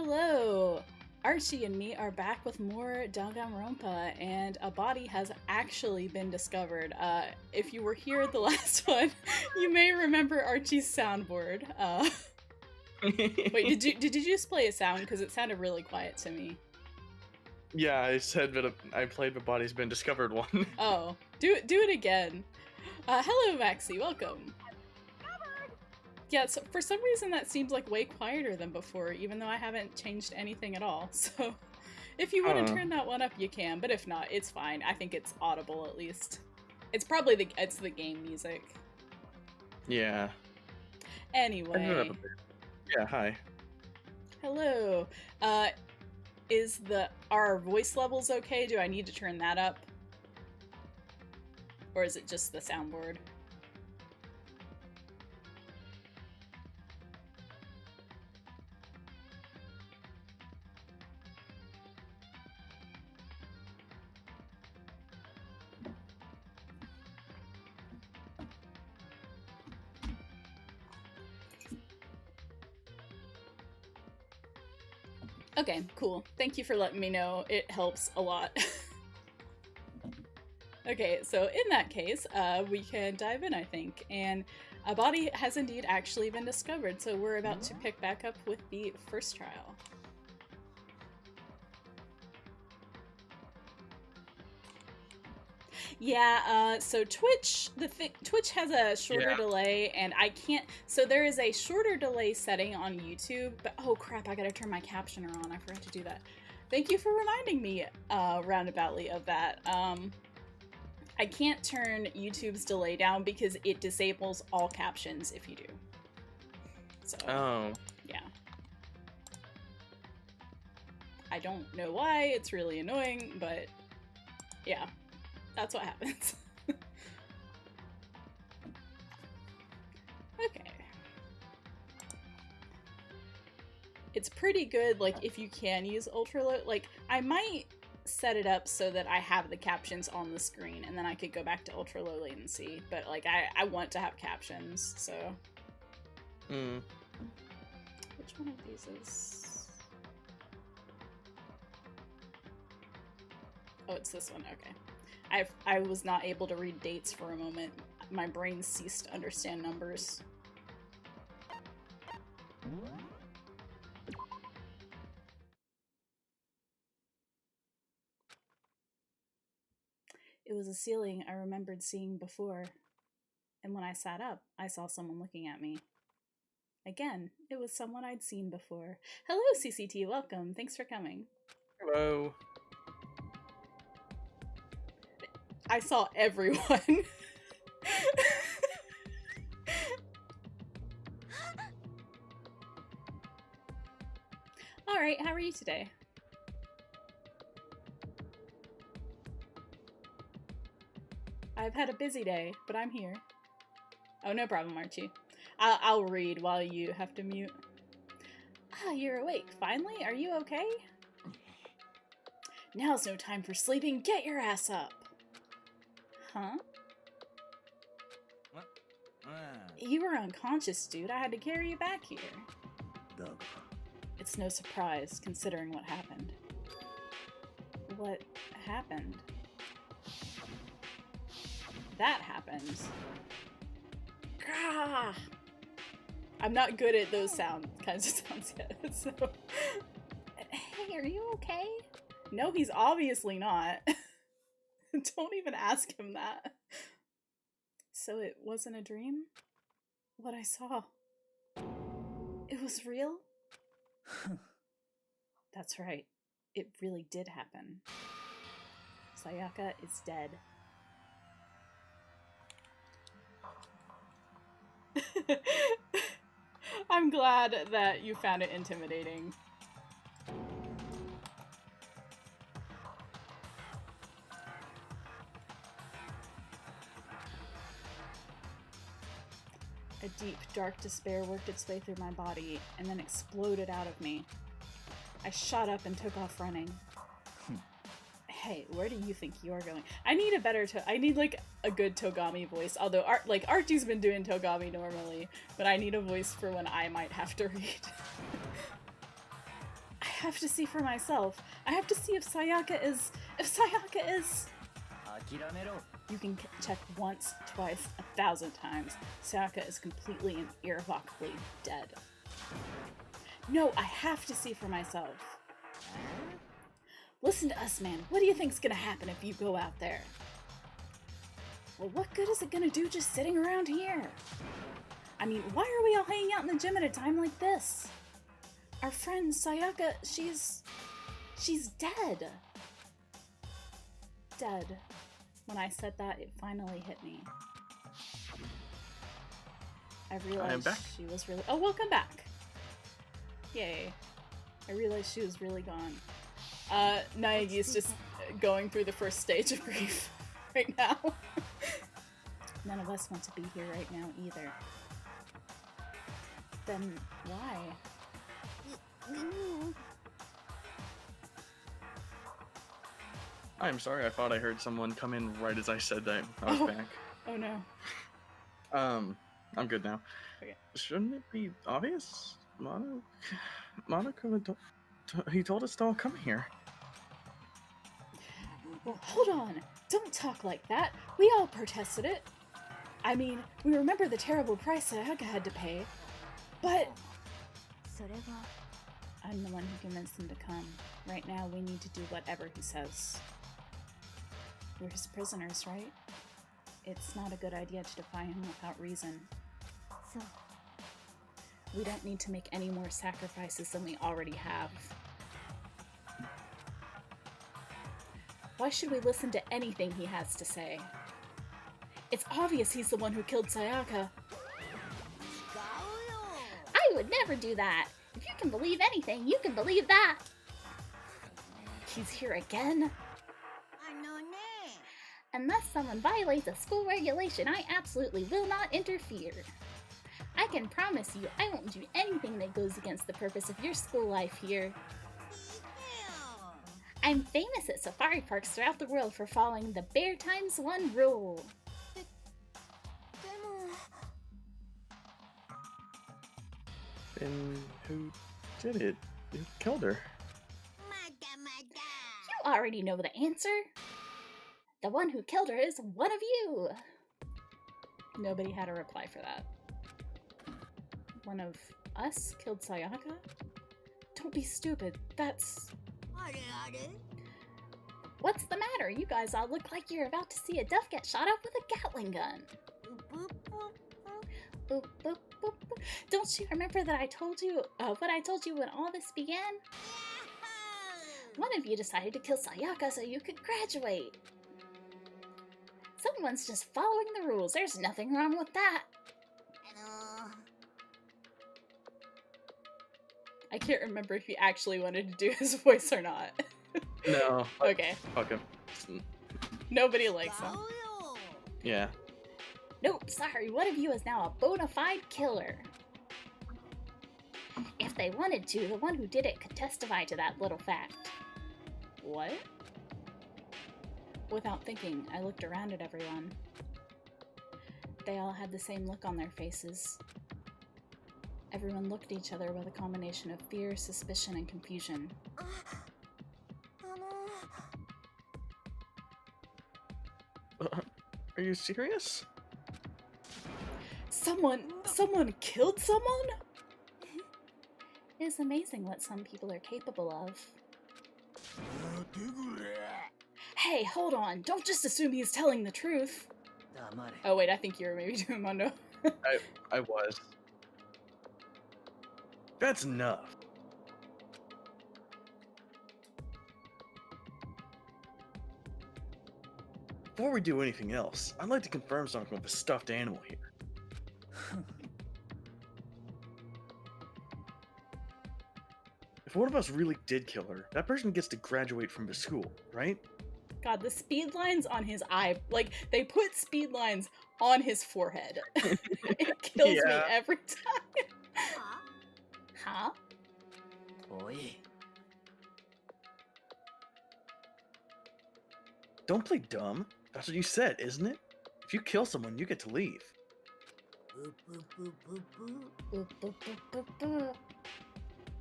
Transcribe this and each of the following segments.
Hello! Ar-Chie and me are back with more Danganronpa, and a body has actually been discovered. If you were here at the last one, you may remember Ar-Chie's soundboard. Wait, did you just play a sound? Because it sounded really quiet to me. Yeah, I said that I played but body's been discovered one. Oh, do it again. Hello, Maxie, welcome. Yeah, so for some reason that seems like way quieter than before, even though I haven't changed anything at all. So if you want to turn that one up, you can, but if not, it's fine. I think it's audible at least. It's probably the game music. Yeah. Anyway. Yeah, hi. Hello. Is our voice levels okay? Do I need to turn that up? Or is it just the soundboard? Okay, cool. Thank you for letting me know. It helps a lot. Okay, so in that case, we can dive in, I think. And a body has indeed actually been discovered, so we're about to pick back up with the first trial. Yeah, so Twitch has a shorter delay, and I can't, so there is a shorter delay setting on YouTube, but oh crap, I gotta turn my captioner on, I forgot to do that. Thank you for reminding me, roundaboutly of that. I can't turn YouTube's delay down because it disables all captions if you do. So, yeah. I don't know why, it's really annoying, but yeah. That's what happens. Okay. It's pretty good, like, if you can use ultra low. Like, I might set it up so that I have the captions on the screen, and then I could go back to ultra low latency. But, like, I want to have captions, so. Which one of these is... Oh, it's this one, okay. I was not able to read dates for a moment. My brain ceased to understand numbers. It was a ceiling I remembered seeing before, and when I sat up, I saw someone looking at me. Again, it was someone I'd seen before. Hello, CCT, welcome. Thanks for coming. Hello. I saw everyone. Alright, how are you today? I've had a busy day, but I'm here. Oh, no problem, Ar-Chie. I'll read while you have to mute. Ah, you're awake. Finally? Are you okay? Now's no time for sleeping. Get your ass up. Huh? What? You were unconscious, dude. I had to carry you back here. Duh. It's no surprise, considering what happened. What happened? That happened. Gah! I'm not good at those kinds of sounds yet, so... Hey, are you okay? No, he's obviously not. Don't even ask him that. So it wasn't a dream? What I saw. It was real? That's right. It really did happen. Sayaka is dead. I'm glad that you found it intimidating. A deep, dark despair worked its way through my body and then exploded out of me. I shot up and took off running. Hey, where do you think you're going? I need a better I need, like, a good Togami voice. Although, Ar-Chie's been doing Togami normally, but I need a voice for when I might have to read. have to see for myself. I have to see if Sayaka is... You can check once, twice, 1,000 times. Sayaka is completely and irrevocably dead. No, I have to see for myself. Listen to us, man. What do you think's gonna happen if you go out there? Well, what good is it gonna do just sitting around here? I mean, why are we all hanging out in the gym at a time like this? Our friend Sayaka, she's dead. Dead. When I said that, it finally hit me. I realized she was really... Oh, welcome back! Yay. I realized she was really gone. Naegi's just going through the first stage of grief right now. None of us want to be here right now either. Then why? I'm sorry, I thought I heard someone come in right as I said that I was back. Oh no. I'm good now. Okay. Shouldn't it be obvious? Monica, he told us to all come here. Well, hold on. Don't talk like that. We all protested it. I mean, we remember the terrible price Sayaka had to pay. But... I'm the one who convinced him to come. Right now, we need to do whatever he says. We're his prisoners, right? It's not a good idea to defy him without reason. We don't need to make any more sacrifices than we already have. Why should we listen to anything he has to say? It's obvious he's the one who killed Sayaka. I would never do that. If you can believe anything, you can believe that. He's here again? Unless someone violates a school regulation, I absolutely will not interfere. I can promise you I won't do anything that goes against the purpose of your school life here. I'm famous at safari parks throughout the world for following the Bear Times 1 rule. Then who did it? Who killed her? You already know the answer. The one who killed her is one of you. Nobody had a reply for that. One of us killed Sayaka? Don't be stupid. That's... What's the matter? You guys all look like you're about to see a duff get shot up with a Gatling gun. Boop, boop, boop, boop. Don't you remember that I told you what I told you when all this began? One of you decided to kill Sayaka so you could graduate. Someone's just following the rules. There's nothing wrong with that. I can't remember if he actually wanted to do his voice or not. No. Okay. Fuck him. Nobody likes him. Yeah. Nope, sorry. One of you is now a bona fide killer. If they wanted to, the one who did it could testify to that little fact. What? Without thinking, I looked around at everyone. They all had the same look on their faces. Everyone looked at each other with a combination of fear, suspicion, and confusion. Are you serious? Someone killed someone? It is amazing what some people are capable of. Hey, hold on. Don't just assume he's telling the truth. Oh wait, I think you were maybe doing Mondo. I was. That's enough. Before we do anything else, I'd like to confirm something with the stuffed animal here. If one of us really did kill her, that person gets to graduate from the school, right? God, the speed lines on his eye, like, they put speed lines on his forehead. It kills me every time. Huh? Don't play dumb. That's what you said, isn't it? If you kill someone, you get to leave.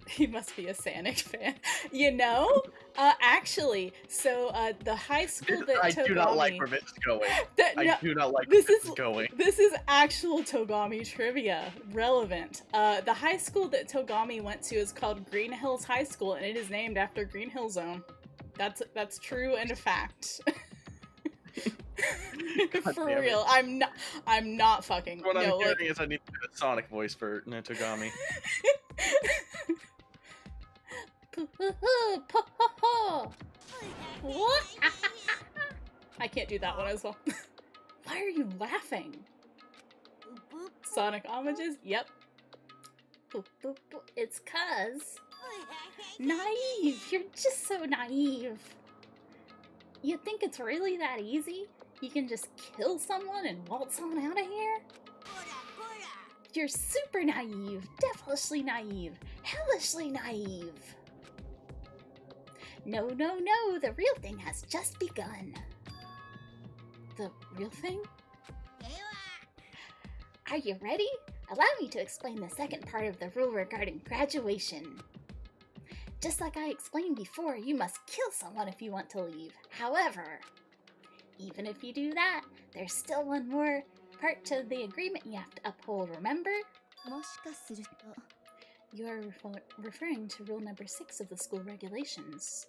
He must be a Sonic fan. You know? Actually, so the high school that I Togami... do not like where this is going. I do not like this where this is is going. This is actual Togami trivia. Relevant. The high school that Togami went to is called Green Hills High School, and it is named after Green Hill Zone. That's true and a fact. For real. It. I'm not fucking. What I'm no, hearing like... is I need to do a Sonic voice for Togami. What? I can't do that one as well. Why are you laughing? Sonic homages? Yep. It's cuz. Naive! You're just so naive. You think it's really that easy? You can just kill someone and waltz on out of here? You're super naive, devilishly naive, hellishly naive. No, no, no, the real thing has just begun. The real thing? Are you ready? Allow me to explain the second part of the rule regarding graduation. Just like I explained before, you must kill someone if you want to leave. However, even if you do that, there's still one more part to the agreement you have to uphold, remember? You are referring to rule number 6 of the school regulations.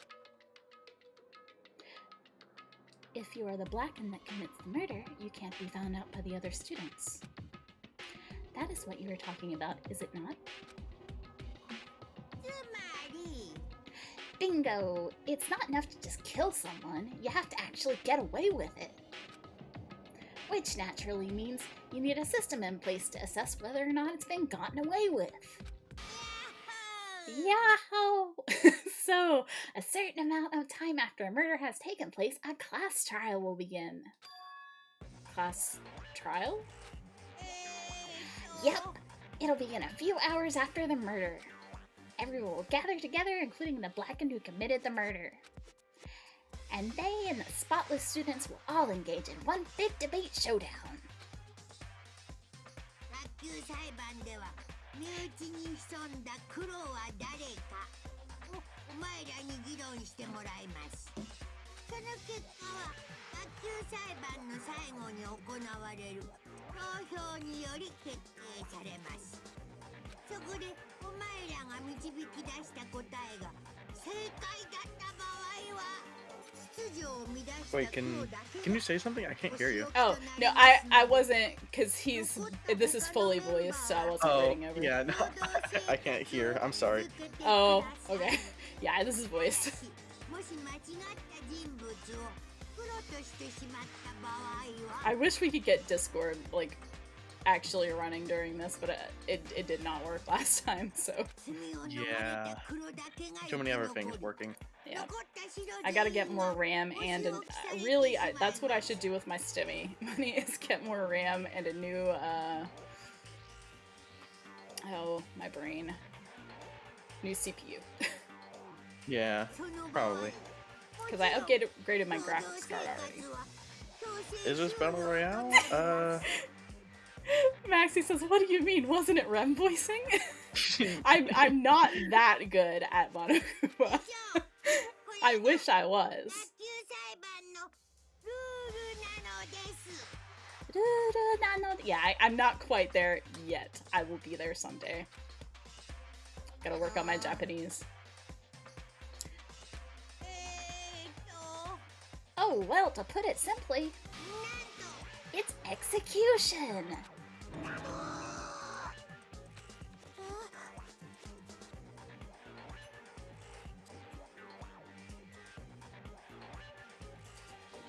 If you are the Blacken that commits the murder, you can't be found out by the other students. That is what you were talking about, is it not? Bingo! It's not enough to just kill someone, you have to actually get away with it. Which naturally means you need a system in place to assess whether or not it's been gotten away with. Yahoo! So, a certain amount of time after a murder has taken place, a class trial will begin. Class trial? Yep! It'll begin a few hours after the murder. Everyone will gather together, including the Blackened who committed the murder. And they and the spotless students will all engage in one big debate showdown. Wait, can you say something? I can't hear you. Oh, no, I wasn't, because this is fully voiced, so I wasn't writing over. Yeah, no, I can't hear. I'm sorry. Oh, okay. Yeah, this is voiced. I wish we could get Discord, like, actually running during this, but it did not work last time, so. Yeah. Too many other things working. Yeah. I gotta get more RAM and really, that's what I should do with my stimmy money is get more RAM and a new, oh, my brain. New CPU. Yeah, probably. Because I upgraded my graphics card already. Is this Battle Royale? Maxie says, what do you mean? Wasn't it REM voicing? I'm not that good at Monokuma. I wish I was. Yeah, I'm not quite there yet. I will be there someday. Gotta work on my Japanese. Oh, well, to put it simply, it's execution!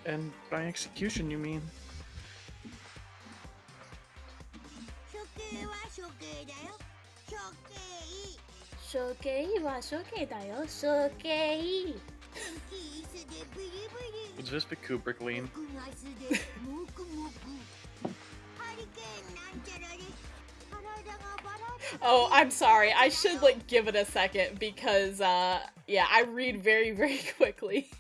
And by execution, you mean? Shokei wa shokei da yo, shokei. Was this the Kubrick lean? Oh, I'm sorry. I should, like, give it a second because, yeah, I read very, very quickly.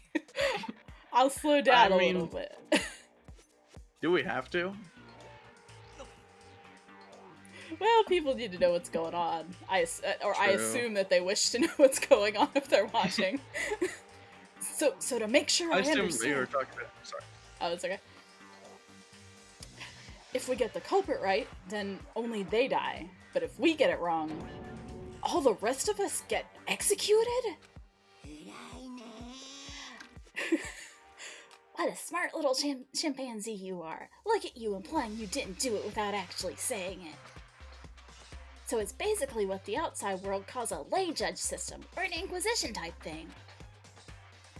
I'll slow down a little bit. Do we have to? Well, people need to know what's going on. I True. assume that they wish to know what's going on if they're watching. So to make sure I assume understand. you were talking about. Sorry. Oh, it's okay. If we get the culprit right, then only they die. But if we get it wrong, all the rest of us get executed? What a smart little chimpanzee you are. Look at you implying you didn't do it without actually saying it. So it's basically what the outside world calls a lay judge system, or an inquisition type thing.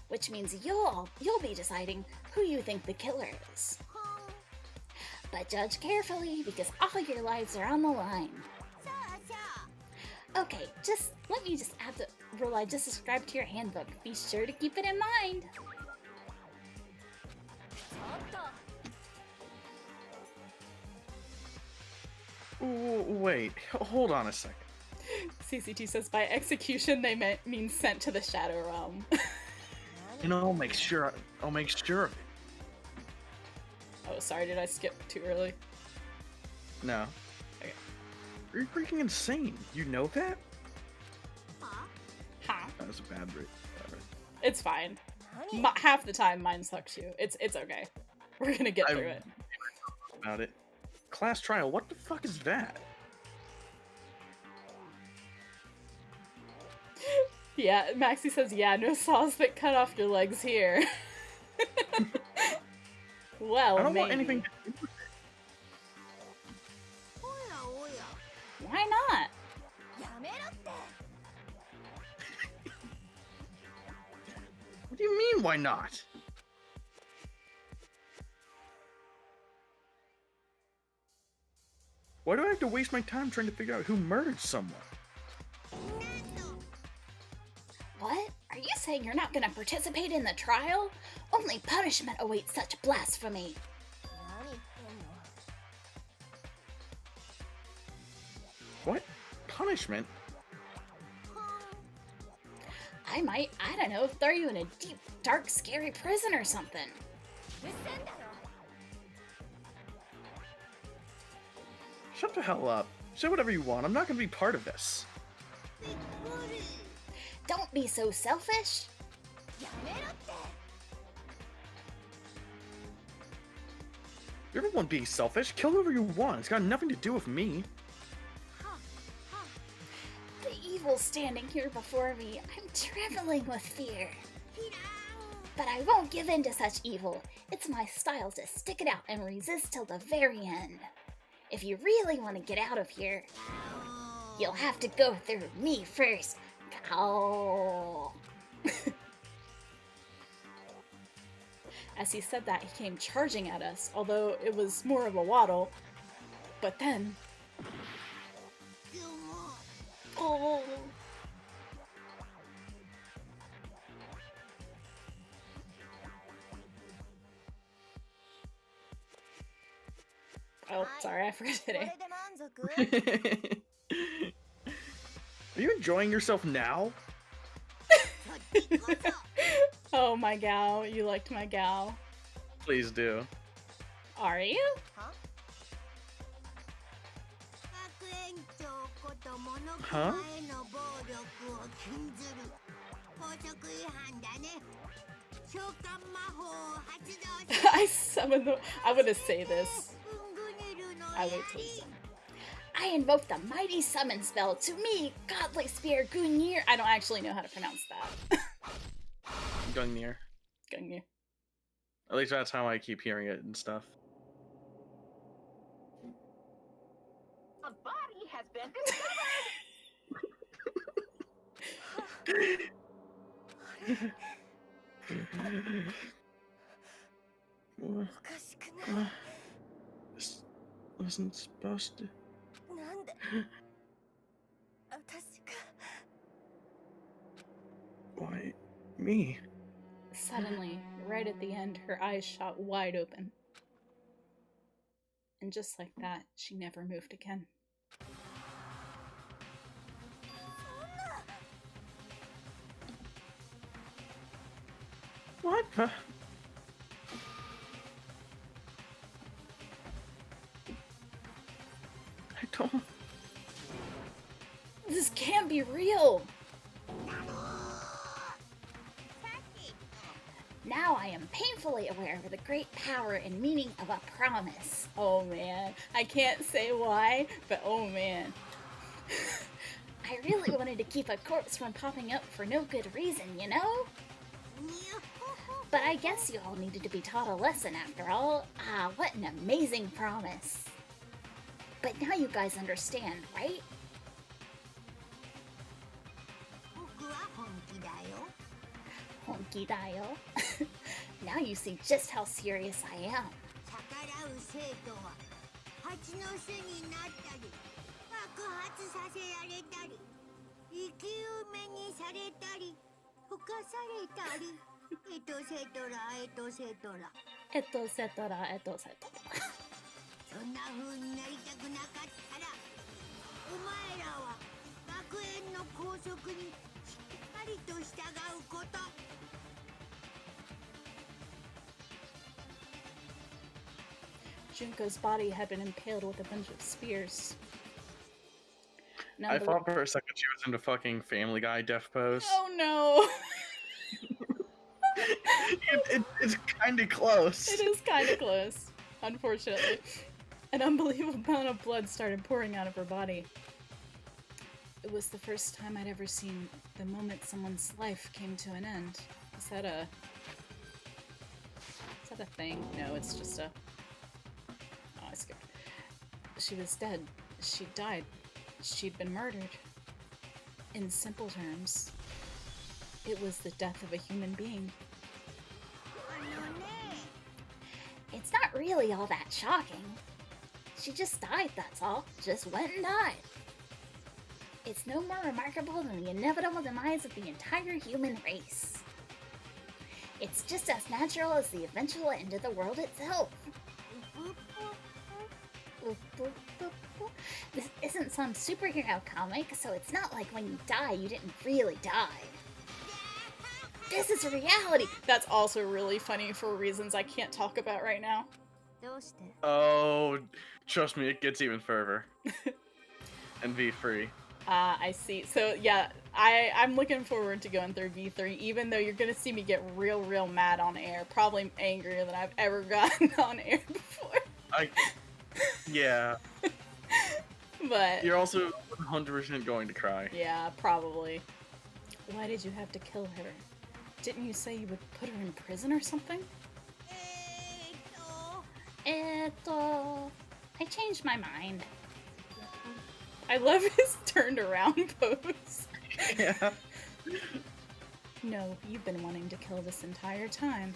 Which means you'll be deciding who you think the killer is. But judge carefully, because all your lives are on the line. Okay, let me add the rule I just described to your handbook. Be sure to keep it in mind. Ooh, wait, hold on a second. CCT says by execution they mean sent to the Shadow Realm. You know, I'll make sure of it. Oh, sorry, did I skip too early? No. Okay. You're freaking insane. You know that? Huh? That was a bad rate. It's fine. Half the time mine sucks too. It's okay. We're gonna get through it. About it. Class trial, what the fuck is that? Yeah, Maxie says, yeah, no saws that cut off your legs here. Well, I don't maybe. want anything to do with it. Why not? What do you mean, why not? Why do I have to waste my time trying to figure out who murdered someone? What? Are you saying you're not gonna participate in the trial? Only punishment awaits such blasphemy. What? Punishment? I might, I don't know, throw you in a deep, dark, scary prison or something. Shut the hell up. Say whatever you want. I'm not gonna be part of this. Don't be so selfish. You're the one being selfish. Kill whoever you want. It's got nothing to do with me. The evil standing here before me, I'm trembling with fear. But I won't give in to such evil. It's my style to stick it out and resist till the very end. If you really want to get out of here, you'll have to go through me first. Oh. As he said that, he came charging at us, although it was more of a waddle. But then... Oh. Oh, sorry, I forgot today. Are you enjoying yourself now? Oh, my gal. You liked my gal. Please do. Are you? Huh? I summoned the... I want to say this. I wait till it's done. I invoke the mighty summon spell to me, godly spear Gunir. I don't actually know how to pronounce that. Gungnir. Gunir. At least that's how I keep hearing it and stuff. A body has been This wasn't supposed to. Why me? Suddenly, right at the end, her eyes shot wide open. And just like that, she never moved again. What? I don't be real. Now I am painfully aware of the great power and meaning of a promise. Oh man, I can't say why, but oh man. I really wanted to keep a corpse from popping up for no good reason, you know? But I guess you all needed to be taught a lesson after all. Ah, what an amazing promise. But now you guys understand, right? Honki dayo. Now you see just how serious I am. Junko's body had been impaled with a bunch of spears. Now I thought for a second she was into fucking Family Guy death pose. Oh no! It's kind of close. It is kind of close, unfortunately. An unbelievable amount of blood started pouring out of her body. It was the first time I'd ever seen the moment someone's life came to an end. Is that a thing? No, it's just a... Oh, I skipped. She was dead. She died. She'd been murdered. In simple terms, it was the death of a human being. It's not really all that shocking. She just died, that's all. Just went and died. It's no more remarkable than the inevitable demise of the entire human race. It's just as natural as the eventual end of the world itself. This isn't some superhero comic, so it's not like when you die, you didn't really die. This is reality! That's also really funny for reasons I can't talk about right now. Oh, trust me, it gets even further. And V3. I see. So yeah, I'm looking forward to going through V3, even though you're gonna see me get real mad on air. Probably angrier than I've ever gotten on air before. Yeah. But... You're also 100% going to cry. Yeah, probably. Why did you have to kill her? Didn't you say you would put her in prison or something? I changed my mind. I love his turned around pose. Yeah. No, you've been wanting to kill this entire time.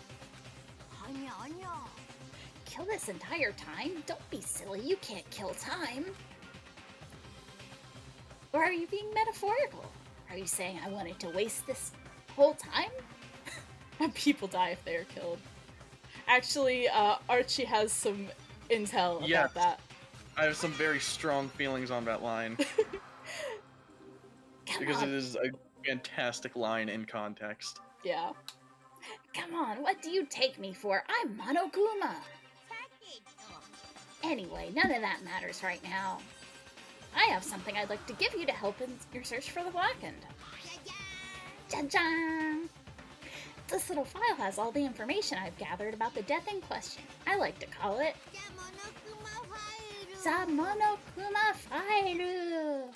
Kill this entire time? Don't be silly, you can't kill time. Or are you being metaphorical? Are you saying I wanted to waste this whole time? And people die if they are killed. Actually, Ar-Chie has some intel about that. I have some very strong feelings on that line. Because it is a fantastic line in context. Yeah. Come on, what do you take me for? I'm Monokuma. Anyway, none of that matters right now. I have something I'd like to give you to help in your search for the Blackened.Ja-jang! This little file has all the information I've gathered about the death in question. I like to call it... The Monokuma File!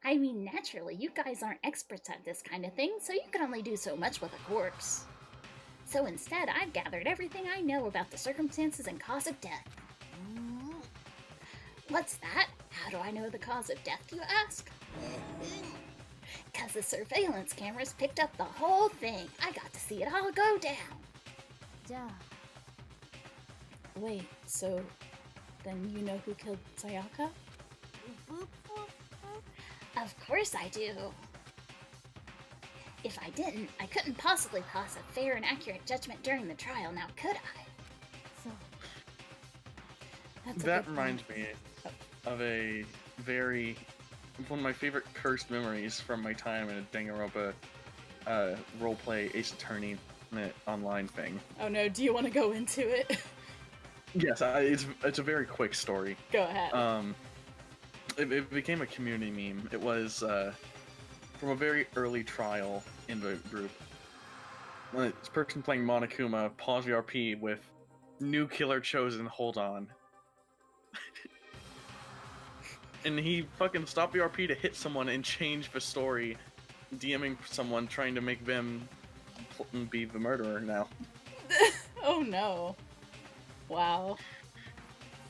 I mean, naturally, you guys aren't experts at this kind of thing, so you can only do so much with a corpse. So instead, I've gathered everything I know about the circumstances and cause of death. What's that? How do I know the cause of death, you ask? 'Cause the surveillance cameras picked up the whole thing. I got to see it all go down. Wait, so then you know who killed Sayaka? Of course I do. If I didn't, I couldn't possibly pass a fair and accurate judgment during the trial, now could I? That reminds me of one of my favorite cursed memories from my time in a Danganronpa roleplay Ace Attorney online thing. Oh no, do you want to go into it? Yes, it's a very quick story. Go ahead. it became a community meme. It was from a very early trial in the group. This person playing Monokuma, pause the RP with new killer chosen, hold on. And he fucking stopped the RP to hit someone and change the story, DMing someone trying to make them be the murderer now. Oh no. Wow.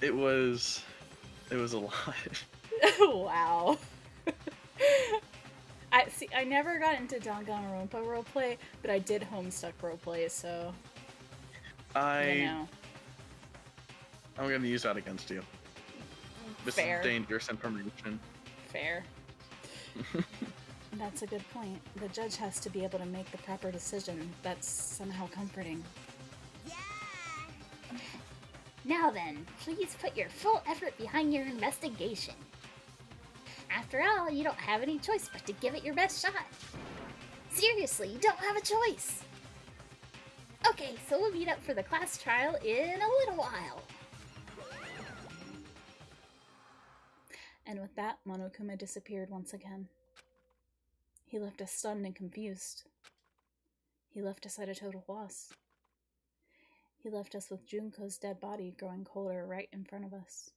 It was a lot. Wow. I never got into Danganronpa roleplay, but I did Homestuck roleplay, so you know. I'm gonna use that against you. This Fair. is dangerous information. Fair. That's a good point. The judge has to be able to make the proper decision. That's somehow comforting. Yeah! Now then, please put your full effort behind your investigation. After all, you don't have any choice but to give it your best shot. Seriously, you don't have a choice. Okay, so we'll meet up for the class trial in a little while. And with that, Monokuma disappeared once again. He left us stunned and confused. He left us at a total loss. He left us with Junko's dead body growing colder right in front of us.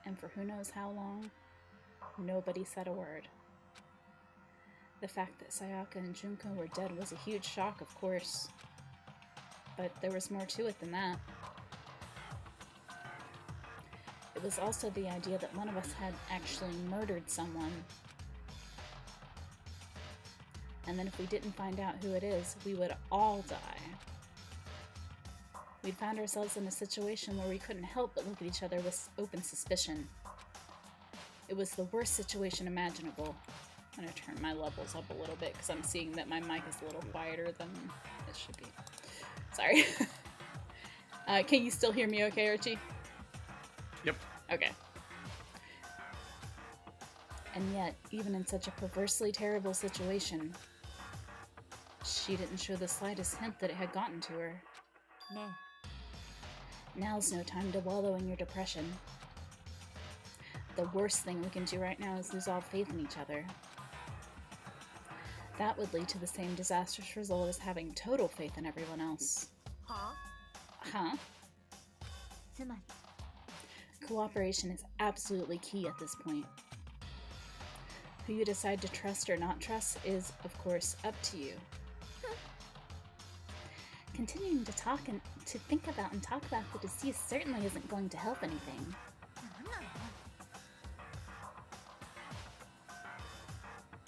And for who knows how long, nobody said a word. The fact that Sayaka and Junko were dead was a huge shock, of course. But there was more to it than that. It was also the idea that one of us had actually murdered someone. And then if we didn't find out who it is, we would all die. We'd found ourselves in a situation where we couldn't help but look at each other with open suspicion. It was the worst situation imaginable. I'm gonna turn my levels up a little bit because I'm seeing that my mic is a little quieter than it should be. Sorry. Can you still hear me okay, Ar-Chie? Yep. Okay. And yet, even in such a perversely terrible situation, she didn't show the slightest hint that it had gotten to her. No. Now's no time to wallow in your depression. The worst thing we can do right now is lose all faith in each other. That would lead to the same disastrous result as having total faith in everyone else. Huh? つまり Cooperation is absolutely key at this point. Who you decide to trust or not trust is, of course, up to you. Continuing to think about and talk about the deceased certainly isn't going to help anything.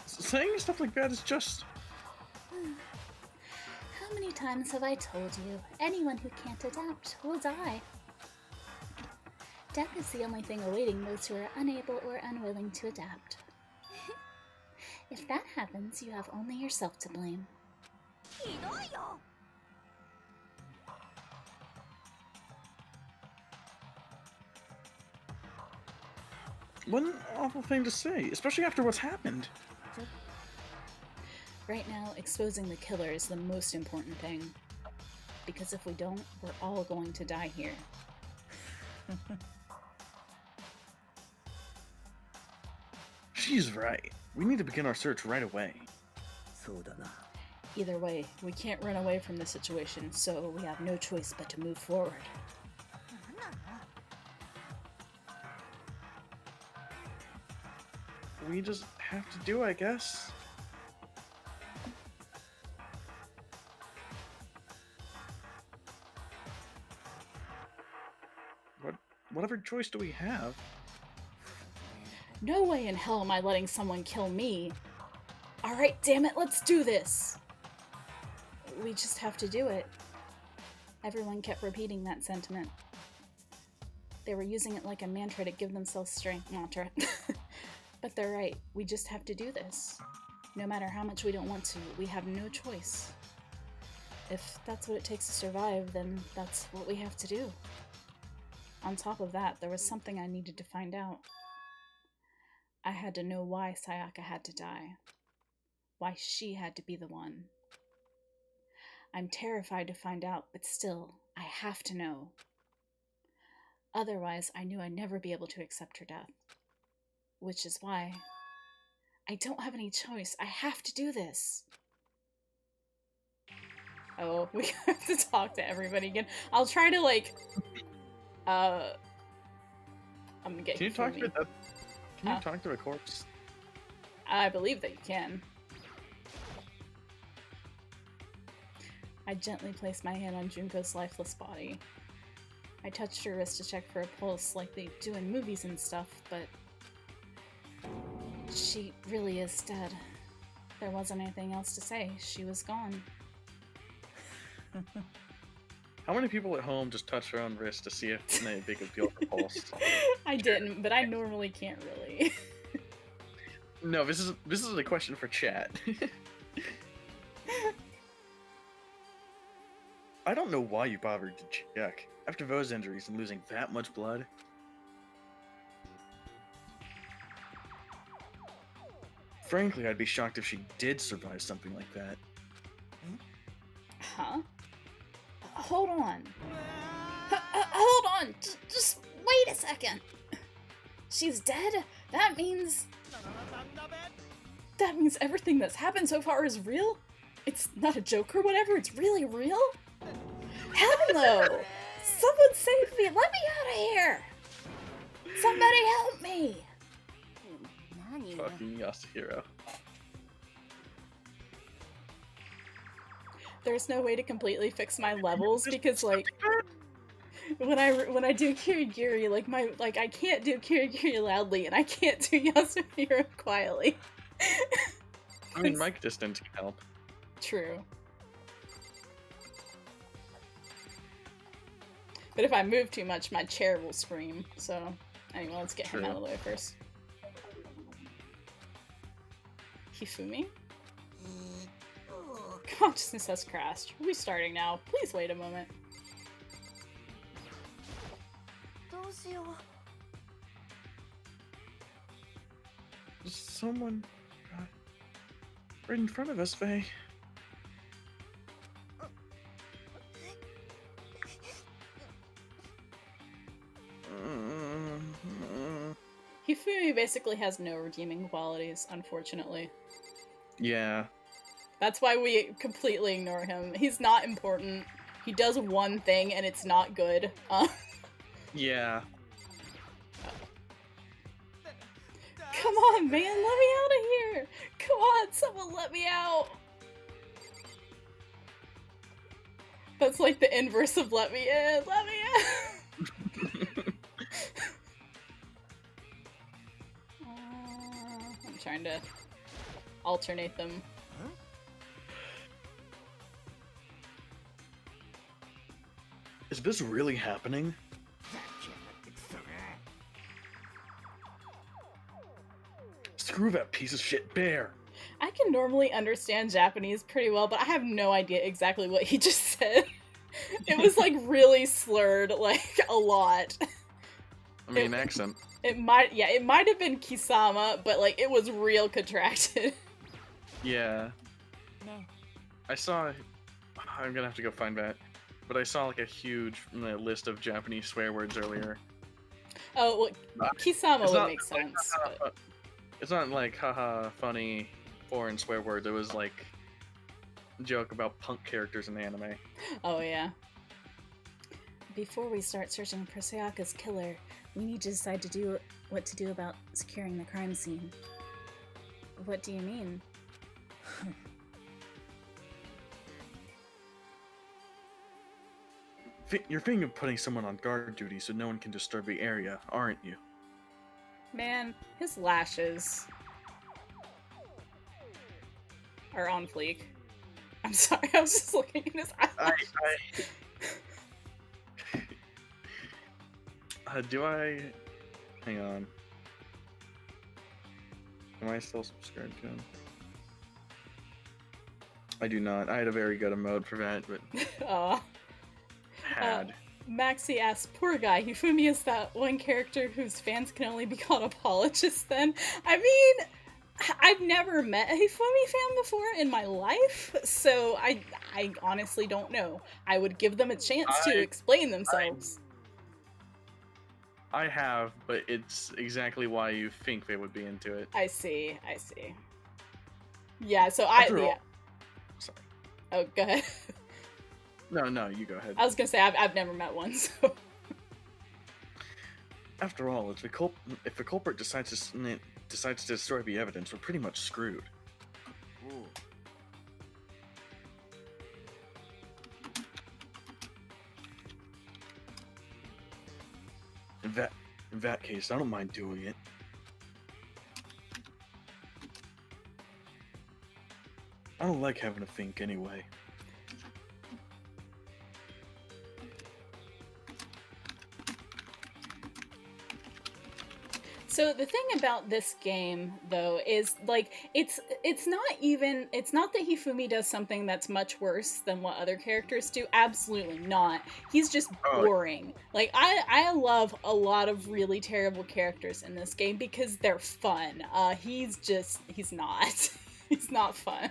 Saying stuff like that is just... How many times have I told you, anyone who can't adapt will die? Death is the only thing awaiting those who are unable or unwilling to adapt. If that happens, you have only yourself to blame. What an awful thing to say, especially after what's happened. Right now, exposing the killer is the most important thing. Because if we don't, we're all going to die here. She's right. We need to begin our search right away. そうだな。 Either way, we can't run away from the situation, so we have no choice but to move forward. We just have to do, I guess. Whatever choice do we have? No way in hell am I letting someone kill me. Alright, damn it, let's do this! We just have to do it. Everyone kept repeating that sentiment. They were using it like a mantra to give themselves strength. Mantra. But they're right, we just have to do this. No matter how much we don't want to, we have no choice. If that's what it takes to survive, then that's what we have to do. On top of that, there was something I needed to find out. I had to know why Sayaka had to die. Why she had to be the one. I'm terrified to find out, but still, I have to know. Otherwise, I knew I'd never be able to accept her death. Which is why I don't have any choice. I have to do this. Oh, we have to talk to everybody again. I'll try to, like, I'm gonna get Can you talk to it? Can you talk to a corpse? I believe that you can. I gently placed my hand on Junko's lifeless body. I touched her wrist to check for a pulse like they do in movies and stuff, but she really is dead. There wasn't anything else to say. She was gone. How many people at home just touch their own wrist to see if they can feel her pulse? I didn't, but I normally can't really. No, this is a question for chat. I don't know why you bothered to check after those injuries and losing that much blood. Frankly, I'd be shocked if she did survive something like that. Huh? Hold on. Hold on! Just wait a second! She's dead? That means everything that's happened so far is real? It's not a joke or whatever, it's really real? Hello! Someone save me! Let me out of here! Somebody help me! Fucking Yasuhiro. There's no way to completely fix my levels because, like, when I do Kirigiri, like I can't do Kirigiri loudly and I can't do Yasuhiro quietly. I mean, mic distance can help. True. But if I move too much, my chair will scream. So, anyway, let's get him out of the way first. Hifumi? Consciousness has crashed. We're restarting now. Please wait a moment. Someone right in front of us, Faye. Hifumi basically has no redeeming qualities, unfortunately. Yeah. That's why we completely ignore him. He's not important. He does one thing and it's not good. Yeah. Come on, man, let me out of here! Come on, someone let me out! That's like the inverse of let me in, let me in! I'm trying to alternate them. Is this really happening? Screw that piece of shit bear! I can normally understand Japanese pretty well, but I have no idea exactly what he just said. It was like really slurred, like a lot. I mean, accent. It might have been Kisama, but like it was real contracted. Yeah. No. I'm gonna have to go find that. But I saw like a huge list of Japanese swear words earlier. Oh, well, Kisama would make sense. But... It's not like haha funny foreign swear words. It was like a joke about punk characters in the anime. Oh yeah. Before we start searching for Sayaka's killer, we need to decide what to do about securing the crime scene. What do you mean? You're thinking of putting someone on guard duty so no one can disturb the area, aren't you? Man, his lashes are on fleek. I'm sorry, I was just looking at his eyelashes. Do I... Hang on. Am I still subscribed to him? I do not. I had a very good emote for that, but... Maxie asks, poor guy, Hifumi is that one character whose fans can only be called apologists then? I mean, I've never met a Hifumi fan before in my life, so I honestly don't know. I would give them a chance to explain themselves. I have, but it's exactly why you think they would be into it. I see. Yeah, so After all- yeah. Sorry. Oh, go ahead. No, you go ahead. I was gonna say I've never met one, so. After all, if the culprit decides to destroy the evidence, we're pretty much screwed. In that case, I don't mind doing it. I don't like having to think anyway. So the thing about this game, though, is like it's not that Hifumi does something that's much worse than what other characters do. Absolutely not. He's just boring. Like I love a lot of really terrible characters in this game because they're fun. He's not. He's not fun.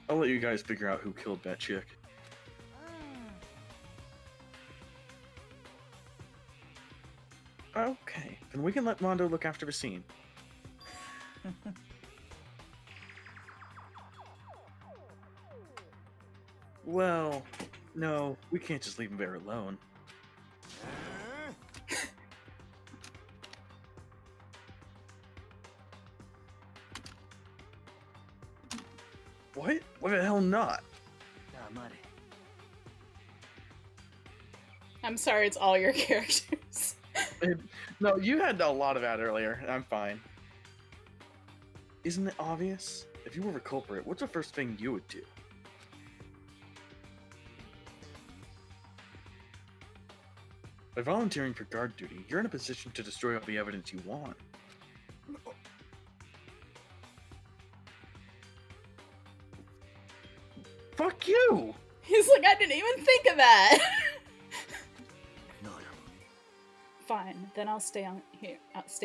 I'll let you guys figure out who killed that chick. Okay, then we can let Mondo look after the scene. Well, no, we can't just leave him there alone. What? Why the hell not? I'm sorry, it's all your characters. No, you had a lot of that earlier. I'm fine. Isn't it obvious? If you were the culprit, what's the first thing you would do? By volunteering for guard duty, you're in a position to destroy all the evidence you want. Fuck you! He's like, I didn't even think of that. Fine, then I'll stay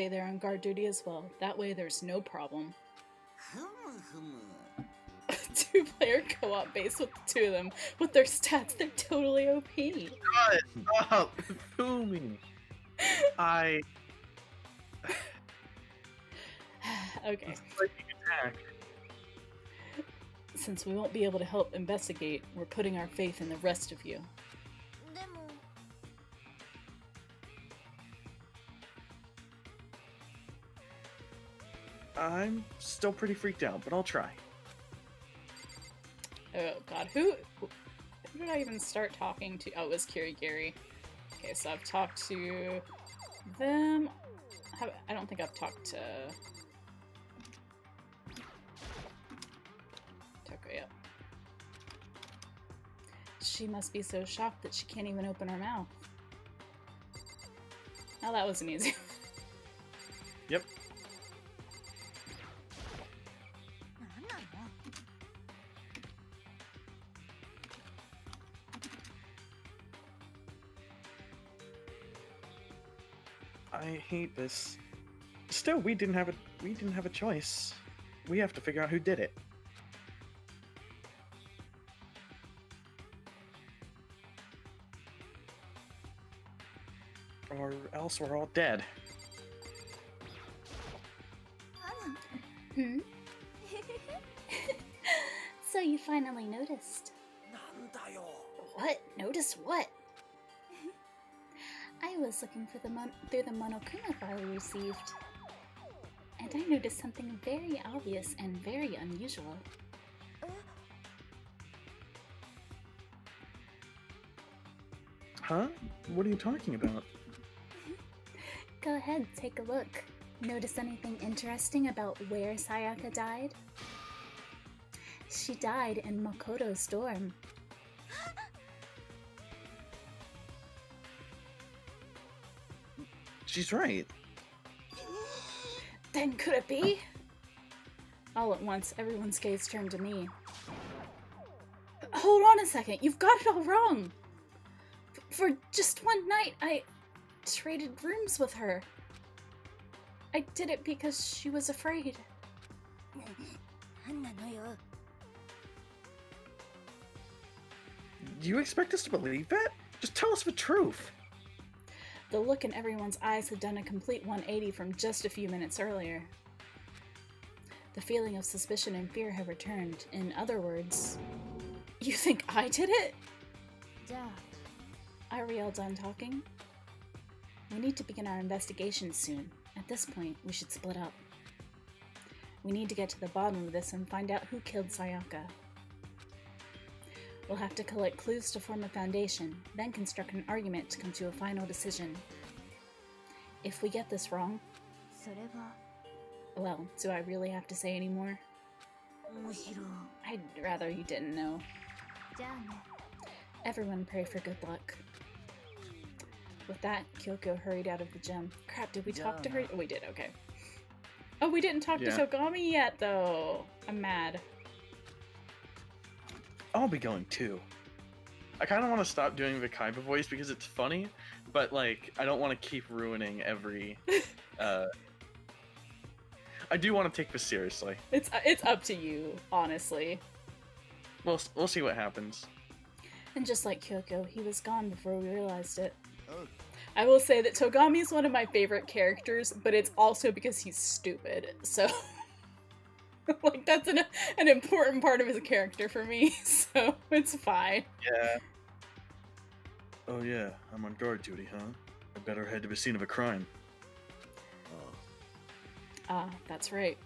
there on guard duty as well. That way there's no problem. 2-player co-op base with the two of them. With their stats, they're totally OP. God, stop! Fool me. Okay. Attack. Since we won't be able to help investigate, we're putting our faith in the rest of you. I'm still pretty freaked out, but I'll try. Oh god, who did I even start talking to? Oh, it was Kirigiri. Okay, so I've talked to them. I don't think I've talked to Toko yet. She must be so shocked that she can't even open her mouth. Now that wasn't easy. Yep. I hate this. Still, we didn't have a choice. We have to figure out who did it. Or else we're all dead. Hmm? So you finally noticed. What? Noticed what? I was looking for through the Monokuma file we received. And I noticed something very obvious and very unusual. Huh? What are you talking about? Go ahead, take a look. Notice anything interesting about where Sayaka died? She died in Makoto's dorm. She's right. Then could it be? All at once, everyone's gaze turned to me. Hold on a second, you've got it all wrong! For just one night, I traded rooms with her. I did it because she was afraid. 何なのよ。 Do you expect us to believe that? Just tell us the truth. The look in everyone's eyes had done a complete 180 from just a few minutes earlier. The feeling of suspicion and fear had returned. In other words, you think I did it? じゃあ Ariel done talking? We need to begin our investigation soon. At this point, we should split up. We need to get to the bottom of this and find out who killed Sayaka. We'll have to collect clues to form a foundation, then construct an argument to come to a final decision. If we get this wrong, それは well, do I really have to say any more? むしろ I'd rather you didn't know. じゃあね Everyone pray for good luck. With that, Kyoko hurried out of the gym. Crap, did we talk to her? Oh, we did, okay. Oh, we didn't talk to Yeah. Togami yet, though. I'm mad. I'll be going too. I kind of want to stop doing the Kaiba voice because it's funny, but like I don't want to keep ruining every. I do want to take this seriously. It's up to you, honestly. We'll see what happens. And just like Kyoko, he was gone before we realized it. Oh. I will say that Togami is one of my favorite characters, but it's also because he's stupid. So, like, that's an important part of his character for me. So it's fine. Yeah. Oh yeah, I'm on guard duty, huh? I better head to the scene of a crime. Ah, that's right.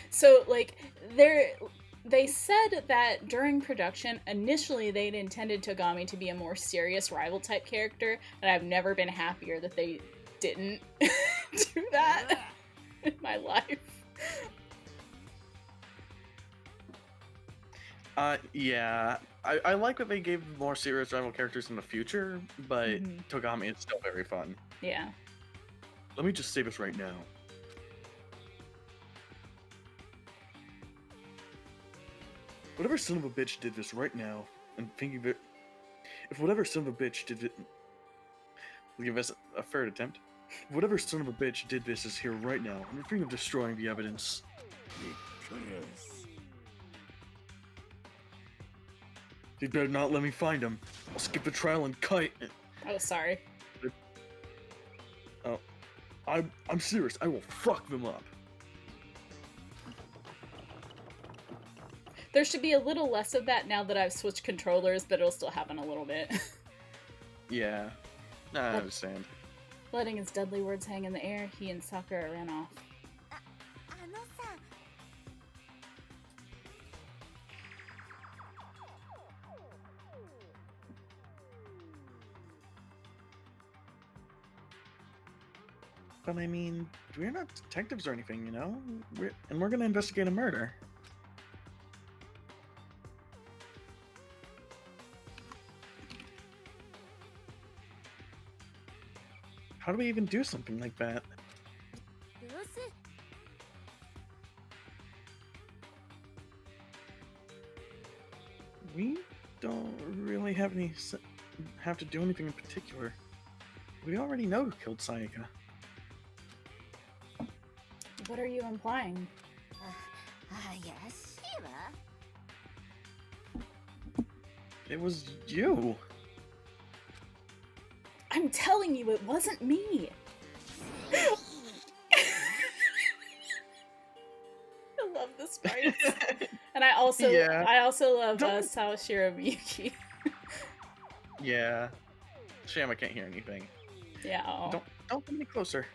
So, like, they said that during production, initially they'd intended Togami to be a more serious rival type character, and I've never been happier that they didn't do that in my life. Yeah. I like that they gave more serious rival characters in the future, but Mhm. Togami is still very fun. Yeah. Let me just say this right now. Whatever son of a bitch did this right now, and thinking that if whatever son of a bitch did it, we'll give us a third attempt. If whatever son of a bitch did this is here right now, I'm thinking of destroying the evidence. Victorious. They better not let me find him. I'll skip the trial and kite. Oh, sorry. Oh, I'm serious. I will fuck them up. There should be a little less of that now that I've switched controllers, but it'll still happen a little bit. Yeah, nah, I understand. Letting his deadly words hang in the air, he and Sakura ran off. あのさ But I mean, we're not detectives or anything, you know? We're gonna investigate a murder. How do we even do something like that? どうせ We don't really have have to do anything in particular. We already know who killed Sayaka. What are you implying? 怪しいわ It was you. I'm telling you, it wasn't me. I love the sprites. And I also love Sawashiro Miyuki. Yeah. Shame I can't hear anything. Yeah. aw. Don't come any closer.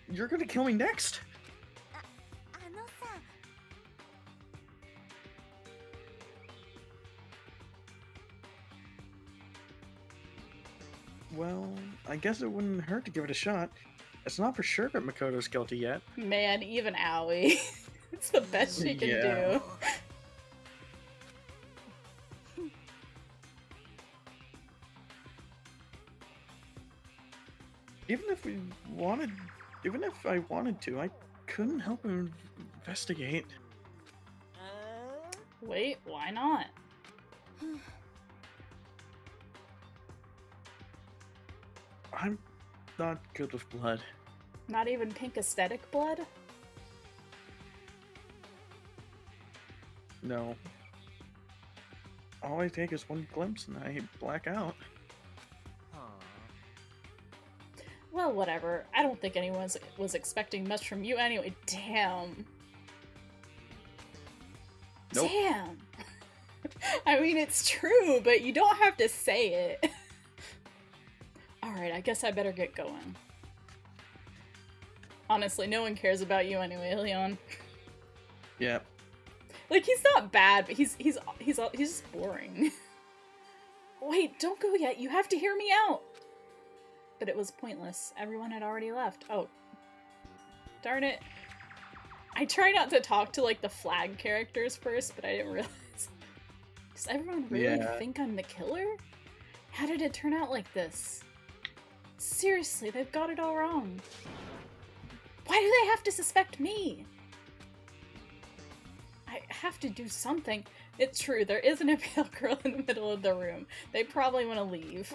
You're gonna kill me next? あのさ Well, I guess it wouldn't hurt to give it a shot. It's not for sure that Makoto's guilty yet. Man, even Aoi. It's the best she can Yeah. do. Even if I wanted to, I couldn't help but investigate. Wait, why not? I'm not good with blood. Not even pink aesthetic blood? No. All I take is one glimpse and I black out. Well, whatever. I don't think anyone was expecting much from you anyway. Damn. Nope. Damn. I mean, it's true, but you don't have to say it. Alright, I guess I better get going. Honestly, no one cares about you anyway, Leon. Yeah. Like, he's not bad, but he's just boring. Wait, don't go yet. You have to hear me out. But it was pointless. Everyone had already left. Oh. Darn it. I try not to talk to, like, the flag characters first, but I didn't realize. Does everyone really think I'm the killer? How did it turn out like this? Seriously, they've got it all wrong. Why do they have to suspect me? I have to do something. It's true, there isn't a pale girl in the middle of the room. They probably want to leave.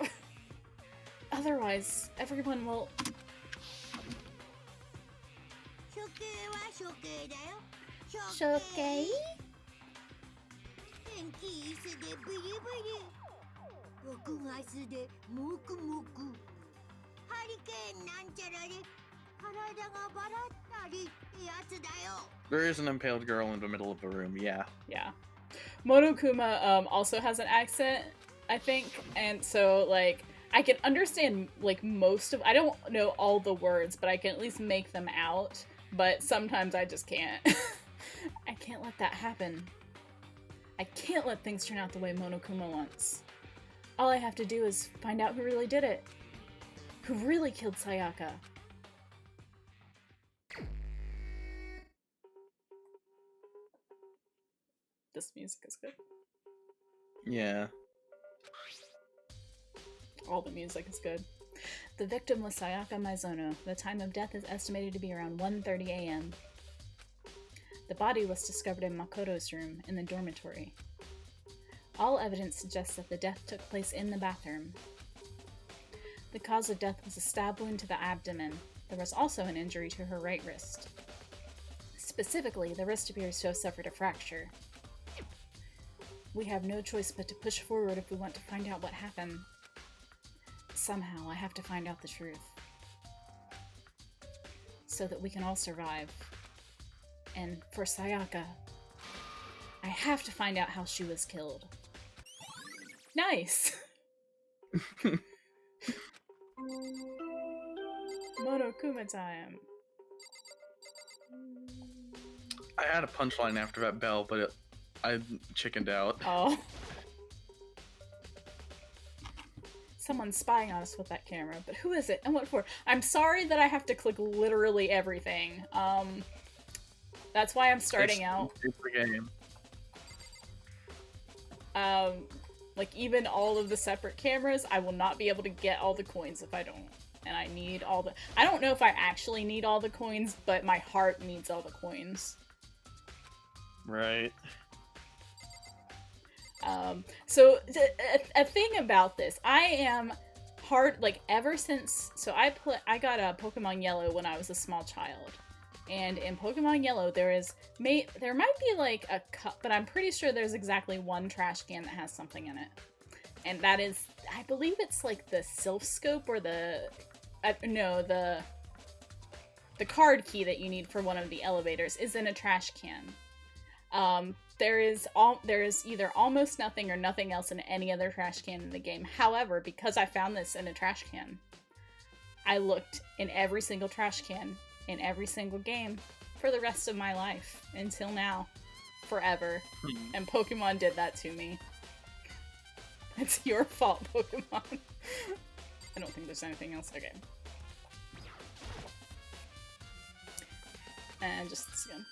Otherwise, everyone will... Shoke? 天気いいせでブリブリ僕がすでもくもくハリケーンなんちゃらで体がバラったりってやつだよ There is an impaled girl in the middle of the room, yeah. Yeah. Monokuma also has an accent, I think, and so, like, I can understand, like, most of... I don't know all the words, but I can at least make them out, but sometimes I just can't. I can't let that happen. I can't let things turn out the way Monokuma wants. All I have to do is find out who really did it. Who really killed Sayaka. This music is good. Yeah. All the music is good. The victim was Sayaka Maizono. The time of death is estimated to be around 1:30 a.m. The body was discovered in Makoto's room, in the dormitory. All evidence suggests that the death took place in the bathroom. The cause of death was a stab wound to the abdomen. There was also an injury to her right wrist. Specifically, the wrist appears to have suffered a fracture. We have no choice but to push forward if we want to find out what happened. Somehow, I have to find out the truth. So that we can all survive. And for Sayaka, I have to find out how she was killed. Nice! Monokuma time. I had a punchline after that bell, but I chickened out. Oh. Someone's spying on us with that camera, but who is it and what for? I'm sorry that I have to click literally everything. That's why I'm starting out. It's the game. Like, even all of the separate cameras, I will not be able to get all the coins if I don't. And I need all the... I don't know if I actually need all the coins, but my heart needs all the coins. Right. So, a thing about this, I am hard, like, ever since... So, I got a Pokemon Yellow when I was a small child. And in Pokemon Yellow, there might be, like, a cup, but I'm pretty sure there's exactly one trash can that has something in it. And that is, I believe it's, like, the Sylph Scope or the card key that you need for one of the elevators is in a trash can. There is either almost nothing or nothing else in any other trash can in the game. However, because I found this in a trash can, I looked in every single trash can in every single game for the rest of my life until now, forever. And Pokemon did that to me. It's your fault, Pokemon. I don't think there's anything else. Okay. And just this again.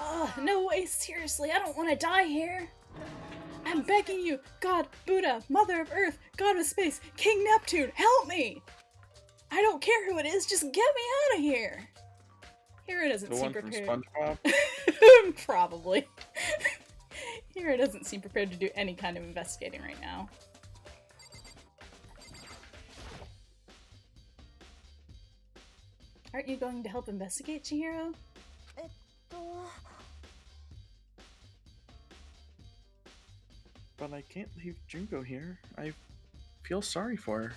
Oh, no way, seriously, I don't want to die here. I'm begging you, God, Buddha, Mother of Earth, God of Space, King Neptune, help me! I don't care who it is, just get me out of here! Hero doesn't seem prepared. The one from SpongeBob? Probably. Hero doesn't seem prepared to do any kind of investigating right now. Aren't you going to help investigate, Chihiro? えっと But I can't leave Junko here. I feel sorry for her.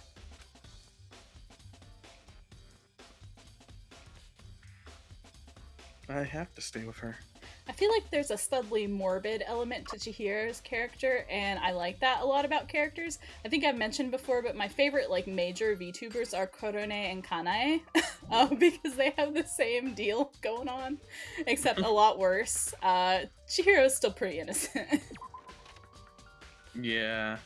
I have to stay with her. I feel like there's a subtly morbid element to Chihiro's character, and I like that a lot about characters. I think I've mentioned before, but my favorite like major VTubers are Korone and Kanae, because they have the same deal going on, except a lot worse. Chihiro's still pretty innocent. Yeah.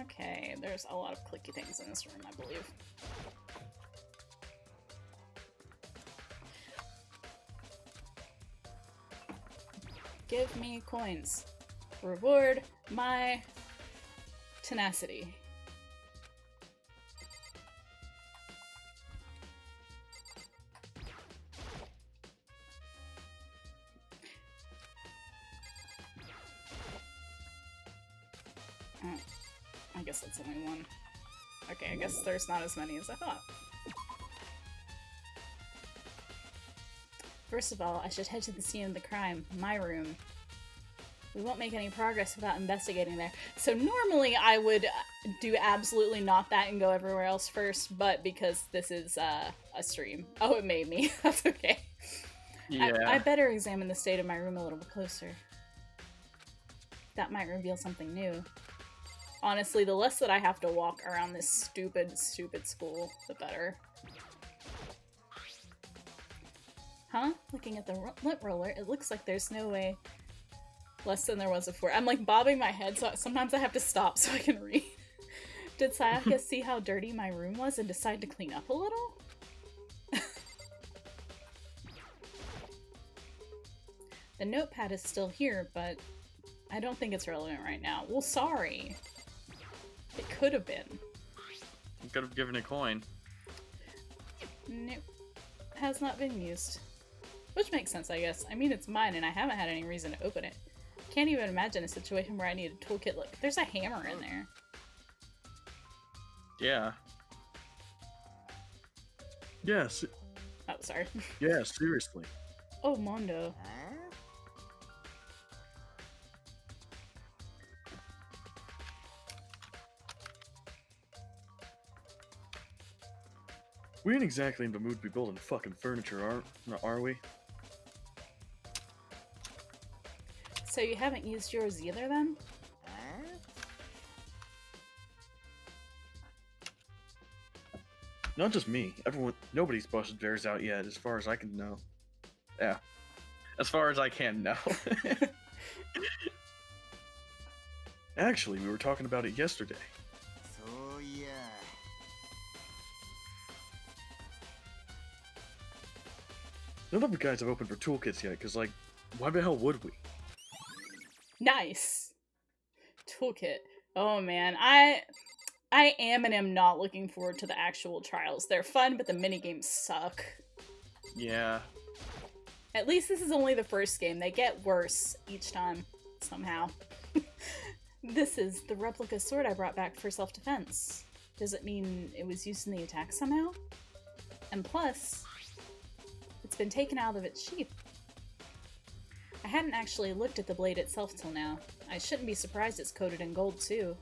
Okay, there's a lot of clicky things in this room, I believe. Give me coins. Reward my tenacity. Oh, I guess that's only one. Okay, I guess there's not as many as I thought. First of all, I should head to the scene of the crime, my room. We won't make any progress without investigating there. So normally I would do absolutely not that and go everywhere else first, but because this is a stream. Oh, it made me. That's okay. Yeah. I better examine the state of my room a little bit closer. That might reveal something new. Honestly, the less that I have to walk around this stupid, stupid school, the better. Huh? Looking at the lint roller, it looks like there's no way less than there was before. I'm like bobbing my head, so sometimes I have to stop so I can read. Did Sayaka see how dirty my room was and decide to clean up a little? The notepad is still here, but I don't think it's relevant right now. Well, sorry. It could have been. You could have given a coin. Nope. Has not been used. Which makes sense, I guess. I mean, it's mine and I haven't had any reason to open it. Can't even imagine a situation where I need a toolkit. Look, there's a hammer in there. Yeah. Yes. Oh, sorry. Yeah, seriously. Oh, Mondo. We ain't exactly in the mood to be building fucking furniture, are we? So you haven't used yours either, then? Not just me. Nobody's busted theirs out yet, as far as I can know. Yeah. As far as I can know. Actually, we were talking about it yesterday. So yeah. None of the guys have opened for toolkits yet, because, like, why the hell would we? Nice! Toolkit. Oh man, I am and am not looking forward to the actual trials. They're fun, but the minigames suck. Yeah. At least this is only the first game. They get worse each time, somehow. This is the replica sword I brought back for self-defense. Does it mean it was used in the attack somehow? And plus, it's been taken out of its sheath. I hadn't actually looked at the blade itself till now. I shouldn't be surprised it's coated in gold too.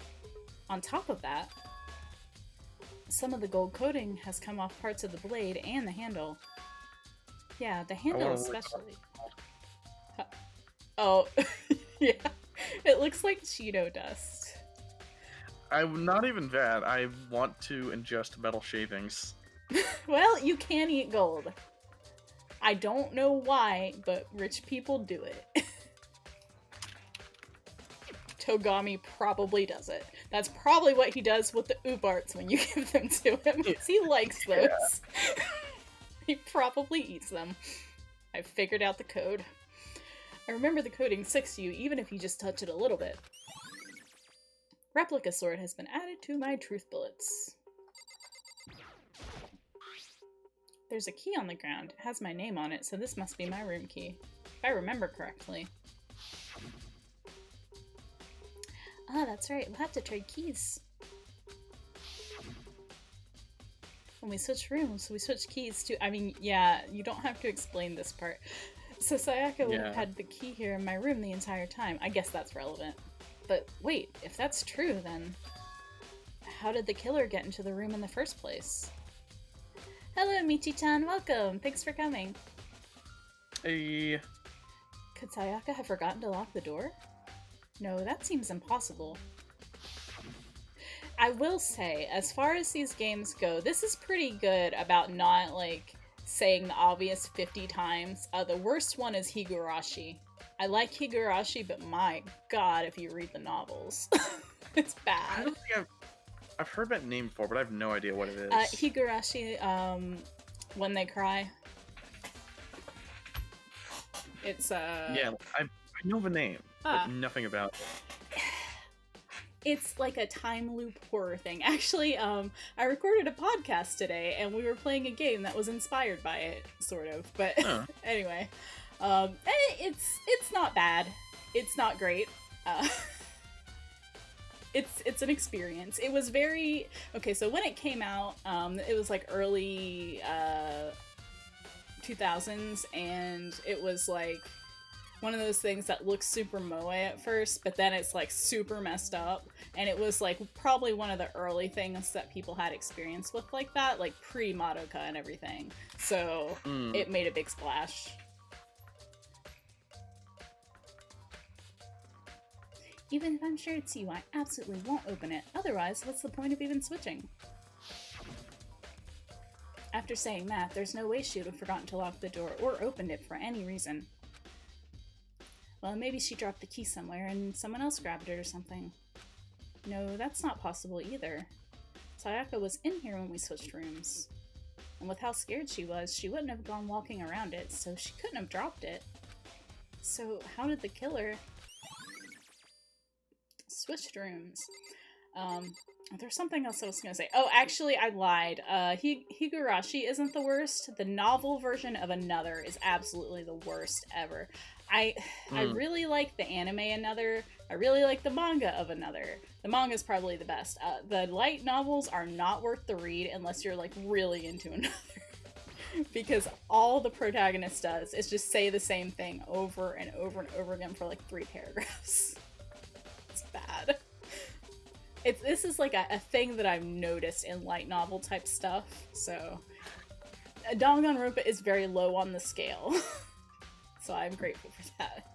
On top of that, some of the gold coating has come off parts of the blade and the handle. Yeah, the handle especially. Oh, yeah. It looks like Cheeto dust. I'm not even that. I want to ingest metal shavings. Well, you can eat gold. I don't know why, but rich people do it. Togami probably does it. That's probably what he does with the oobarts when you give them to him. He likes those. Yeah. He probably eats them. I figured out the code. I remember the coding sticks to you even if you just touch it a little bit. Replica sword has been added to my truth bullets. There's a key on the ground. It has my name on it, so this must be my room key. If I remember correctly. Ah, that's right. We'll have to trade keys. When we switch rooms, we switch keys too. I mean, yeah, you don't have to explain this part. So Sayaka would have had the key here in my room the entire time. I guess that's relevant. But wait, if that's true, then how did the killer get into the room in the first place? Hello, Michi-chan, welcome! Thanks for coming. Hey. Could Sayaka have forgotten to lock the door? No, that seems impossible. I will say, as far as these games go, this is pretty good about not, like, saying the obvious 50 times. The worst one is Higurashi. I like Higurashi, but my god, if you read the novels, it's bad. I don't think I've heard that name before, but I have no idea what it is. Higurashi, When They Cry. It's, Yeah, I know the name, but nothing about it. It's like a time loop horror thing. Actually, I recorded a podcast today, and we were playing a game that was inspired by it, sort of. But anyway, it's not bad. It's not great. It's an experience. It was very okay. So when it came out, it was like early 2000s, and it was like one of those things that looks super moe at first, but then it's like super messed up. And it was like probably one of the early things that people had experience with like that, like pre-Madoka and everything. So it made a big splash. Even if I'm sure it's you, I absolutely won't open it. Otherwise, what's the point of even switching? After saying that, there's no way she would have forgotten to lock the door or opened it for any reason. Well, maybe she dropped the key somewhere and someone else grabbed it or something. No, that's not possible either. Sayaka was in here when we switched rooms. And with how scared she was, she wouldn't have gone walking around it, so she couldn't have dropped it. So how did the killer... Switched rooms. There's something else I was gonna say. Oh, actually, I lied. Higurashi isn't the worst. The novel version of Another is absolutely the worst ever. I really like the anime Another. I really like the manga of Another. The manga is probably the best. The light novels are not worth the read unless you're like really into Another. Because all the protagonist does is just say the same thing over and over and over again for like 3 paragraphs. It's bad. This is like a thing that I've noticed in light novel type stuff, so Danganronpa is very low on the scale. So I'm grateful for that.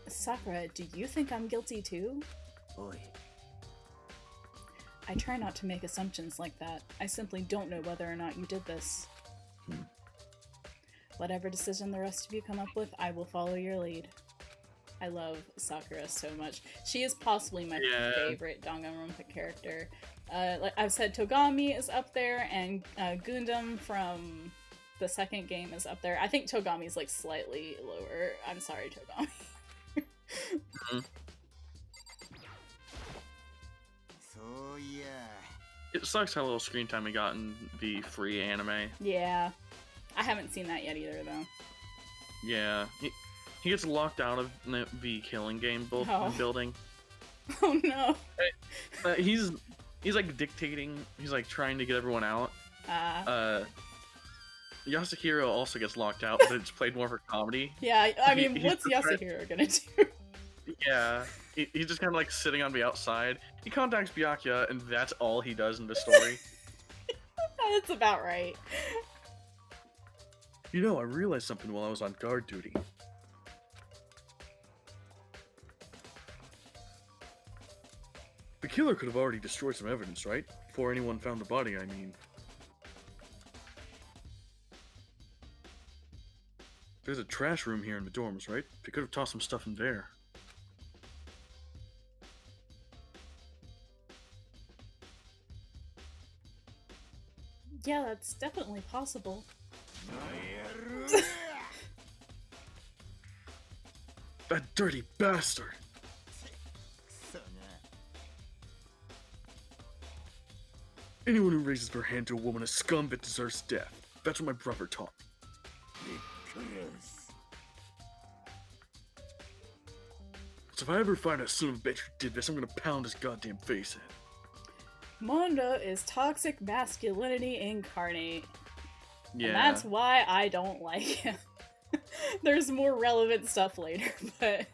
Sakura, do you think I'm guilty too? Oi. I try not to make assumptions like that. I simply don't know whether or not you did this. Whatever decision the rest of you come up with, I will follow your lead. I love Sakura so much. She is possibly my favorite Danganronpa character. Like I've said, Togami is up there, and Gundam from the second game is up there. I think Togami's like slightly lower. I'm sorry, Togami. So yeah. It sucks how little screen time we got in the free anime. Yeah. I haven't seen that yet either, though. Yeah. He gets locked out of the killing game building. Oh no. He's like dictating. He's like trying to get everyone out. Yasuhiro also gets locked out, but it's played more for comedy. Yeah, I mean, what's Yasuhiro gonna do? Yeah, he's just kind of like sitting on the outside. He contacts Byakuya, and that's all he does in the story. That's about right. You know, I realized something while I was on guard duty. The killer could have already destroyed some evidence, right? Before anyone found the body, I mean. There's a trash room here in the dorms, right? They could have tossed some stuff in there. Yeah, that's definitely possible. That dirty bastard! Anyone who raises their hand to a woman is scum that deserves death. That's what my brother taught me. So if I ever find a son of a bitch who did this, I'm gonna pound his goddamn face in. Mondo is toxic masculinity incarnate. Yeah. And that's why I don't like him. There's more relevant stuff later, but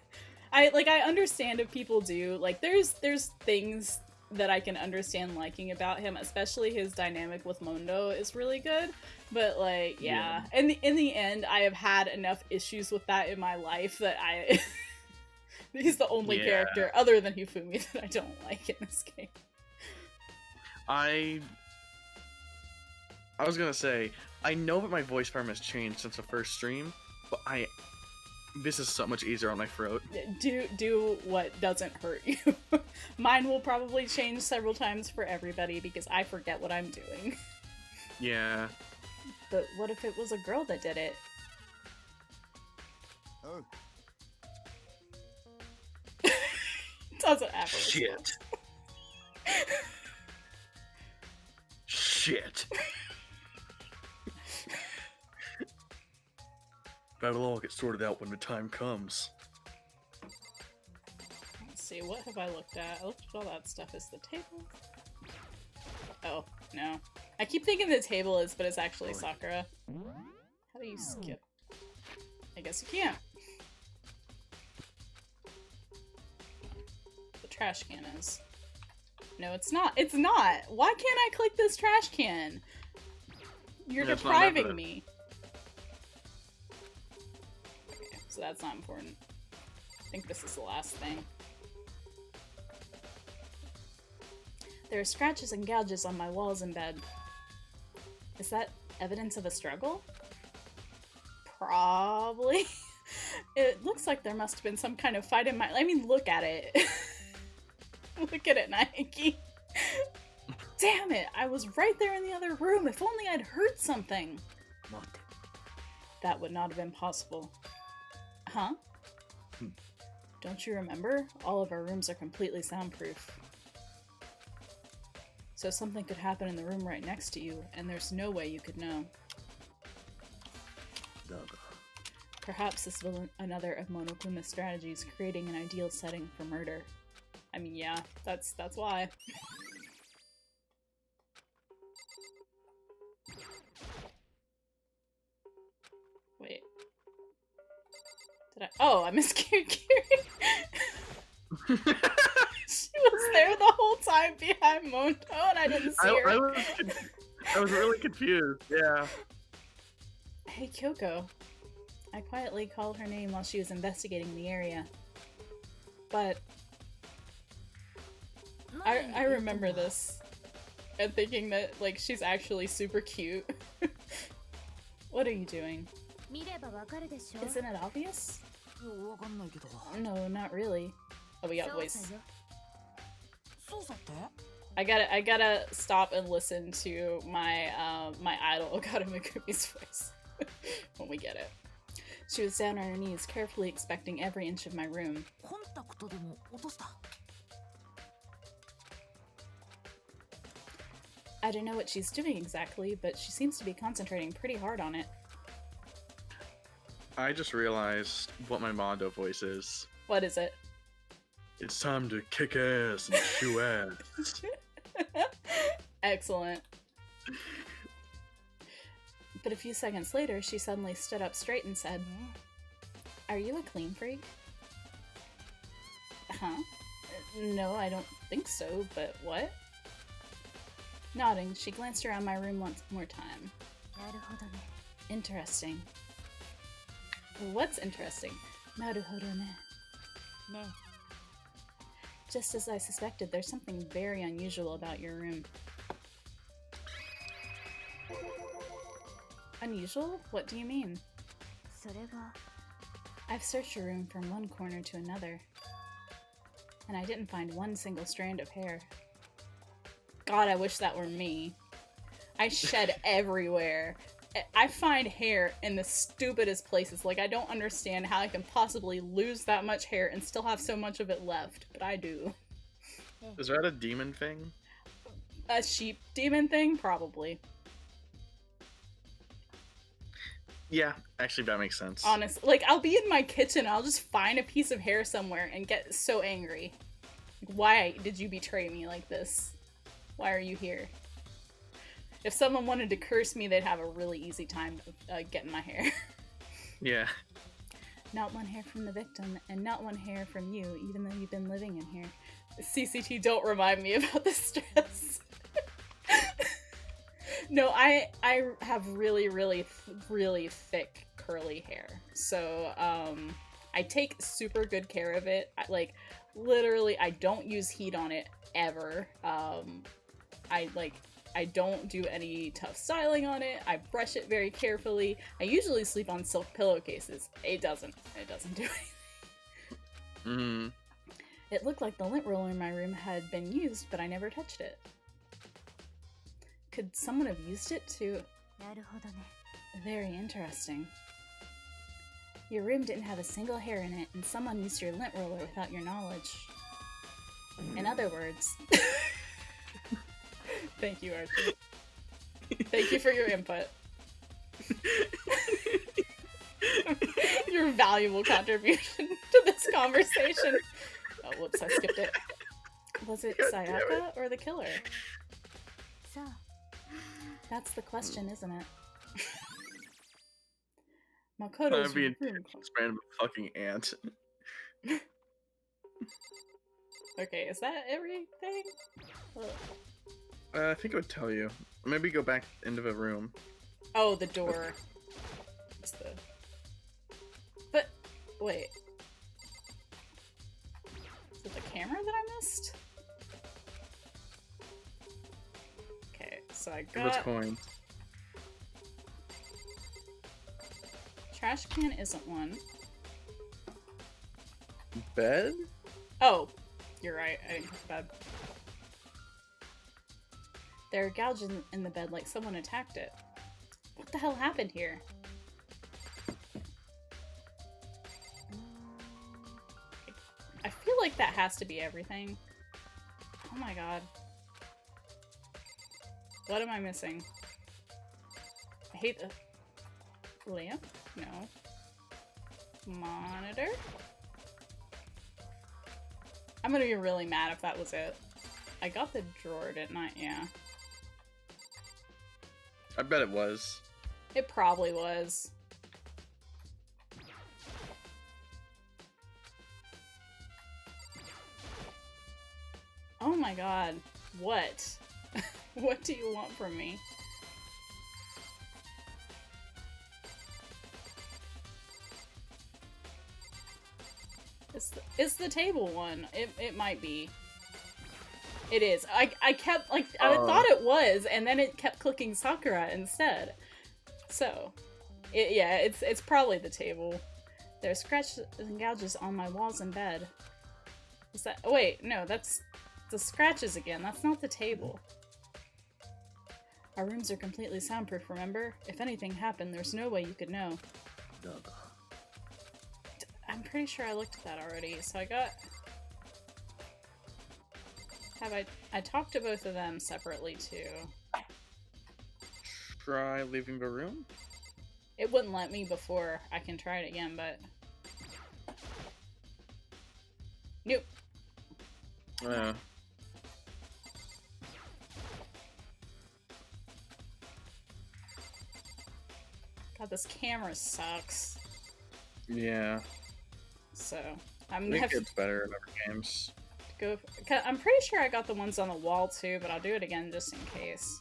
I understand if people do. Like, there's things that I can understand liking about him, especially his dynamic with Mondo is really good. But like, yeah. In the end, I have had enough issues with that in my life that he's the only character other than Hifumi that I don't like in this game. I was gonna say, I know that my voice form has changed since the first stream, but this is so much easier on my throat. Do what doesn't hurt you. Mine will probably change several times for everybody because I forget what I'm doing. Yeah. But what if it was a girl that did it? Oh. Doesn't ever. Shit. Shit. That'll all get sorted out when the time comes. Let's see, what have I looked at? I looked at all that stuff. Is the table? Oh, no. I keep thinking the table is, but it's actually Sakura. How do you skip? I guess you can't. The trash can is. No, it's not. It's not! Why can't I click this trash can? You're depriving me. Okay, so that's not important. I think this is the last thing. There are scratches and gouges on my walls in bed. Is that evidence of a struggle? Probably. It looks like there must have been some kind of fight in my— I mean, look at it. Look at it, Nike. Damn it! I was right there in the other room. If only I'd heard something. That would not have been possible. Huh? Don't you remember? All of our rooms are completely soundproof. So something could happen in the room right next to you, and there's no way you could know. Perhaps this was another of Monokuma's strategies, creating an ideal setting for murder. I mean, yeah, that's why. Wait. Did I— oh, I missed Kiri. She was there the whole time behind Mondo and I didn't see her. I was really confused, yeah. Hey, Kyoko. I quietly called her name while she was investigating the area. But I remember this and thinking that, like, she's actually super cute. What are you doing? Isn't it obvious? No, not really. Oh, we got voice. I gotta stop and listen to my my idol Okada Megumi's voice when we get it. She was down on her knees, carefully inspecting every inch of my room. I don't know what she's doing exactly, but she seems to be concentrating pretty hard on it. I just realized what my Mondo voice is. What is it? It's time to kick ass and chew ass. Excellent. But a few seconds later, she suddenly stood up straight and said, "Are you a clean freak?" Huh? No, I don't think so, but what? Nodding, she glanced around my room once more time. Interesting. What's interesting? Naruhodo ne. Just as I suspected, there's something very unusual about your room. Unusual? What do you mean? I've searched your room from one corner to another, and I didn't find one single strand of hair. God, I wish that were me. I shed everywhere. I find hair in the stupidest places. Like, I don't understand how I can possibly lose that much hair and still have so much of it left, but I do. Is that a demon thing? A sheep demon thing? Probably. Yeah, actually that makes sense. Honestly, like, I'll be in my kitchen, I'll just find a piece of hair somewhere and get so angry. Why did you betray me like this? Why are you here? If someone wanted to curse me, they'd have a really easy time getting my hair. Yeah. Not one hair from the victim, and not one hair from you, even though you've been living in here. CCT, don't remind me about the stress. No, I have really, really, really thick curly hair. So, I take super good care of it. Literally, I don't use heat on it ever. I don't do any tough styling on it. I brush it very carefully. I usually sleep on silk pillowcases. It doesn't do anything. Mm-hmm. It looked like the lint roller in my room had been used, but I never touched it. Could someone have used it to... なるほどね。 Very interesting. Your room didn't have a single hair in it, and someone used your lint roller without your knowledge. In other words... Thank you, Ar-Chie. Thank you for your input. Your valuable contribution to this conversation. Oh, whoops, I skipped it. Was it Sayaka or the killer? さあ、 That's the question, isn't it? Makoto's I'd be an room. random fucking ant. Okay, is that everything? Ugh. I think it would tell you. Maybe go back into the room. Oh, the door. It's the... But, wait. Is it the camera that I missed? Okay, so I What's got... coin? Trash can isn't one. Bed? Oh, you're right. I didn't put the bed. There are gouges in the bed like someone attacked it. What the hell happened here? I feel like that has to be everything. Oh my god. What am I missing? I hate the... Lamp? No. Monitor? I'm gonna be really mad if that was it. I got the drawer, didn't I? Yeah. I bet it was. It probably was. Oh my god. What? What do you want from me? It's the table one. It might be. It is. I kept, like, I thought it was, and then it kept clicking Sakura instead. So, yeah, it's probably the table. There are scratches and gouges on my walls and bed. Is that... Oh, wait, no, that's the scratches again. That's not the table. Our rooms are completely soundproof, remember? If anything happened, there's no way you could know. I'm pretty sure I looked at that already, so I got... I talked to both of them separately, too. Try leaving the room? It wouldn't let me before. I can try it again, but... Nope. Yeah. God, this camera sucks. Yeah. So, I I'm gonna think have to it's better in other games. go... I'm pretty sure I got the ones on the wall, too, but I'll do it again just in case.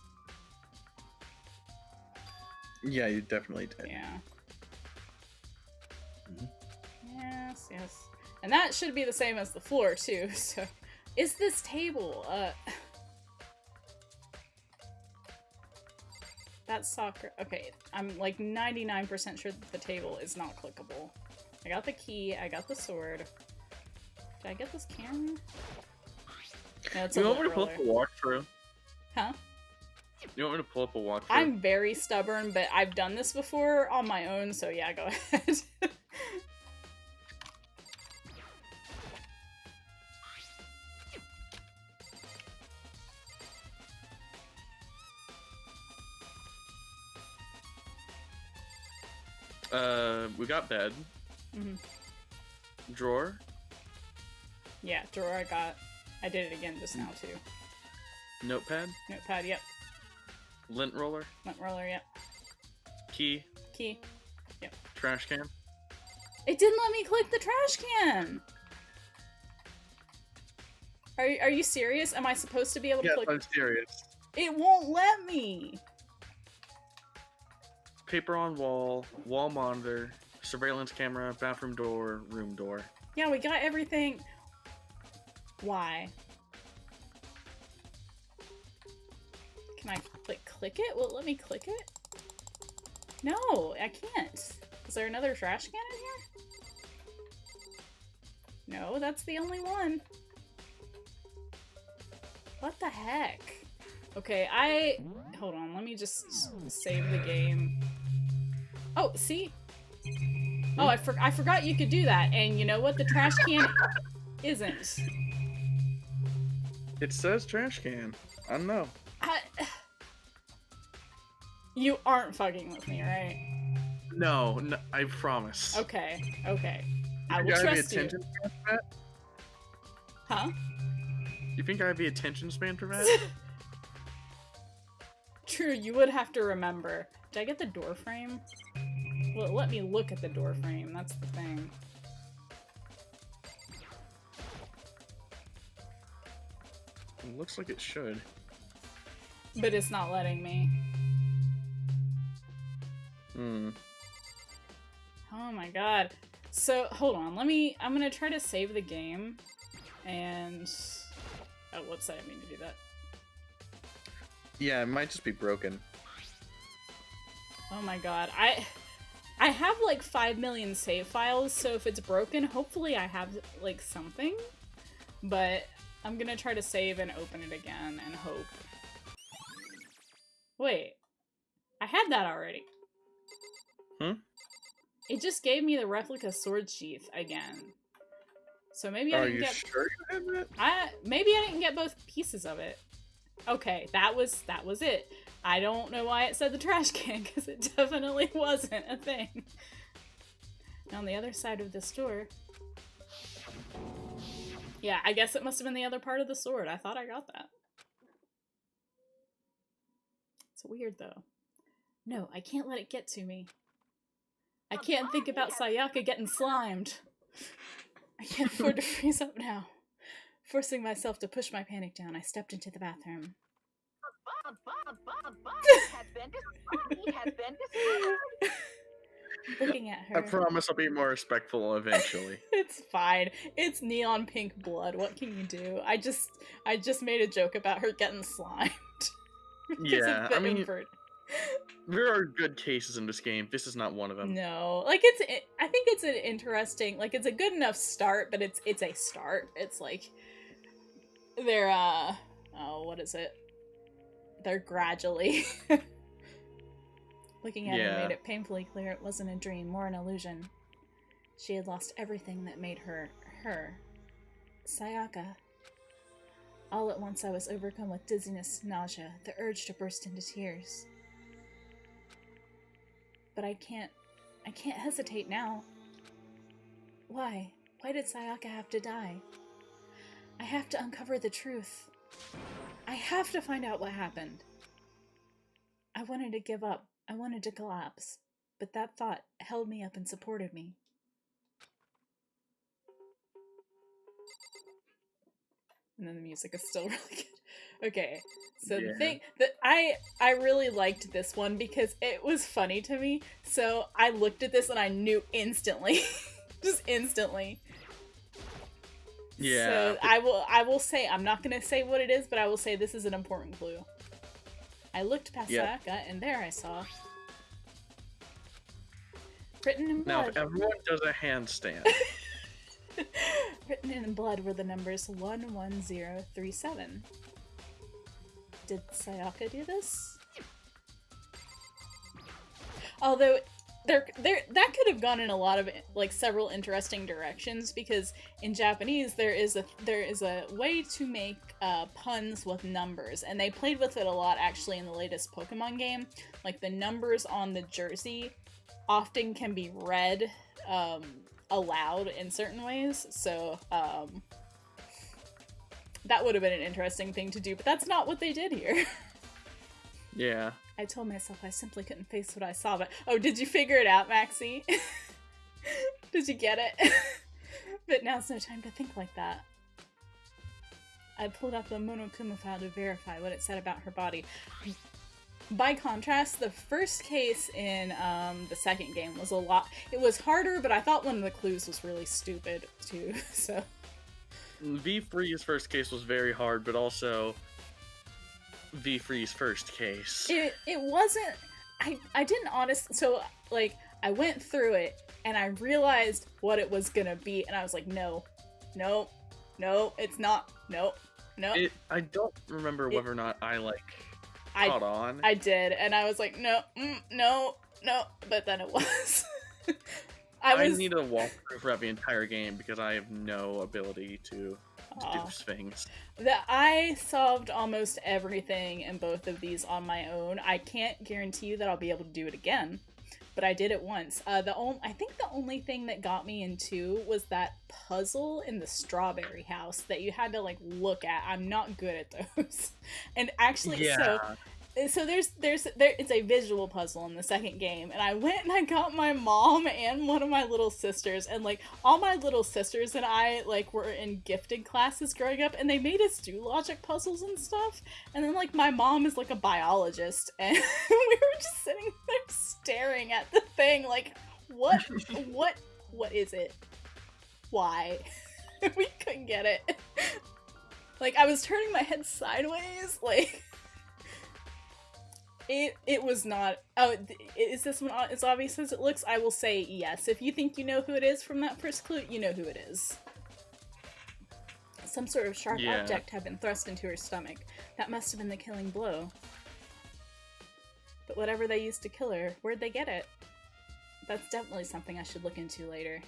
Yeah, you definitely did. Yeah. Mhm. Yes, yes. And that should be the same as the floor, too, so... Is this table, That's soccer. Okay, I'm like 99% sure that the table is not clickable. I got the key, I got the sword. Did I get this camera? No, it's You a want me to lip pull up a roller. walkthrough? Huh? You want me to pull up a walkthrough? I'm very stubborn, but I've done this before on my own, so yeah, go ahead. We got bed. Mhm. Drawer. Yeah, drawer I got. I did it again just now, too. Notepad. Notepad, yep. Lint roller. Lint roller, yep. Key. Key. Yep. Trash can. It didn't let me click the trash can! Are you serious? Am I supposed to be able to click? Yes, I'm serious. It won't let me! Paper on wall, wall monitor, surveillance camera, bathroom door, room door. Yeah, we got everything. Why? Can I click it? Will it let me click it? No, I can't. Is there another trash can in here? No, that's the only one. What the heck? Okay, hold on, let me just save the game. Oh, see? Oh, I forgot you could do that, and you know what? The trash can isn't. It says trash can. I don't know. You aren't fucking with me, right? No, I promise. Okay, okay. I will You gotta be trust you. attention span for that? Huh? You think I have the attention span for that? True, you would have to remember. Did I get the door frame? Well, let me look at the door frame, that's the thing. It looks like it should. But it's not letting me. Oh my god. So, hold on, I'm gonna try to save the game, and... Oh, whoops, I didn't mean to do that. Yeah, it might just be broken. Oh my god, I have like 5 million save files, so if it's broken, hopefully I have like something. But I'm gonna try to save and open it again and hope. Wait, I had that already. It just gave me the replica sword sheath again. So maybe I didn't get. Sure you have it? Maybe I didn't get both pieces of it. Okay, that was it. I don't know why it said the trash can, because it definitely wasn't a thing. On the other side of this door. Yeah, I guess it must have been the other part of the sword. I thought I got that. It's weird, though. No, I can't let it get to me. I can't think about Sayaka getting slimed. I can't afford to freeze up now. Forcing myself to push my panic down, I stepped into the bathroom. Looking at her. I promise I'll be more respectful eventually. It's fine. It's neon pink blood. What can you do? I just made a joke about her getting slimed. Yeah, I mean, there are good cases in this game. This is not one of them. No, like I think it's an interesting, like it's a good enough start, but it's a start. It's like they're oh, what is it? They're gradually looking at her made it painfully clear it wasn't a dream, more an illusion. She had lost everything that made her her. Sayaka. All at once I was overcome with dizziness, nausea, the urge to burst into tears. But I can't hesitate now. Why? Why did Sayaka have to die? I have to uncover the truth. I have to find out what happened. I wanted to give up. I wanted to collapse. But that thought held me up and supported me. And then the music is still really good. Okay, so the thing that I really liked this one because it was funny to me. So I looked at this and I knew instantly, just instantly. Yeah. So I will say, I'm not gonna say what it is, but I will say this is an important clue. I looked past Sayaka and there I saw written in blood. Now if everyone does a handstand. Written in blood were the numbers 11037. Did Sayaka do this? Although that could have gone in a lot of like several interesting directions, because in Japanese there is a way to make puns with numbers, and they played with it a lot actually in the latest Pokemon game. Like the numbers on the jersey often can be read aloud in certain ways, so That would have been an interesting thing to do, but that's not what they did here. Yeah. I told myself I simply couldn't face what I saw, but oh, did you figure it out, Maxie? Did you get it? But now's no time to think like that. I pulled up the Monokuma file to verify what it said about her body. By contrast, the first case in the second game was it was harder, but I thought one of the clues was really stupid too, so. V-Free's first case was very hard, but also V-Free's first case. It wasn't, I didn't honestly, so like, I went through it and I realized what it was gonna be, and I was like, no, it's not, no. I don't remember whether or not I caught on. I did, and I was like, no, but then it was. I need a walkthrough throughout the entire game because I have no ability to do things. I solved almost everything in both of these on my own. I can't guarantee you that I'll be able to do it again, but I did it once. I think the only thing that got me in 2 was that puzzle in the strawberry house that you had to like look at. I'm not good at those. And actually, so there's it's a visual puzzle in the second game, and I went and I got my mom and one of my little sisters, and like all my little sisters and I like were in gifted classes growing up, and they made us do logic puzzles and stuff. And then like my mom is like a biologist, and we were just sitting there staring at the thing like, what is it? Why? We couldn't get it. Like I was turning my head sideways, like. It was not. Oh, is this one as obvious as it looks? I will say yes. If you think you know who it is from that first clue, you know who it is. Some sort of sharp object had been thrust into her stomach. That must have been the killing blow. But whatever they used to kill her, where'd they get it? That's definitely something I should look into later.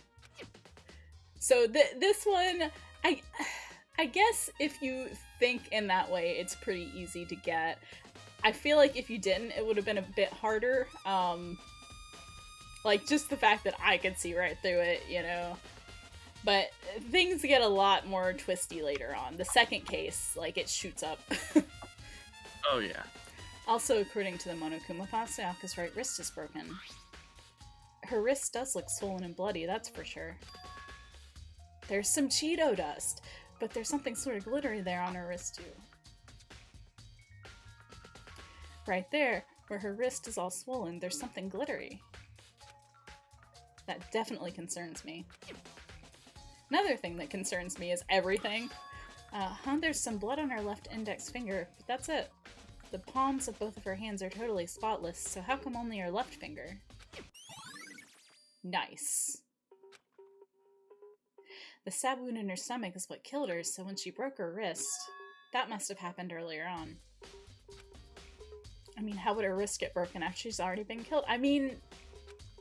So this one, I guess if you think in that way, it's pretty easy to get. I feel like if you didn't, it would have been a bit harder. Like, just the fact that I could see right through it, you know? But things get a lot more twisty later on. The second case, like, it shoots up. Oh, yeah. Also, according to the Monokuma file, Sayaka's right wrist is broken. Her wrist does look swollen and bloody, that's for sure. There's some Cheeto dust, but there's something sort of glittery there on her wrist, too. Right there, where her wrist is all swollen, there's something glittery. That definitely concerns me. Another thing that concerns me is everything. There's some blood on her left index finger, but that's it. The palms of both of her hands are totally spotless, so how come only her left finger? Nice. The stab wound in her stomach is what killed her, so when she broke her wrist, that must have happened earlier on. I mean, how would her wrist get broken after she's already been killed? I mean,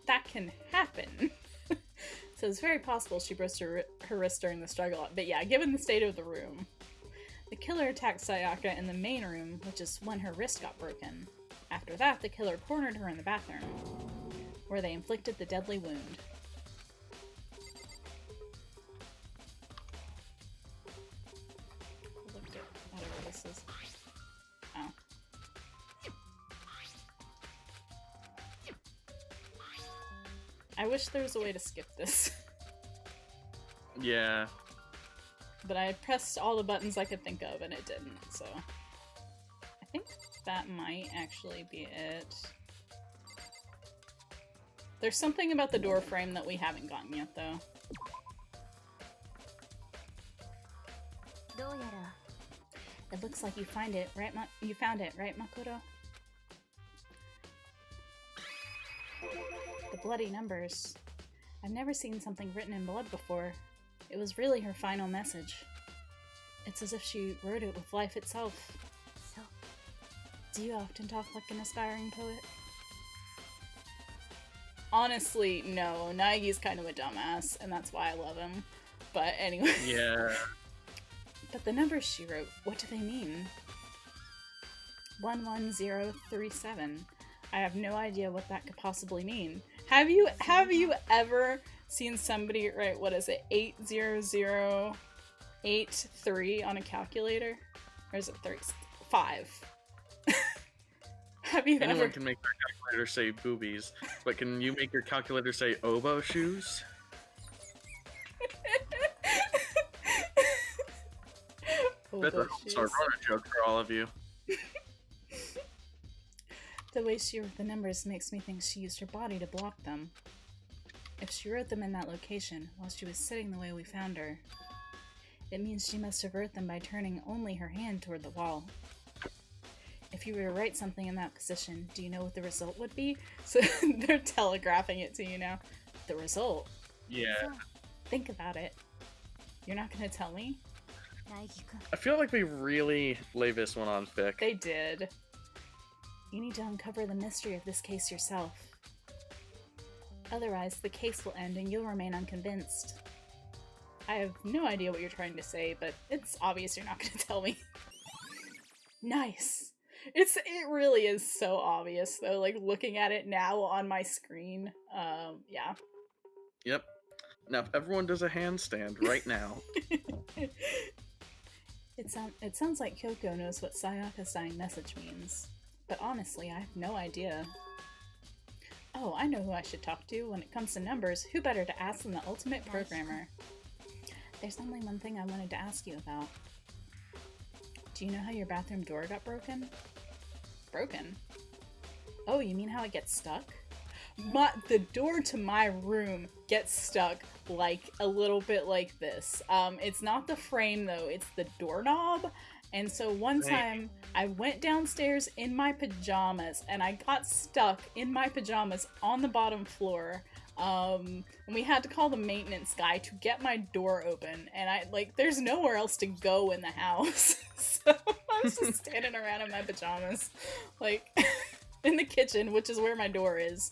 that can happen. So it's very possible she broke her wrist during the struggle. But yeah, given the state of the room. The killer attacked Sayaka in the main room, which is when her wrist got broken. After that, the killer cornered her in the bathroom, where they inflicted the deadly wound. Whatever this is. Oh. I wish there was a way to skip this. Yeah. But I pressed all the buttons I could think of and it didn't, so. I think that might actually be it. There's something about the door frame that we haven't gotten yet, though. It looks like you found it, right, Makoto? The bloody numbers. I've never seen something written in blood before. It was really her final message. It's as if she wrote it with life itself. So, do you often talk like an aspiring poet? Honestly, no. Naegi's kind of a dumbass, and that's why I love him. But anyway. Yeah. But the numbers she wrote, what do they mean? 11037. I have no idea what that could possibly mean. Have you ever seen somebody write, what is it, 800? 8-3 on a calculator? Or is it 3? 5. Have you Anyone ever... can make their calculator say boobies, but can you make your calculator say oboe shoes? That's a Sargona joke for all of you. The way she wrote the numbers makes me think she used her body to block them. If she wrote them in that location while she was sitting the way we found her, it means she must have wrote them by turning only her hand toward the wall. If you were to write something in that position, do you know what the result would be? So they're telegraphing it to you now. The result? Yeah. So, think about it. You're not gonna tell me? I feel like they really lay this one on thick. They did. You need to uncover the mystery of this case yourself. Otherwise, the case will end and you'll remain unconvinced. I have no idea what you're trying to say, but it's obvious you're not going to tell me. Nice. It really is so obvious, though, like, looking at it now on my screen. Yeah. Yep. Now, if everyone does a handstand right now... It sounds like Kyoko knows what Sayaka's dying message means. But honestly, I have no idea. Oh, I know who I should talk to. When it comes to numbers, who better to ask than the ultimate programmer? There's only one thing I wanted to ask you about. Do you know how your bathroom door got broken? Broken? Oh, you mean how it gets stuck? The door to my room gets stuck like a little bit like this. It's not the frame though, it's the doorknob. And so one time I went downstairs in my pajamas and I got stuck in my pajamas on the bottom floor. And we had to call the maintenance guy to get my door open. And there's nowhere else to go in the house. So I was just standing around in my pajamas, like in the kitchen, which is where my door is.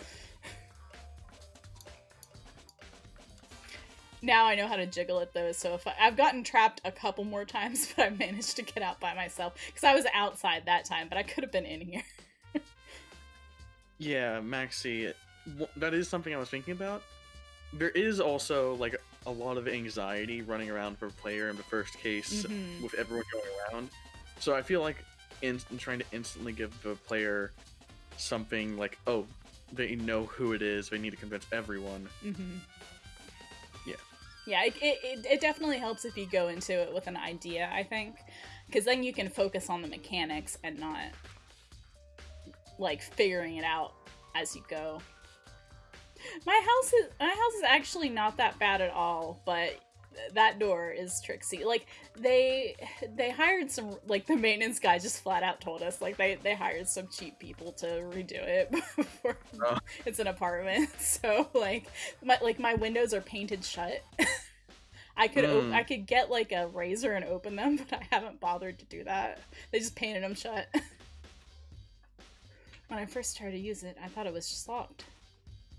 Now I know how to jiggle it though, so if I've gotten trapped a couple more times, but I managed to get out by myself. Because I was outside that time, but I could have been in here. Yeah, Maxie, that is something I was thinking about. There is also, like, a lot of anxiety running around for a player in the first case with everyone going around. So I feel like in trying to instantly give the player something like, oh, they know who it is, they need to convince everyone. Yeah, it definitely helps if you go into it with an idea, I think. Because then you can focus on the mechanics and not, like, figuring it out as you go. My house is actually not that bad at all, but that door is tricksy. Like, they hired some, like, the maintenance guy just flat out told us, like, they hired some cheap people to redo it before it's an apartment. So, like my windows are painted shut. I could get, like, a razor and open them, but I haven't bothered to do that. They just painted them shut. When I first tried to use it, I thought it was just locked.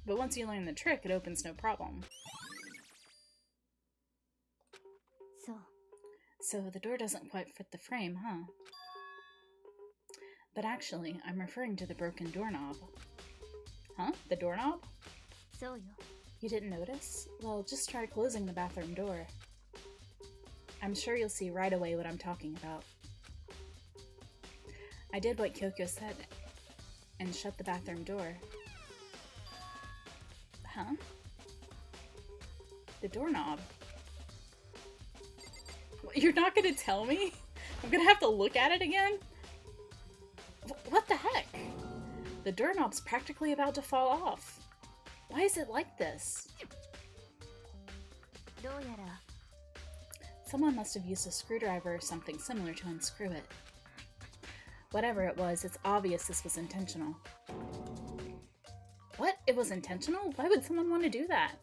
But once you learn the trick, it opens no problem. So the door doesn't quite fit the frame, huh? But actually, I'm referring to the broken doorknob. Huh? The doorknob? You didn't notice? Well, just try closing the bathroom door. I'm sure you'll see right away what I'm talking about. I did what Kyoko said, and shut the bathroom door. Huh? The doorknob. You're not gonna tell me? I'm gonna have to look at it again? What the heck? The doorknob's practically about to fall off. Why is it like this? Someone must have used a screwdriver or something similar to unscrew it. Whatever it was, it's obvious this was intentional. What? It was intentional? Why would someone want to do that?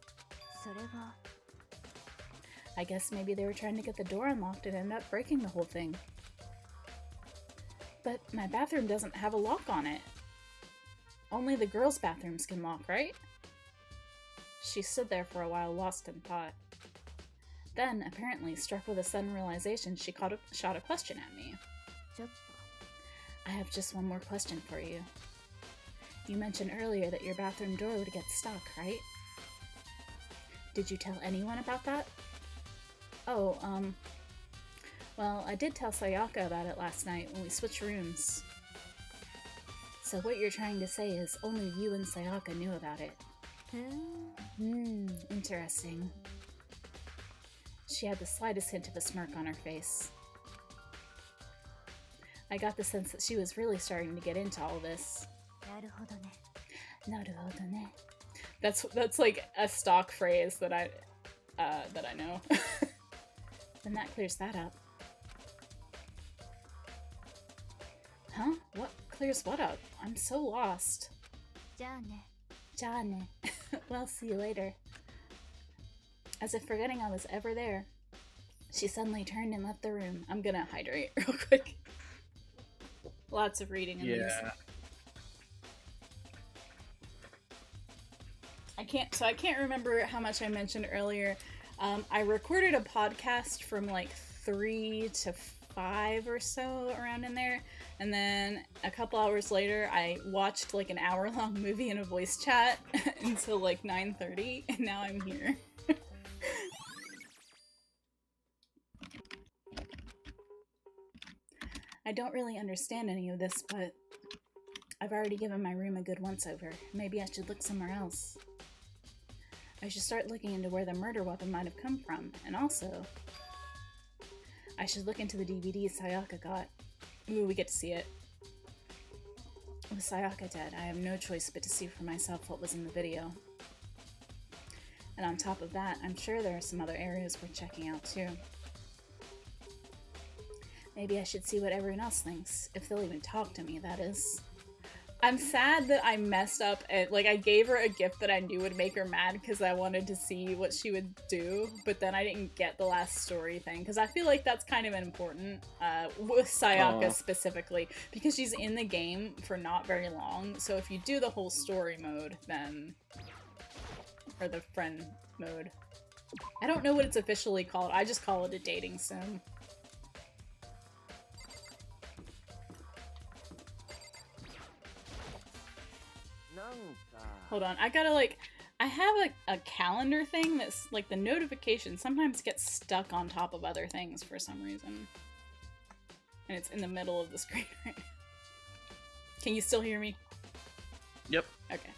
I guess maybe they were trying to get the door unlocked and ended up breaking the whole thing. But my bathroom doesn't have a lock on it. Only the girls' bathrooms can lock, right? She stood there for a while, lost in thought. Then, apparently, struck with a sudden realization, she shot a question at me. I have just one more question for you. You mentioned earlier that your bathroom door would get stuck, right? Did you tell anyone about that? Oh, Well, I did tell Sayaka about it last night when we switched rooms. So what you're trying to say is only you and Sayaka knew about it. Interesting. She had the slightest hint of a smirk on her face. I got the sense that she was really starting to get into all this. Naruhodo ne. That's like a stock phrase that I know. Then that clears that up. Huh? What clears what up? I'm so lost. Jane. Well, see you later. As if forgetting I was ever there, she suddenly turned and left the room. I'm gonna hydrate real quick. Lots of reading in these. I can't remember how much I mentioned earlier. I recorded a podcast from like 3 to 5 or so around in there, and then a couple hours later I watched like an hour-long movie in a voice chat until like 9:30, and now I'm here. I don't really understand any of this, but I've already given my room a good once-over. Maybe I should look somewhere else. I should start looking into where the murder weapon might have come from, and also, I should look into the DVD Sayaka got. Ooh, we get to see it. With Sayaka dead, I have no choice but to see for myself what was in the video. And on top of that, I'm sure there are some other areas worth checking out too. Maybe I should see what everyone else thinks, if they'll even talk to me, that is. I'm sad that I messed up and, like, I gave her a gift that I knew would make her mad because I wanted to see what she would do, but then I didn't get the last story thing, because I feel like that's kind of important, with Sayaka specifically, because she's in the game for not very long, so if you do the whole story mode, then... or the friend mode. I don't know what it's officially called, I just call it a dating sim. Hold on, I gotta like, I have a calendar thing that's like the notification sometimes gets stuck on top of other things for some reason. And it's in the middle of the screen right now. Can you still hear me? Yep. Okay.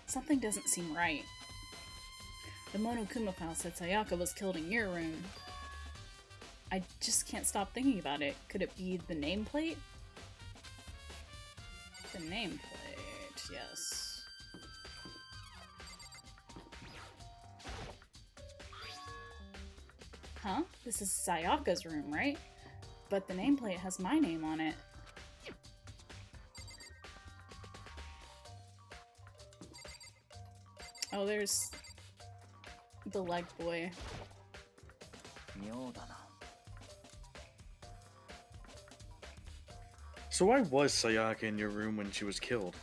Something doesn't seem right. The Monokuma file said Sayaka was killed in your room. I just can't stop thinking about it. Could it be the nameplate? The nameplate, yes. Huh? This is Sayaka's room, right? But the nameplate has my name on it. Oh, there's the leg boy. So why was Sayaka in your room when she was killed?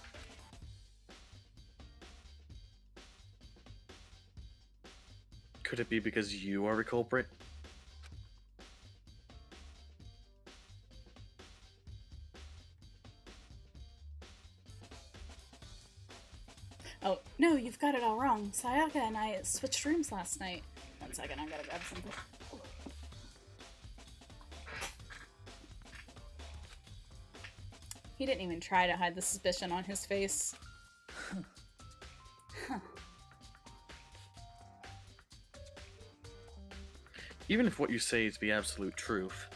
Could it be because you are the culprit? Oh, no, you've got it all wrong. Sayaka and I switched rooms last night. 1 second, I gotta grab something. He didn't even try to hide the suspicion on his face. Huh. Even if what you say is the absolute truth,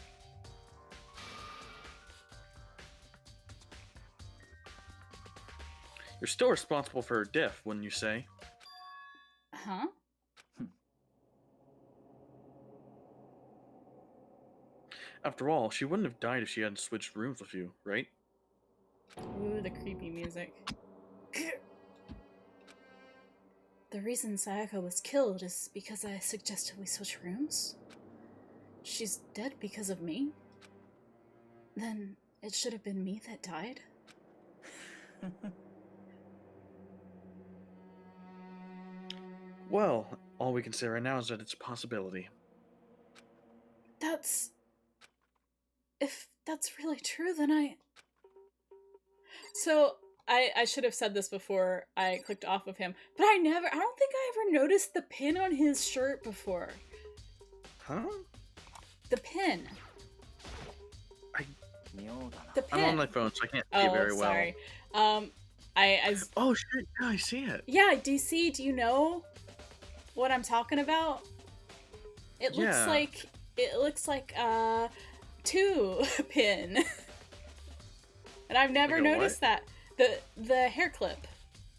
you're still responsible for her death, wouldn't you say? Huh? After all, she wouldn't have died if she hadn't switched rooms with you, right? Ooh, the creepy music. The reason Sayaka was killed is because I suggested we switch rooms? She's dead because of me? Then it should have been me that died? Well, all we can say right now is that it's a possibility. If that's really true, then So, I should have said this before I clicked off of him, but I don't think I ever noticed the pin on his shirt before. Huh? The pin. The I'm on pin. my phone, so I can't see it very well. Sorry. I Oh shit! Yeah, I see it. yeah, DC, do you know what I'm talking about? It looks like two pin. And I've never Like a noticed that. The hair clip.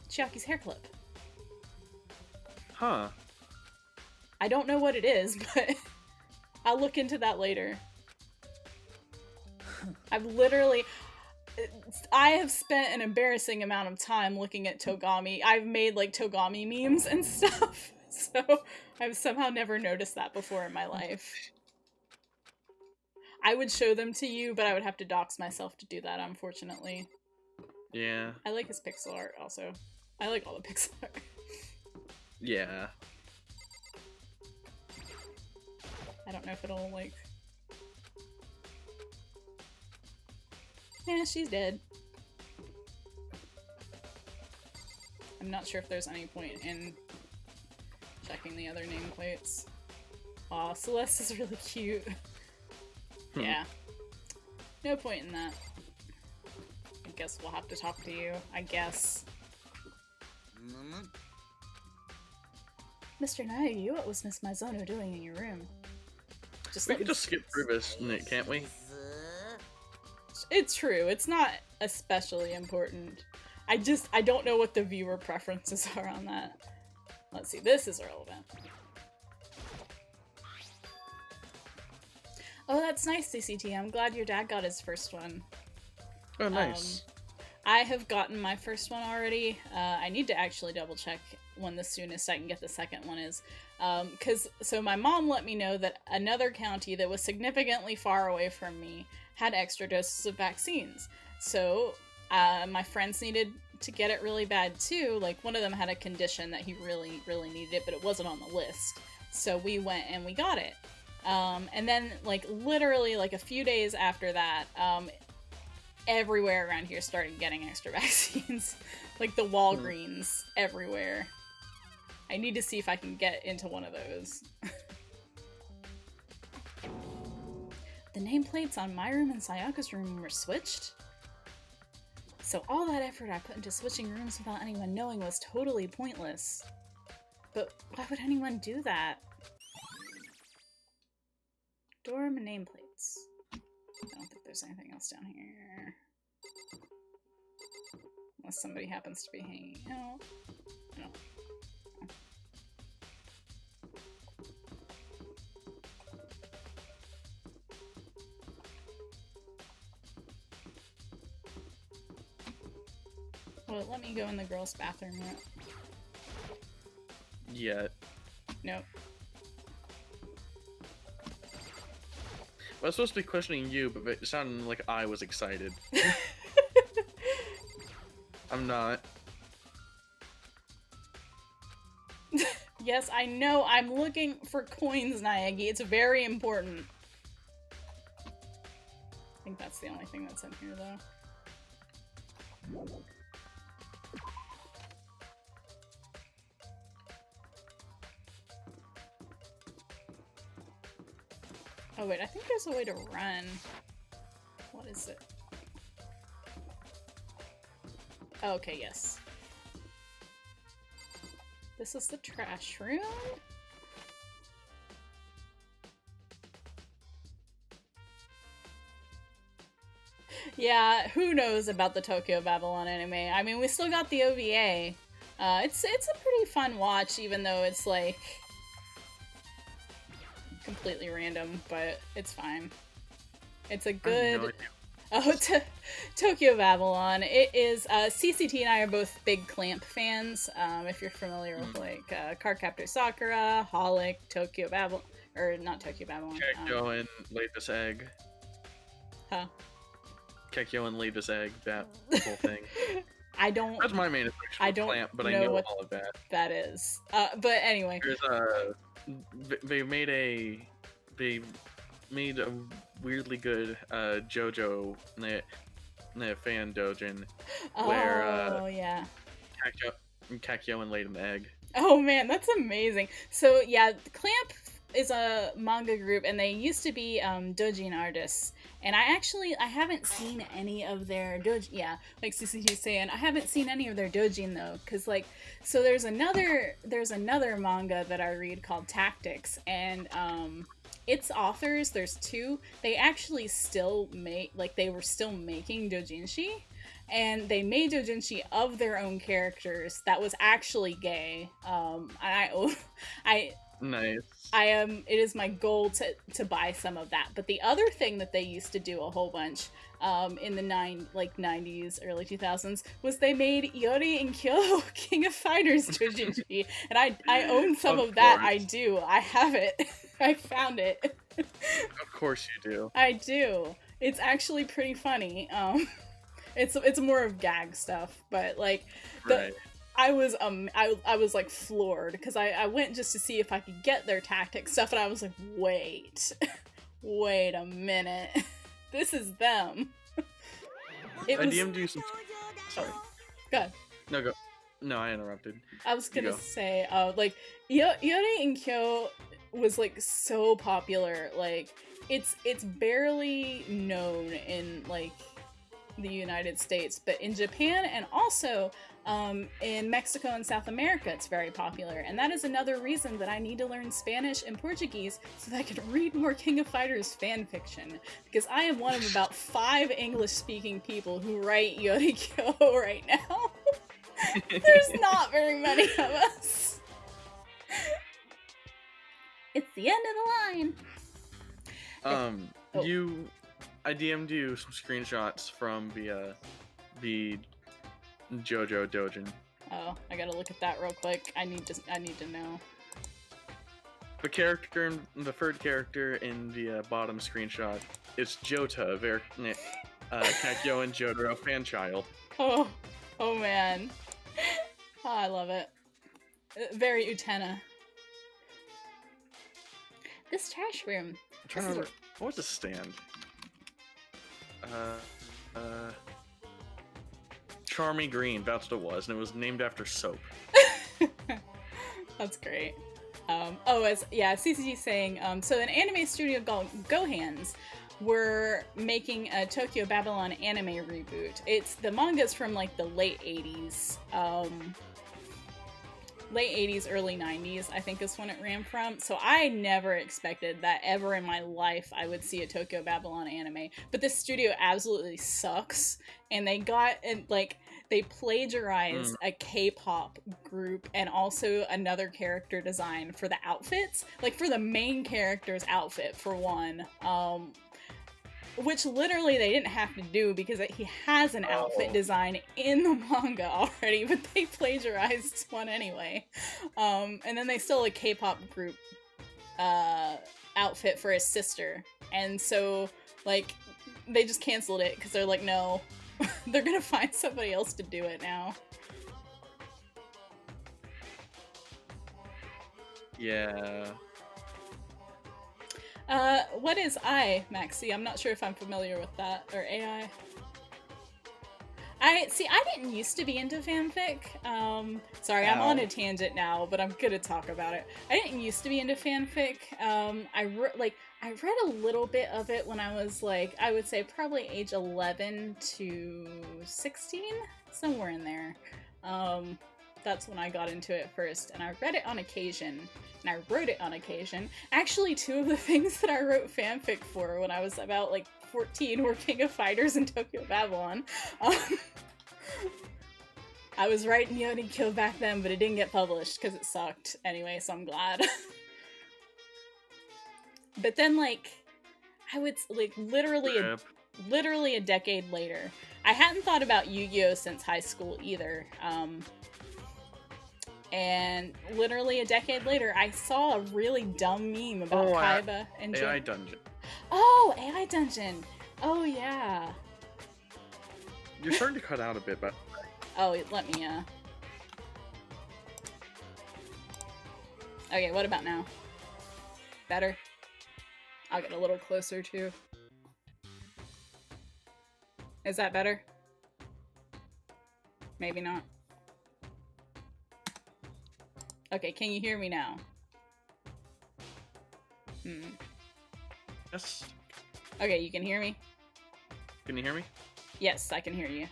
Chiaki's hair clip. Huh. I don't know what it is, but I'll look into that later. I have spent an embarrassing amount of time looking at Togami. I've made like Togami memes and stuff, so I've somehow never noticed that before in my life. I would show them to you, but I would have to dox myself to do that, unfortunately. Yeah. I like his pixel art also. I like all the pixel art. Yeah. I don't know if it'll like... Yeah, she's dead. I'm not sure if there's any point in checking the other nameplates. Aw, Celeste is really cute. Yeah. No point in that. I guess we'll have to talk to you. I guess. Mr. Naya, what was Miss Maizono doing in your room? We can just skip through this, can't we? It's true. It's not especially important. I don't know what the viewer preferences are on that. Let's see. This is relevant. Oh, that's nice, CCT. I'm glad your dad got his first one. Oh, nice. I have gotten my first one already. I need to actually double check when the soonest I can get the second one is. So my mom let me know that another county that was significantly far away from me had extra doses of vaccines. So my friends needed to get it really bad too. Like one of them had a condition that he really, really needed it, but it wasn't on the list. So we went and we got it. And then like literally like a few days after that, everywhere around here started getting extra vaccines. Like the Walgreens everywhere. I need to see if I can get into one of those. The nameplates on my room and Sayaka's room were switched? So all that effort I put into switching rooms without anyone knowing was totally pointless. But why would anyone do that? Dorm and nameplates. I don't think there's anything else down here. Unless somebody happens to be hanging out. No. Well, let me go in the girls' bathroom. Yet. Nope. Well, I was supposed to be questioning you, but it sounded like I was excited. I'm not. Yes, I know. I'm looking for coins, Naegi. It's very important. I think that's the only thing that's in here, though. Oh wait, I think there's a way to run. What is it? Oh, okay, yes. This is the trash room? Yeah, who knows about the Tokyo Babylon anime? I mean, we still got the OVA. It's a pretty fun watch, even though it's like completely random, but it's fine. It's a good... Tokyo Babylon. It is, CCT and I are both big Clamp fans. If you're familiar with, like, Cardcaptor Sakura, Holic, Tokyo Babylon, or not Tokyo Babylon. Kekyo and laid this egg. Huh? Kekyo and laid this egg, that whole thing. I don't... That's my main affection with Clamp, but I know all of that. That is. But anyway. There's they made a weirdly good JoJo fan dojin where yeah. Kekyo and laid an egg. Oh man, that's amazing. So yeah, Clamp is a manga group, and they used to be doujin artists. And I haven't seen any of their doujin. Yeah, like CCT's saying, I haven't seen any of their doujin though, because like, so there's another manga that I read called Tactics, and its authors, there's two. They actually still make, like, they were still making doujinshi, and they made doujinshi of their own characters that was actually gay. Nice. It is my goal to buy some of that. But the other thing that they used to do a whole bunch in the 90s, early 2000s, was they made Yori and Kyo King of Fighters doujinshi, and I own some of that. I do. I have it. I found it. Of course you do. I do. It's actually pretty funny. It's more of gag stuff, but like Right. I was like floored because I went just to see if I could get their tactic stuff, and I was like, wait a minute, this is them. I DM'd you some. Sorry. Go ahead. No, go. No, I interrupted. I was gonna go. say, like, Yori and Kyo was like so popular. Like, it's barely known in like the United States, but in Japan and also in Mexico and South America, it's very popular. And that is another reason that I need to learn Spanish and Portuguese so that I can read more King of Fighters fan fiction. Because I am one of about 5 English-speaking people who write Yorikyo right now. There's not very many of us. It's the end of the line. Oh. I DM'd you some screenshots from the JoJo Dojin. Oh, I gotta look at that real quick. I need to know. The third character in the bottom screenshot is Jota, Kakyo and Jotaro fan child. Oh man. Oh, I love it. Very Utena. This trash room. I'm trying to remember, what was the stand? Charmy Green, that's what it was, and it was named after soap. That's great. CCG saying, so an anime studio called Gohans were making a Tokyo Babylon anime reboot. The manga's from like the late 80s. Late 80s, early 90s, I think is when it ran from. So I never expected that ever in my life I would see a Tokyo Babylon anime. But this studio absolutely sucks. And they plagiarized a K-pop group and also another character design for the outfits. Like for the main character's outfit, for one. Which literally they didn't have to do because he has an outfit design in the manga already, but they plagiarized one anyway. And then they stole a K-pop group outfit for his sister. And so, like, they just canceled it because they're like, no, they're gonna find somebody else to do it now. Yeah. What is I, Maxie? I'm not sure if I'm familiar with that. Or AI. I didn't used to be into fanfic. Sorry, I'm on a tangent now, but I'm gonna talk about it. I didn't used to be into fanfic. I read a little bit of it when I was like, I would say probably age 11 to 16, somewhere in there. That's when I got into it first, and I read it on occasion. And I wrote it on occasion. Actually, 2 of the things that I wrote fanfic for when I was about like 14 were King of Fighters and Tokyo Babylon. I was writing Yoni Kill back then, but it didn't get published because it sucked. Anyway, so I'm glad. But then, like, I would like literally a decade later. I hadn't thought about Yu-Gi-Oh since high school either. And literally a decade later, I saw a really dumb meme about Kaiba and AI Dungeon. Oh, AI Dungeon. Oh, yeah. You're starting to cut out a bit, but... Oh, let me, Okay, what about now? Better? I'll get a little closer, too. Is that better? Maybe not. Okay, can you hear me now? Hmm. Yes. Okay, you can hear me? Can you hear me? Yes, I can hear you.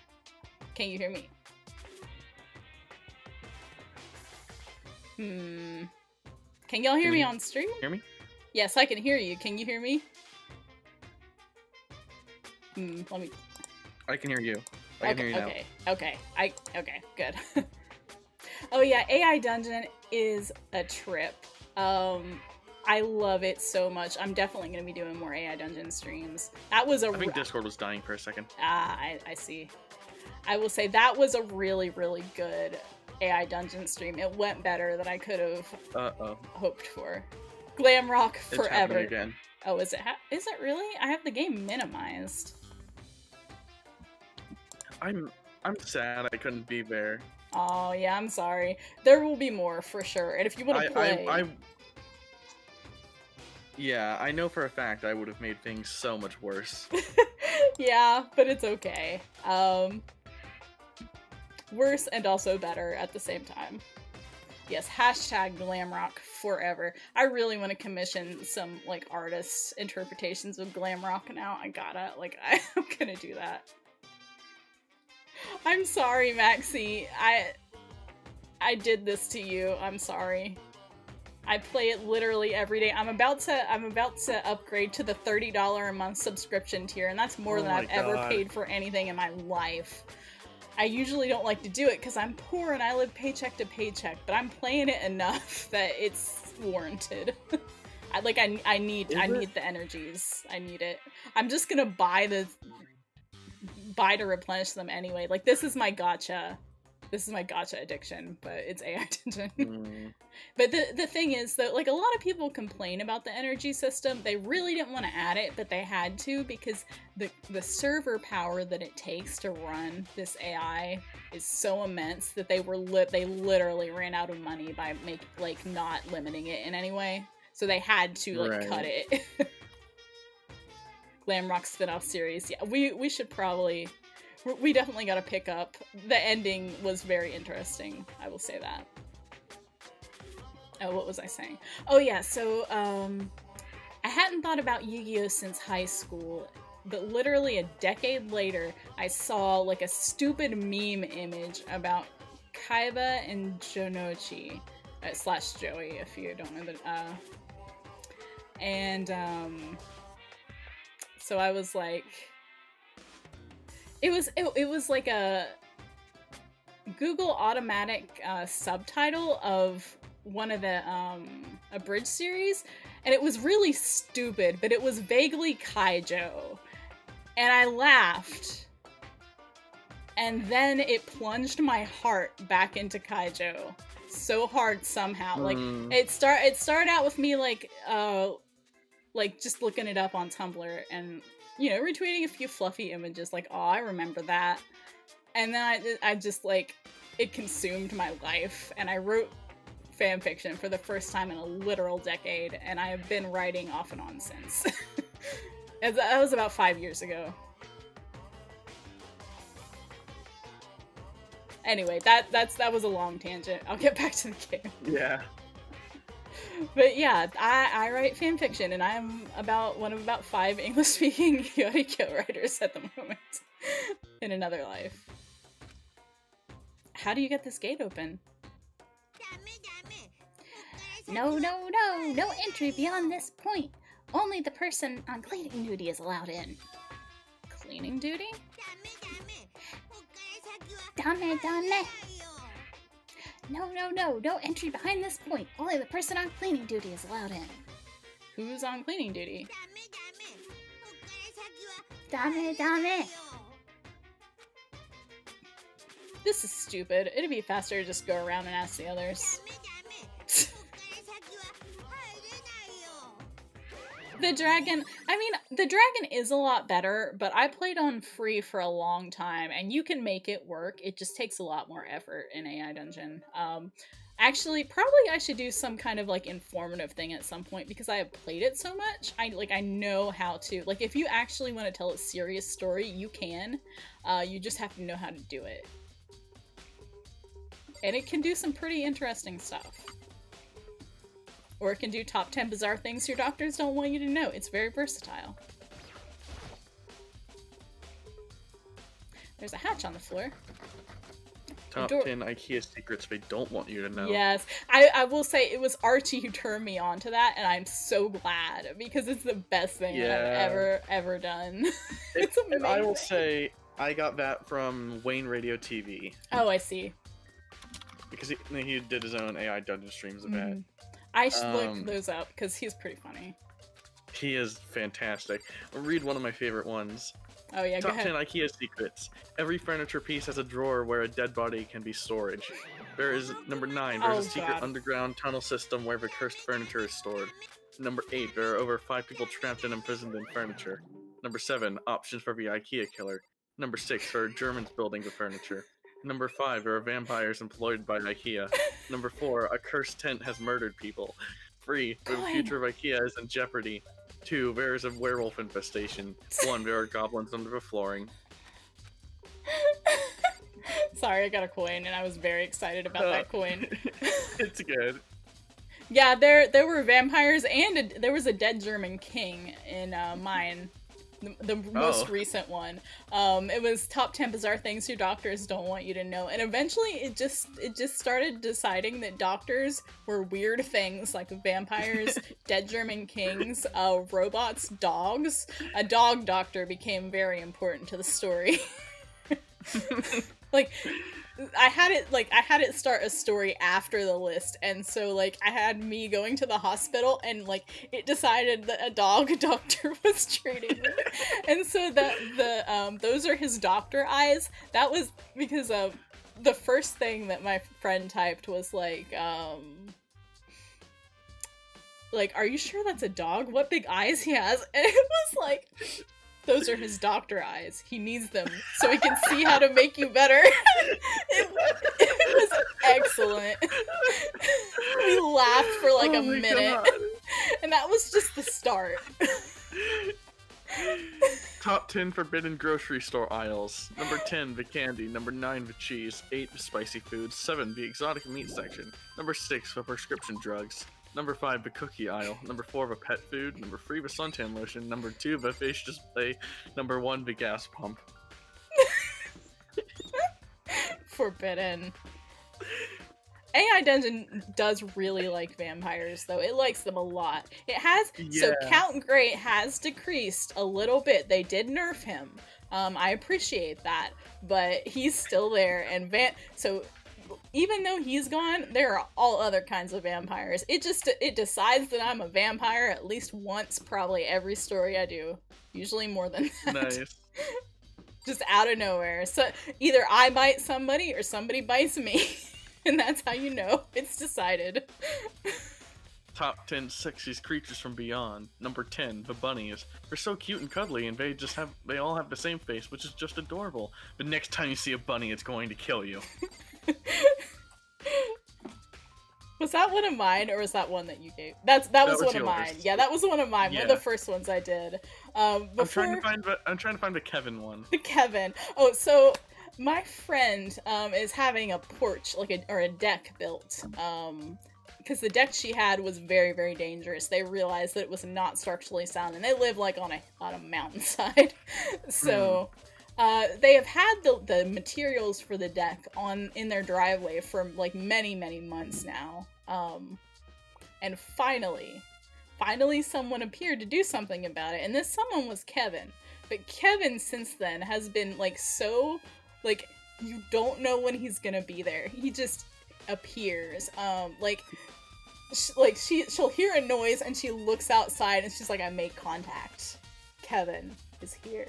Can you hear me? Hmm. Can y'all hear me on stream? Hear me? Yes, I can hear you. Can you hear me? Let me... I can hear you. I can hear you now. Okay, okay, good. Oh yeah, AI Dungeon is a trip. I love it so much. I'm definitely going to be doing more AI Dungeon streams. That was a... I think Discord was dying for a second. I see. I will say that was a really, really good AI Dungeon stream. It went better than I could have hoped for. Glamrock forever. It's happening again. Oh, is it? Is it really? I have the game minimized. I'm sad I couldn't be there. Oh yeah, I'm sorry. There will be more for sure. And if you want to play, yeah, I know for a fact I would have made things so much worse. yeah, but it's okay. Worse and also better at the same time. Yes, hashtag Glamrock forever. I really want to commission some, like, artists' interpretations of Glamrock now. I'm gonna do that. I'm sorry, Maxie. I did this to you. I'm sorry. I play it literally every day. I'm about to upgrade to the $30 a month subscription tier, and that's more than I've ever paid for anything in my life. I usually don't like to do it because I'm poor and I live paycheck to paycheck, but I'm playing it enough that it's warranted. I need the energies. I need it. I'm just gonna buy to replenish them anyway. Like, this is my gacha. This is my gacha addiction, but it's AI Dungeon. But the thing is that, like, a lot of people complain about the energy system. They really didn't want to add it, but they had to because the server power that it takes to run this AI is so immense that they literally ran out of money by not limiting it in any way. So they had to cut it. Glamrock spin-off series. Yeah, we should probably... We definitely gotta pick up. The ending was very interesting, I will say that. Oh, what was I saying? Oh yeah, so, I hadn't thought about Yu-Gi-Oh! Since high school, but literally a decade later, I saw, like, a stupid meme image about Kaiba and Jonochi, / Joey, if you don't know that, and, so I was like... It was like a Google automatic subtitle of one of the abridged series, and it was really stupid, but it was vaguely Kaijo, and I laughed, and then it plunged my heart back into Kaijo so hard somehow. Like it started out with me like just looking it up on Tumblr and, you know, retweeting a few fluffy images like, oh, I remember that. And then I just, like, it consumed my life. And I wrote fanfiction for the first time in a literal decade. And I have been writing off and on since. That was about 5 years ago. Anyway, that was a long tangent. I'll get back to the game. Yeah. But yeah, I write fanfiction, and I'm one of about 5 English-speaking Yorikyo writers at the moment in another life. How do you get this gate open? No entry beyond this point. Only the person on cleaning duty is allowed in. Cleaning duty? Dame. No entry behind this point. Only the person on cleaning duty is allowed in. Who's on cleaning duty? Dame. This is stupid. It'd be faster to just go around and ask the others. The dragon is a lot better, but I played on free for a long time, and you can make it work. It just takes a lot more effort in AI Dungeon. Actually, probably I should do some kind of, like, informative thing at some point, because I have played it so much. I know how to. Like, if you actually want to tell a serious story, you can. You just have to know how to do it. And it can do some pretty interesting stuff. or it can do top 10 bizarre things your doctors don't want you to know. It's very versatile. There's a hatch on the floor. Top 10 IKEA secrets they don't want you to know. Yes. I will say it was Ar-Chie who turned me on to that, and I'm so glad, because it's the best thing I've ever done. It's amazing. I will say, I got that from Wayne Radio TV. Oh, I see. Because he did his own AI dungeon streams of that. I should look those up, because he's pretty funny. He is fantastic. I'll read one of my favorite ones. Oh yeah, go Top ahead. 10 IKEA secrets. Every furniture piece has a drawer where a dead body can be storage. There is number 9. There's a secret underground tunnel system where the cursed furniture is stored. Number 8. There are over 5 people trapped and imprisoned in furniture. Number 7. Options for the IKEA killer. Number 6. There are Germans building the furniture. Number 5. There are vampires employed by IKEA. Number 4. A cursed tent has murdered people. 3. The future of IKEA is in jeopardy. 2. There is a werewolf infestation. 1. There are goblins under the flooring. Sorry, I got a coin, and I was very excited about that coin. It's good. Yeah, there were vampires, and there was a dead German king in mine. The most recent one. It was top 10 bizarre things your doctors don't want you to know. And eventually it just started deciding that doctors were weird things like vampires, dead German kings, robots, dogs. A dog doctor became very important to the story. Like I had it start a story after the list, and so like I had me going to the hospital, and like it decided that a dog doctor was treating me, and so the those are his doctor eyes. That was because the first thing that my friend typed was like, are you sure that's a dog? What big eyes he has? And it was like, those are his doctor eyes. He needs them so he can see how to make you better. It was excellent. We laughed for like a minute. God. And that was just the start. Top 10 forbidden grocery store aisles. Number 10, the candy. Number 9, the cheese. 8, the spicy foods. 7, the exotic meat section. Number 6, the prescription drugs. Number 5, the cookie aisle. Number 4, the pet food. Number 3, the suntan lotion. Number 2, the face display. Number 1, the gas pump. Forbidden. AI Dungeon does really like vampires, though. It likes them a lot. It has, so Count Great has decreased a little bit. They did nerf him. I appreciate that, but he's still there, and so even though he's gone, there are all other kinds of vampires. It decides that I'm a vampire at least once, probably every story I do. Usually more than that. Nice. Just out of nowhere. So either I bite somebody or somebody bites me. And that's how you know it's decided. Top 10 sexiest creatures from beyond. Number 10, the bunnies. They're so cute and cuddly, and they all have the same face, which is just adorable. But next time you see a bunny, it's going to kill you. Was that one of mine, or was that one that you gave? That was one of mine. Yeah, that was one of mine. Yeah. One of the first ones I did. I'm trying to find the Kevin one. The Kevin. Oh, so my friend is having a porch, or a deck built. Because the deck she had was very, very dangerous. They realized that it was not structurally sound, and they live like on a mountainside. So they have had the materials for the deck in their driveway for like many, many months now. And finally someone appeared to do something about it, and this someone was Kevin. But Kevin since then has been so you don't know when he's gonna be there. He just appears. She'll hear a noise and she looks outside and she's like, I make contact. Kevin is here.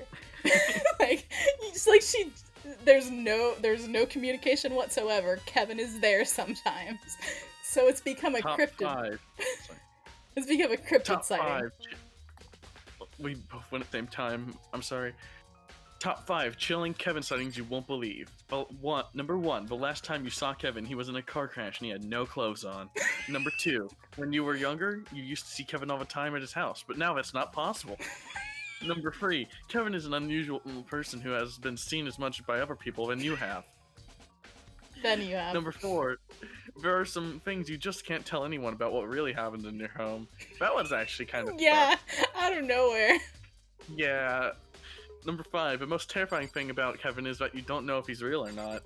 There's no communication whatsoever. Kevin is there sometimes. So it's become a cryptid. It's become a cryptid sighting. 5. We both went at the same time. I'm sorry. Top 5 chilling Kevin sightings you won't believe. Number 1, the last time you saw Kevin, he was in a car crash and he had no clothes on. Number 2, when you were younger, you used to see Kevin all the time at his house, but now that's not possible. Number 3, Kevin is an unusual person who has been seen as much by other people than you have. Then you have. Number 4, there are some things you just can't tell anyone about what really happened in your home. That one's actually kind of Yeah, out of nowhere. Yeah. Number 5, the most terrifying thing about Kevin is that you don't know if he's real or not.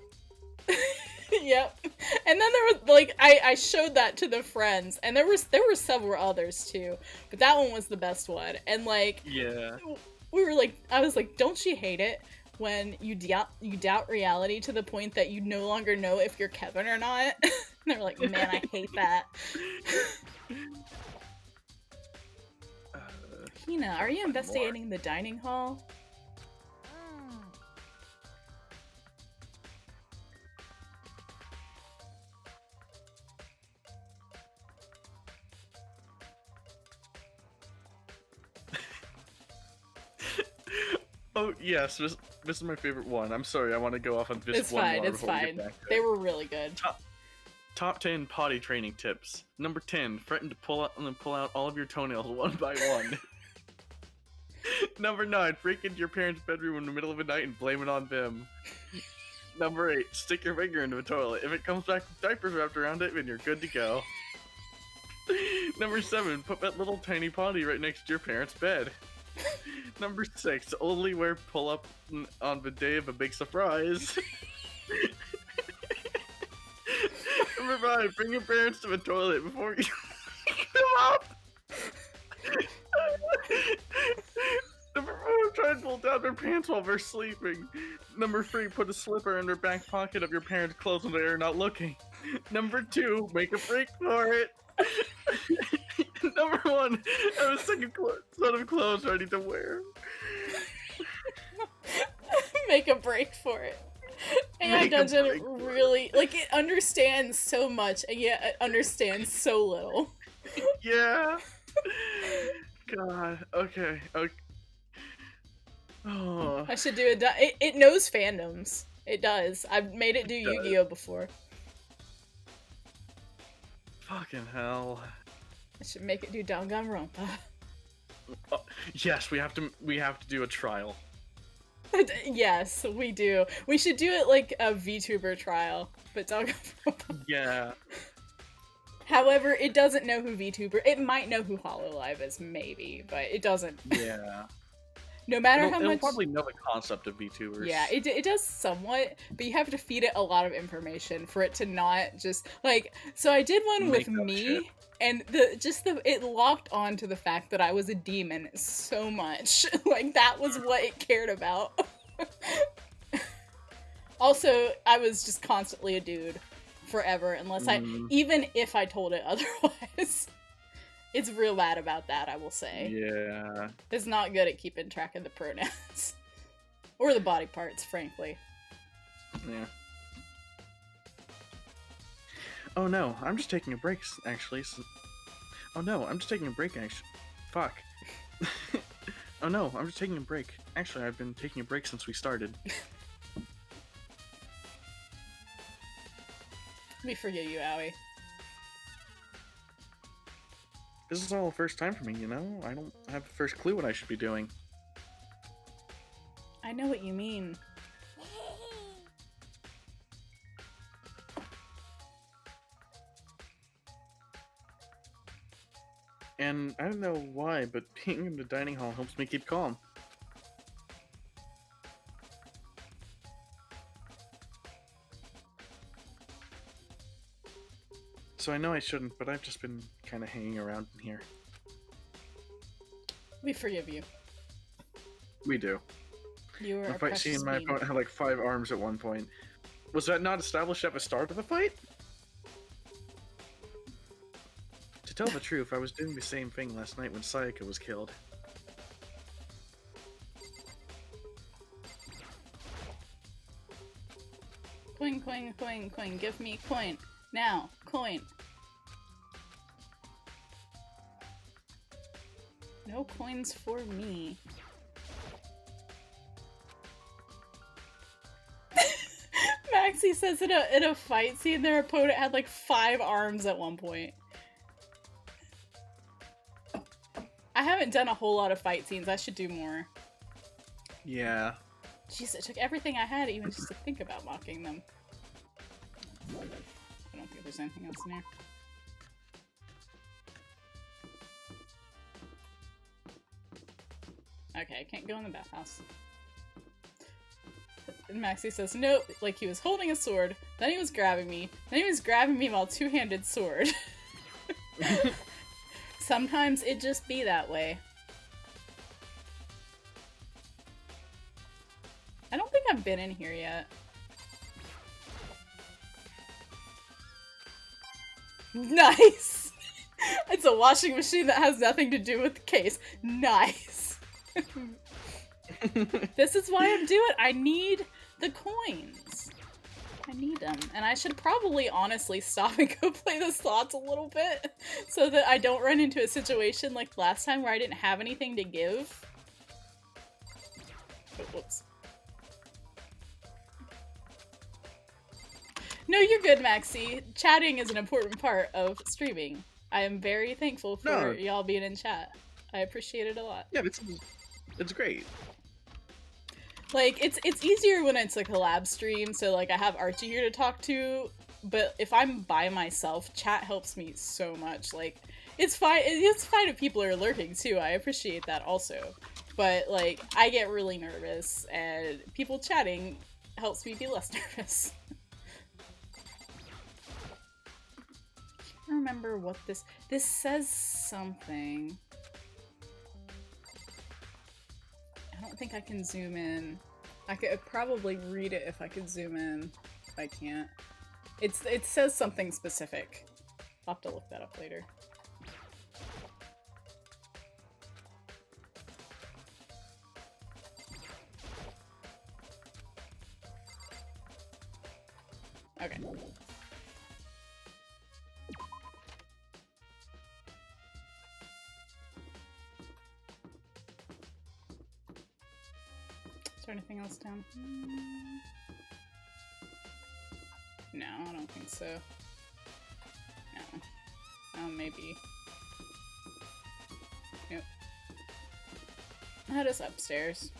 Yep. And then there was like I showed that to the friends, and there were several others too, but that one was the best one. And like, Yeah. we were like, I was like, don't you hate it when you doubt reality to the point that you no longer know if you're Kevin or not? And they were like, man, I hate that. Hina, are you investigating the dining hall? Oh yes, this is my favorite one. I'm sorry, I want to go off on this one more It's before we fine. get back to They it. were really good. Top 10 potty training tips. Number 10, threaten to pull out all of your toenails one by one. Number 9, break into your parents' bedroom in the middle of the night and blame it on them. Number 8, stick your finger into the toilet. If it comes back with diapers wrapped around it, then you're good to go. Number 7, put that little tiny potty right next to your parents' bed. Number 6, only wear pull-up on the day of a big surprise. Number 5, bring your parents to the toilet before you come up. Number 4, try and pull down their pants while they're sleeping. Number 3, put a slipper in their back pocket of your parents' clothes when they are not looking. Number 2, make a break for it. Number 1, have a second set of clothes ready to wear. Make a break for it. AI Dungeon really, like, it understands so much, and yet it understands so little. Yeah. God. Okay. Oh. I should do it knows fandoms. It does. I've made it do Yu-Gi-Oh before. Fucking hell. I should make it do Danganronpa. Yes, we have to do a trial. Yes, we do. We should do it like a VTuber trial, but Danganronpa. Yeah. However, it doesn't know who VTuber. It might know who Hololive is, maybe, but it doesn't. Yeah. No matter how much. It'll probably know the concept of VTubers. Yeah, it does somewhat, but you have to feed it a lot of information for it to not just like. So I did one with me, shit. and it locked on to the fact that I was a demon so much. Like that was what it cared about. Also, I was just constantly a dude forever, unless even if I told it otherwise. It's real bad about that, I will say. Yeah. It's not good at keeping track of the pronouns. Or the body parts, frankly. Yeah. Oh no, I'm just taking a break, actually. Oh no, I'm just taking a break, actually. Fuck. Oh no, I'm just taking a break. Actually, I've been taking a break since we started. We forgive you, Owie. This is all the first time for me, you know? I don't have the first clue what I should be doing. I know what you mean. And I don't know why, but being in the dining hall helps me keep calm. So I know I shouldn't, but I've just been kind of hanging around in here. We forgive you. We do. You were a The fight precious scene, my being. opponent had like 5 arms at one point. Was that not established at the start of the fight? To tell the truth, I was doing the same thing last night when Sayaka was killed. Coin, coin, coin, coin. Give me coin. Now, coin. No coins for me. Maxie says in a fight scene their opponent had like 5 arms at one point. I haven't done a whole lot of fight scenes. I should do more. Yeah. Jeez, it took everything I had even just to think about mocking them. I don't think there's anything else in here. Okay, I can't go in the bathhouse. And Maxie says, nope, like he was holding a sword, then he was grabbing me, then he was grabbing me while two-handed sword. Sometimes it just be that way. I don't think I've been in here yet. Nice! It's a washing machine that has nothing to do with the case. Nice! This is why I'm doing it. I need the coins. I need them. And I should probably honestly stop and go play the slots a little bit so that I don't run into a situation like last time where I didn't have anything to give. Oh, whoops. No, you're good, Maxie. Chatting is an important part of streaming. I am very thankful for y'all being in chat. I appreciate it a lot. Yeah, it's great. Like, it's easier when it's like a collab stream, so like I have Ar-Chie here to talk to, but if I'm by myself, chat helps me so much. Like, it's fine if people are lurking too, I appreciate that also. But like, I get really nervous, and people chatting helps me be less nervous. I can't remember what this says something. I don't think I can zoom in. I could probably read it if I could zoom in. If I can't. It says something specific. I'll have to look that up later. Okay. Is there anything else down here? No, I don't think so. No. Oh, maybe. Yep. That is upstairs.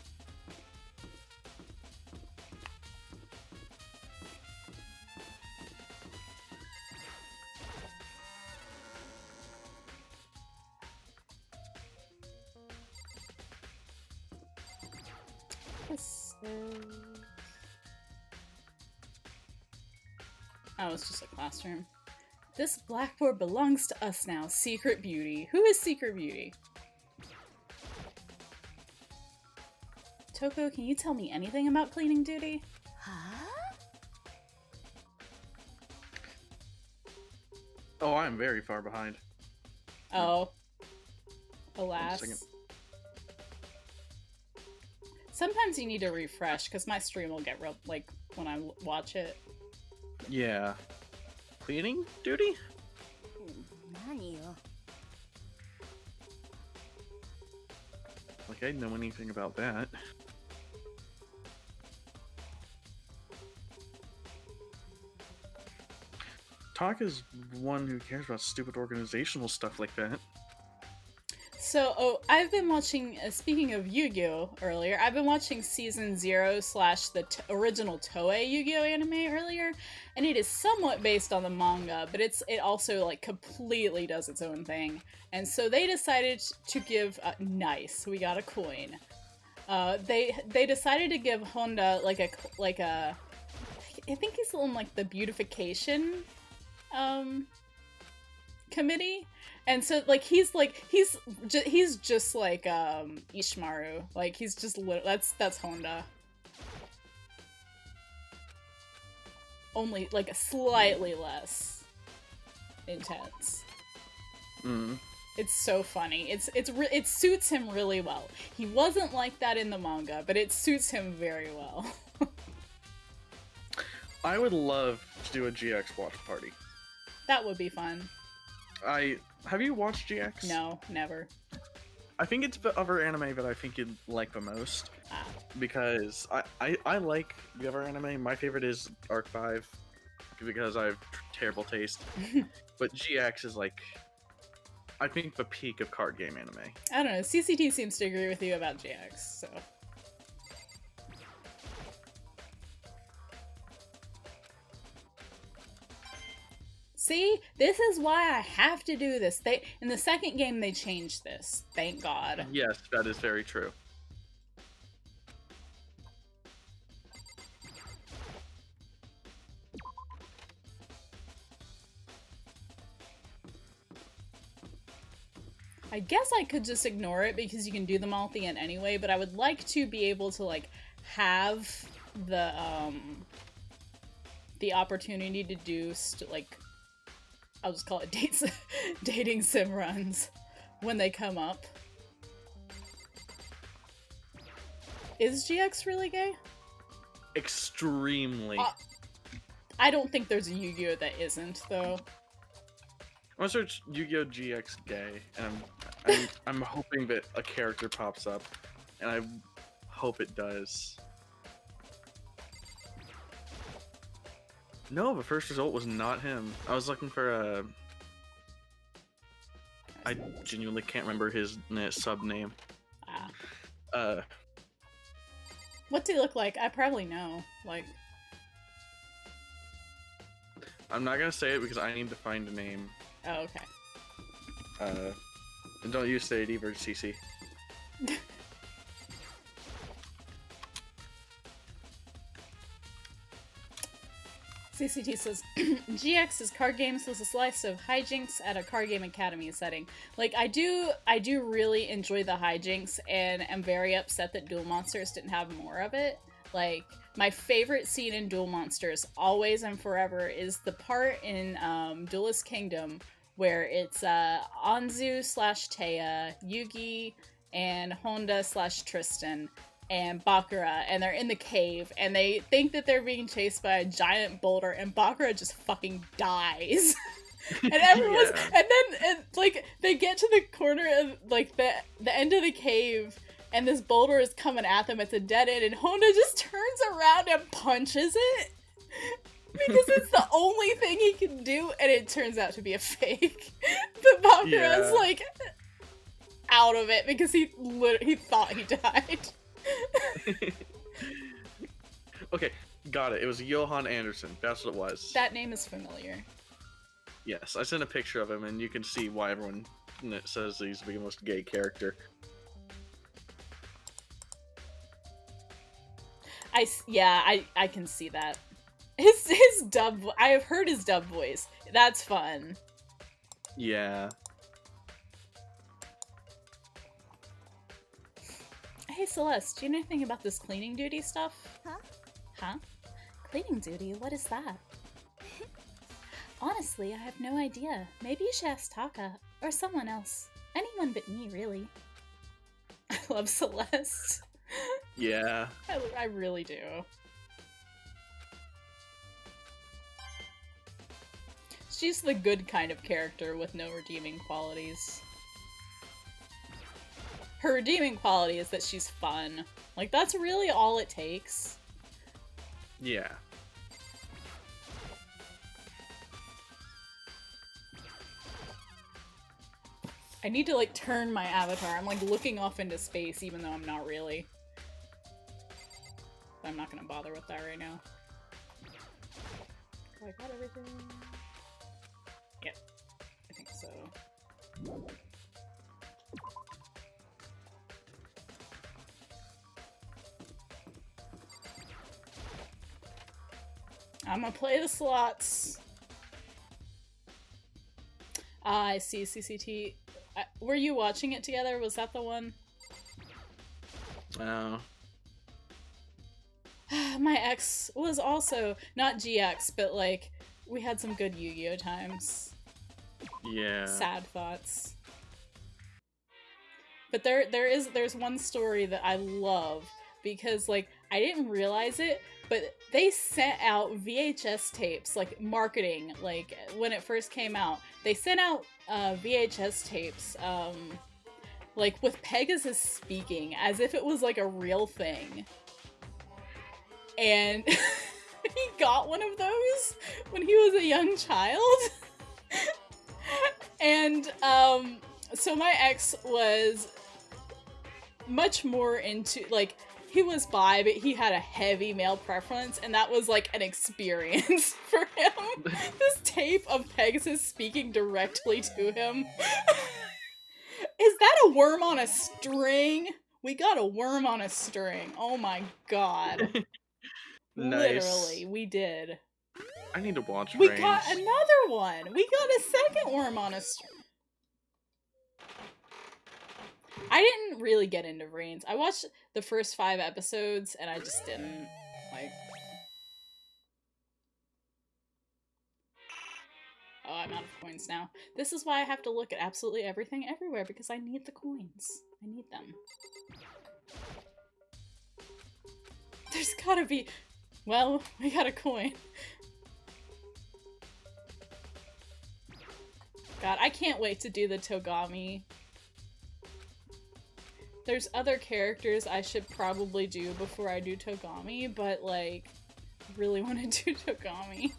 Oh, it's just a classroom. This blackboard belongs to us now, Secret Beauty. Who is Secret Beauty? Toko, can you tell me anything about cleaning duty? Huh? Oh, I'm very far behind. Oh. Alas. Sometimes you need to refresh, because my stream will get real, like, when I watch it. Yeah. Cleaning duty? Like, I didn't know anything about that. Talk is one who cares about stupid organizational stuff like that. So, oh, I've been watching, speaking of Yu-Gi-Oh! Earlier, I've been watching Season 0 / the original Toei Yu-Gi-Oh! Anime earlier, and it is somewhat based on the manga, but it also, like, completely does its own thing. And so they decided to give, nice, we got a coin. They decided to give Honda, like a, I think he's on, like, the beautification, committee. And so, like, he's just like, Ishimaru. Like, he's just, that's Honda. Only, like, slightly less intense. Mm. It's so funny. It suits him really well. He wasn't like that in the manga, but it suits him very well. I would love to do a GX watch party. That would be fun. Have you watched GX? No, never. I think it's the other anime that I think you'd like the most. Ah. Because I like the other anime. My favorite is Arc 5 because I have terrible taste. But GX is like, I think, the peak of card game anime. I don't know. CCT seems to agree with you about GX, so. See, this is why I have to do this. In the second game they changed this. Thank God. Yes, that is very true. I guess I could just ignore it because you can do them all at the end anyway, but I would like to be able to, like, have the opportunity to do, like, I'll just call it dating sim runs when they come up. Is GX really gay? Extremely. I don't think there's a Yu-Gi-Oh! That isn't, though. I'm gonna search Yu-Gi-Oh! GX gay, and I'm hoping that a character pops up, and I hope it does. No, the first result was not him. I was looking for a... I genuinely can't remember his sub name. What's he look like? I probably know. Like... I'm not gonna say it because I need to find a name. Oh, okay. And don't you say it either, CC. CCT says, GX is card games with a slice of hijinks at a card game academy setting. Like, I do really enjoy the hijinks, and am very upset that Duel Monsters didn't have more of it. Like, my favorite scene in Duel Monsters, always and forever, is the part in Duelist Kingdom where it's Anzu / Taya, Yugi, and Honda / Tristan, and Bakura, and they're in the cave, and they think that they're being chased by a giant boulder, and Bakura just fucking dies. And everyone's, and like, they get to the corner of, like, the end of the cave, and this boulder is coming at them, it's a dead end, and Honda just turns around and punches it, because it's the only thing he can do, and it turns out to be a fake. But Bakura's, like, out of it, because he thought he died. Okay, got it. It was Johan Anderson. That's what it was. That name is familiar. Yes, I sent a picture of him, and you can see why everyone says he's the most gay character. I can see that. His dub. I have heard his dub voice. That's fun. Yeah. Hey Celeste, do you know anything about this cleaning duty stuff? Huh? Huh? Cleaning duty? What is that? Honestly, I have no idea. Maybe you should ask Taka. Or someone else. Anyone but me, really. I love Celeste. Yeah. I really do. She's the good kind of character with no redeeming qualities. Her redeeming quality is that she's fun. Like, that's really all it takes. Yeah. I need to, like, turn my avatar. I'm, like, looking off into space, even though I'm not really. But I'm not gonna bother with that right now. I got everything. Yep. I think so. I'm gonna play the slots. Ah, I see, CCT. Were you watching it together? Was that the one? Oh. My ex was also, not GX, but like, we had some good Yu-Gi-Oh times. Yeah. Sad thoughts. But there's one story that I love, because like, I didn't realize it, but they sent out VHS tapes, like marketing, like when it first came out. They sent out VHS tapes, like with Pegasus speaking, as if it was like a real thing. And he got one of those when he was a young child. And so my ex was much more into, like, He was bi, but he had a heavy male preference, and that was like an experience for him. This tape of Pegasus speaking directly to him. Is that a worm on a string? We got a worm on a string. Oh my god. Nice. Literally, we did. I need to watch We Reigns. got another one. We got a second worm on a string. I didn't really get into Reigns. I watched the first 5 episodes and I just didn't like. Oh, I'm out of coins now. This is why I have to look at absolutely everything everywhere, because I need the coins. I need them. There's gotta be... Well, we got a coin. God, I can't wait to do the Togami. There's other characters I should probably do before I do Togami, but, like, I really want to do Togami.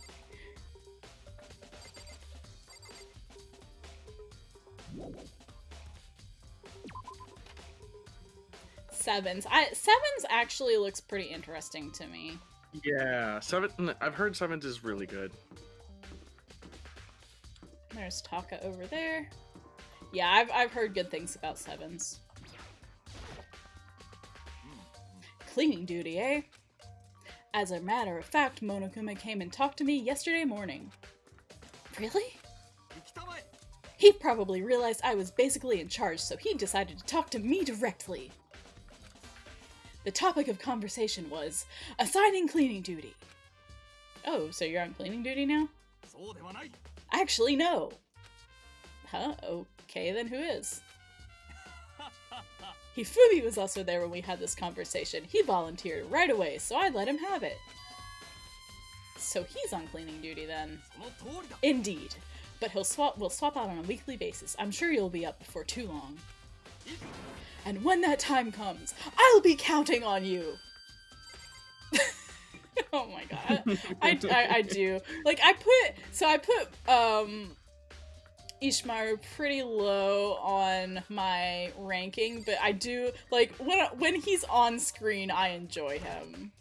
Sevens. Sevens actually looks pretty interesting to me. Yeah, I've heard Sevens is really good. There's Taka over there. Yeah, I've heard good things about Sevens. Cleaning duty, eh? As a matter of fact, Monokuma came and talked to me yesterday morning. Really? He probably realized I was basically in charge, so he decided to talk to me directly. The topic of conversation was assigning cleaning duty. Oh, so you're on cleaning duty now? Actually, no. Huh? Okay, then who is? Hifumi was also there when we had this conversation. He volunteered right away, so I let him have it. So he's on cleaning duty then. Indeed. But we'll swap out on a weekly basis. I'm sure you'll be up before too long. And when that time comes, I'll be counting on you! Oh my god. I do. Like, I put Ishimaru pretty low on my ranking, but I do, like, when he's on screen, I enjoy him.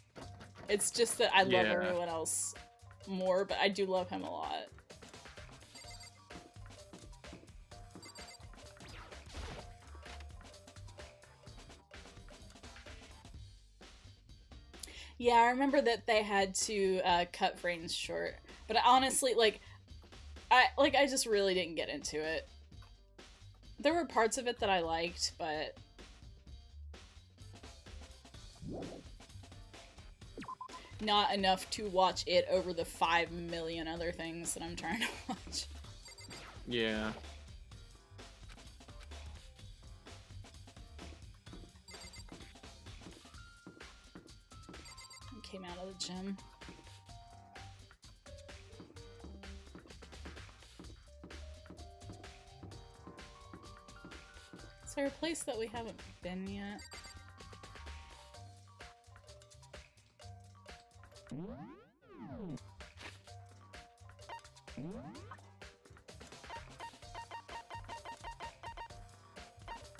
It's just that I love everyone else more, but I do love him a lot. Yeah, I remember that they had to cut Vrains short, but honestly, I just really didn't get into it. There were parts of it that I liked, but not enough to watch it over the 5 million other things that I'm trying to watch. Yeah. Came out of the gym. Is there a place that we haven't been yet?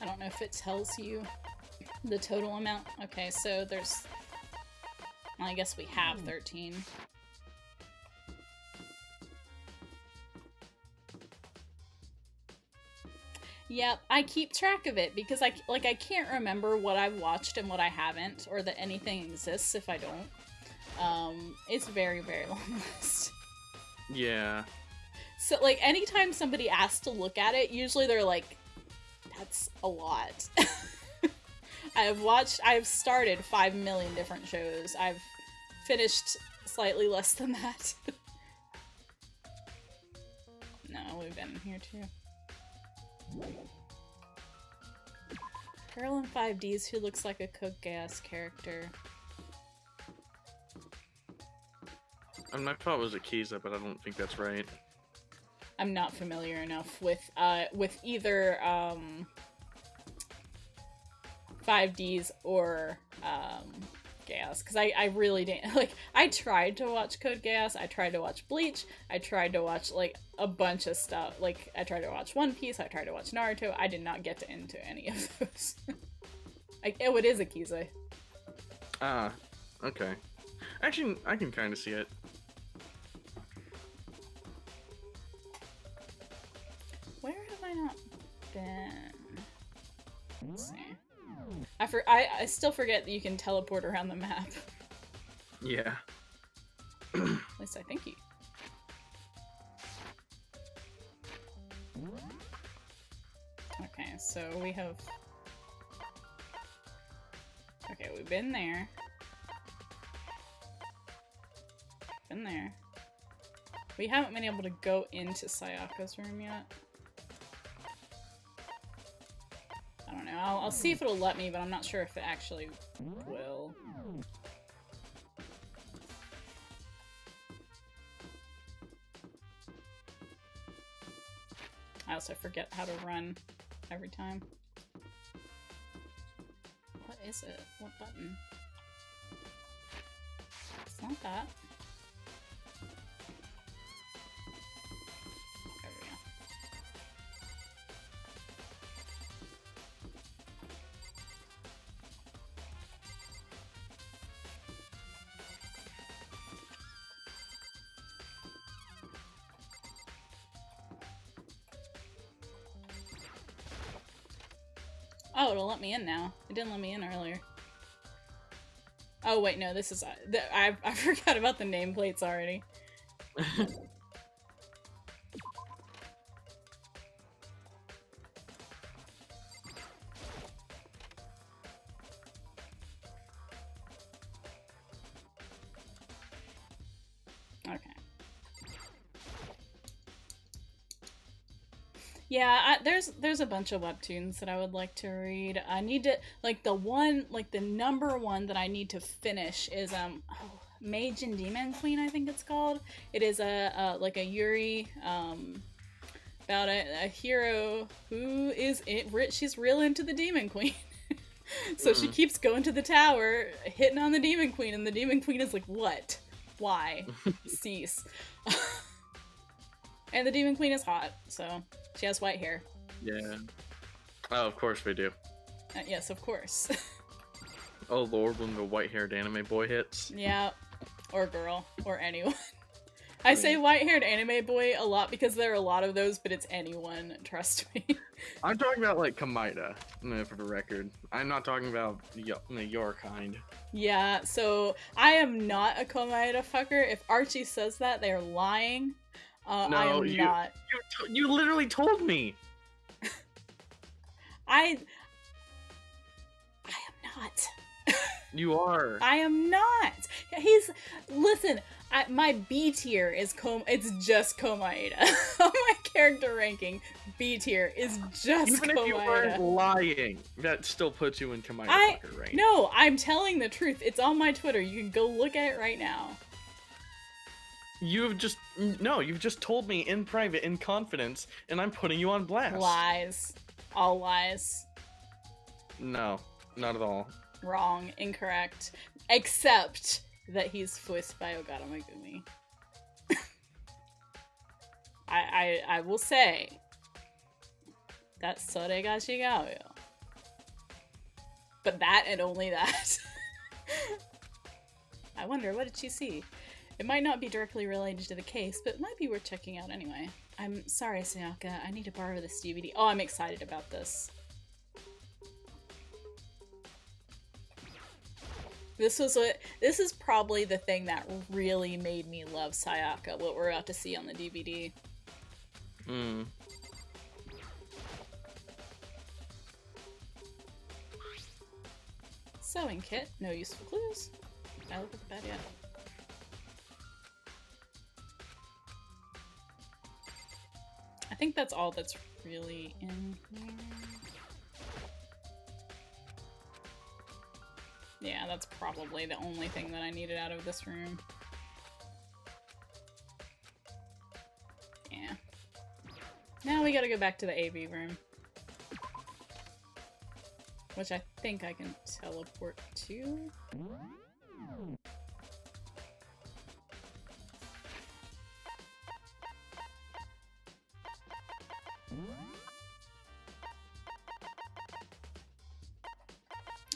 I don't know if it tells you the total amount. Okay, so there's... I guess we have 13. Yep, I keep track of it because I can't remember what I've watched and what I haven't, or that anything exists if I don't. It's a very, very long list. Yeah. So, like, anytime somebody asks to look at it, usually they're like, that's a lot. I've started 5 million different shows. I've finished slightly less than that. No, we've been here too. Girl in 5Ds who looks like a Code Geass character. I mean, I thought it was Akiza, but I don't think that's right. I'm not familiar enough with either 5Ds or Geass, because I really didn't, like, I tried to watch Code Geass, I tried to watch Bleach, I tried to watch, like, a bunch of stuff, like, I tried to watch One Piece, I tried to watch Naruto, I did not get into any of those. Oh, it is Akiza. Ah, okay. Actually, I can kind of see it. Where have I not been? Let's see. I still forget that you can teleport around the map. Yeah. At least I think you. Okay, so we have. Okay, we've been there. Been there. We haven't been able to go into Sayaka's room yet. I don't know. I'll see if it'll let me, but I'm not sure if it actually will. I also forget how to run every time. What is it? What button? It's not that. There we go. Oh, it'll let me in now. It didn't let me in earlier. Oh wait, no, this is I forgot about the nameplates already. Okay. Yeah, there's a bunch of webtoons that I would like to read. I need to the number one that I need to finish is Mage and Demon Queen, I think it's called. It is a Yuri about a hero who is she's real into the Demon Queen. So she keeps going to the tower, hitting on the Demon Queen, and the Demon Queen is like, "What? Why? Cease." And the Demon Queen is hot, so she has white hair. Yeah. Oh, of course we do. Yes, of course. Oh lord, when the white-haired anime boy hits. Yeah, or girl, or anyone. I say white-haired anime boy a lot because there are a lot of those, but it's anyone, trust me. I'm talking about, like, Kamaida, for the record. I'm not talking about your kind. Yeah, so I am not a Komaeda fucker. If Ar-Chie says that, they're lying. No, I am not. You literally told me! I am not. You are. I am not. Listen, my B tier is it's just Komaeda. On my character ranking, B tier is just Even Komaeda. if you weren't lying, that still puts you in Komaeda fucker range. No, I'm telling the truth. It's on my Twitter. You can go look at it right now. You've just told me in private, in confidence, and I'm putting you on blast. Lies. All lies. No, not at all. Wrong. Incorrect. Except that he's voiced by Ogata Megumi. I will say that's Soregashi Gaoyo. But that and only that. I wonder, what did she see? It might not be directly related to the case, but it might be worth checking out anyway. I'm sorry, Sayaka. I need to borrow this DVD. Oh, I'm excited about this. This is probably the thing that really made me love Sayaka, what we're about to see on the DVD. Sewing kit, no useful clues. I look at the bed yet. I think that's all that's really in here. Yeah, that's probably the only thing that I needed out of this room. Yeah. Now we gotta go back to the AV room. Which I think I can teleport to.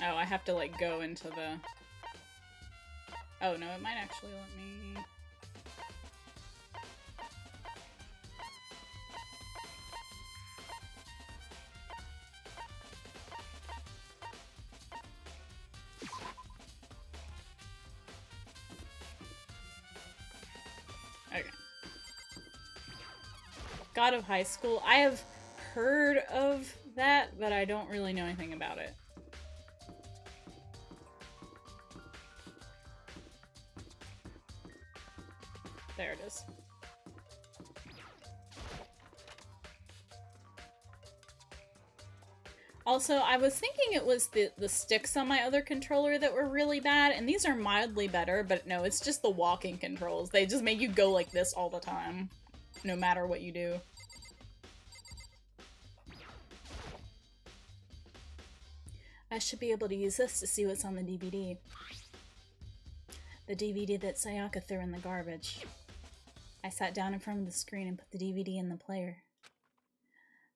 Oh, I have to, like, go into the Oh no, it might actually let me... Okay. God of High School. I have heard of that, but I don't really know anything about it. There it is. Also, I was thinking it was the sticks on my other controller that were really bad, and these are mildly better, but no, it's just the walking controls. They just make you go like this all the time, no matter what you do. I should be able to use this to see what's on the DVD. The DVD that Sayaka threw in the garbage. I sat down in front of the screen and put the DVD in the player.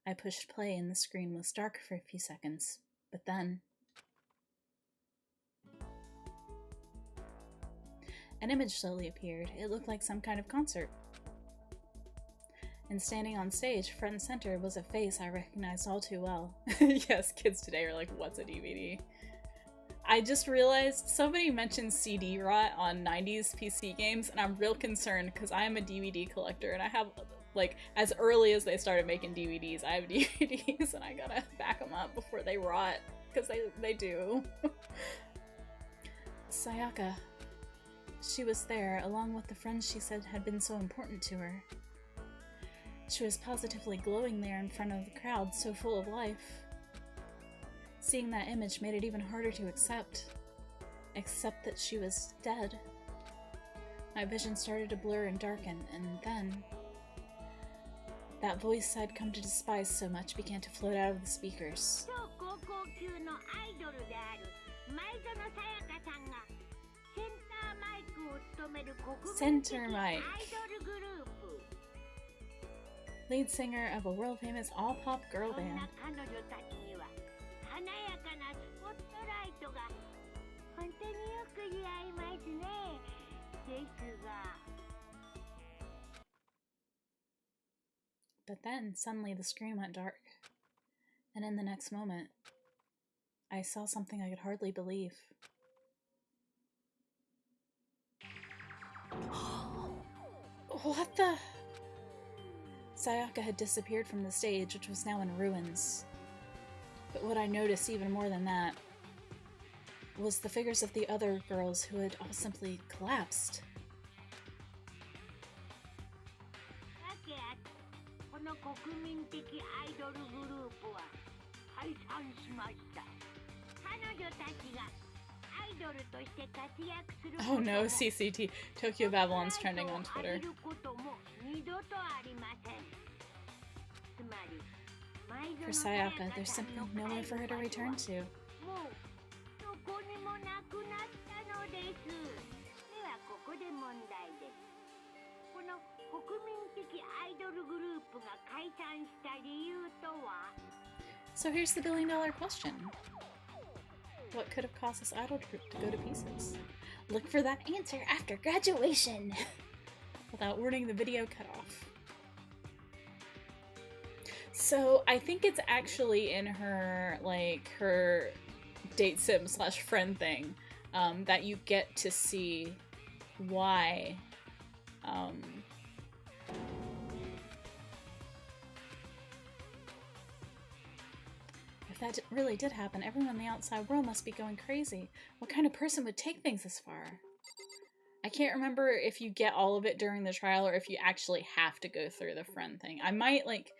I pushed play and the screen was dark for a few seconds, but then... an image slowly appeared. It looked like some kind of concert. And standing on stage, front and center, was a face I recognized all too well. Yes, kids today are like, what's a DVD? I just realized somebody mentioned CD rot on 90s PC games, and I'm real concerned because I am a DVD collector and I have, like, as early as they started making DVDs, I have DVDs and I gotta back them up before they rot, because they do. Sayaka. She was there, along with the friends she said had been so important to her. She was positively glowing there in front of the crowd, so full of life. Seeing that image made it even harder to accept that she was dead. My vision started to blur and darken, and then... that voice I'd come to despise so much began to float out of the speakers. Center mic. Lead singer of a world-famous all-pop girl band. But then, suddenly the screen went dark. And in the next moment, I saw something I could hardly believe. What the? Sayaka had disappeared from the stage, which was now in ruins. But what I noticed even more than that was the figures of the other girls who had all simply collapsed. Oh no, CCT. Tokyo Babylon's trending on Twitter. For Sayaka, there's simply nowhere for her to return to. So here's the billion-dollar question. What could have caused this idol group to go to pieces? Look for that answer after graduation! Without warning, the video cut off. So I think it's actually in her, like, her date sim / friend thing, that you get to see why, if that really did happen, everyone in the outside world must be going crazy. What kind of person would take things this far? I can't remember if you get all of it during the trial or if you actually have to go through the friend thing. I might, like,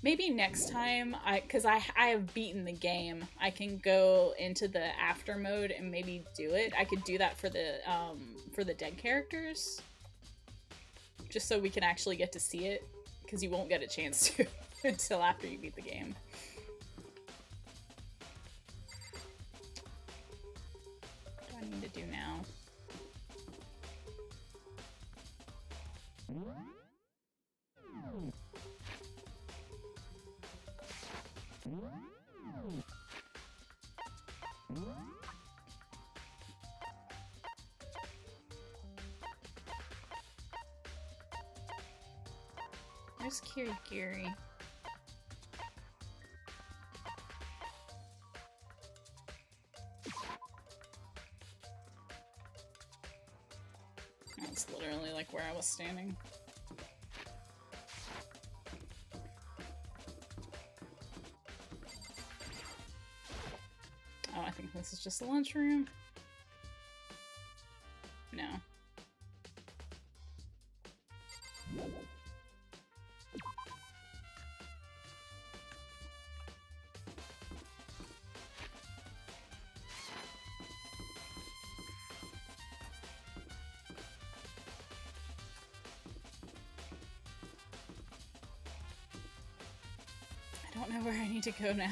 maybe next time, because I have beaten the game, I can go into the after mode and maybe do it. I could do that for the dead characters, just so we can actually get to see it, because you won't get a chance to until after you beat the game. What do I need to do now? Where's Kirigiri? That's literally like where I was standing. Oh, I think this is just the lunchroom. No. I don't know where I need to go now.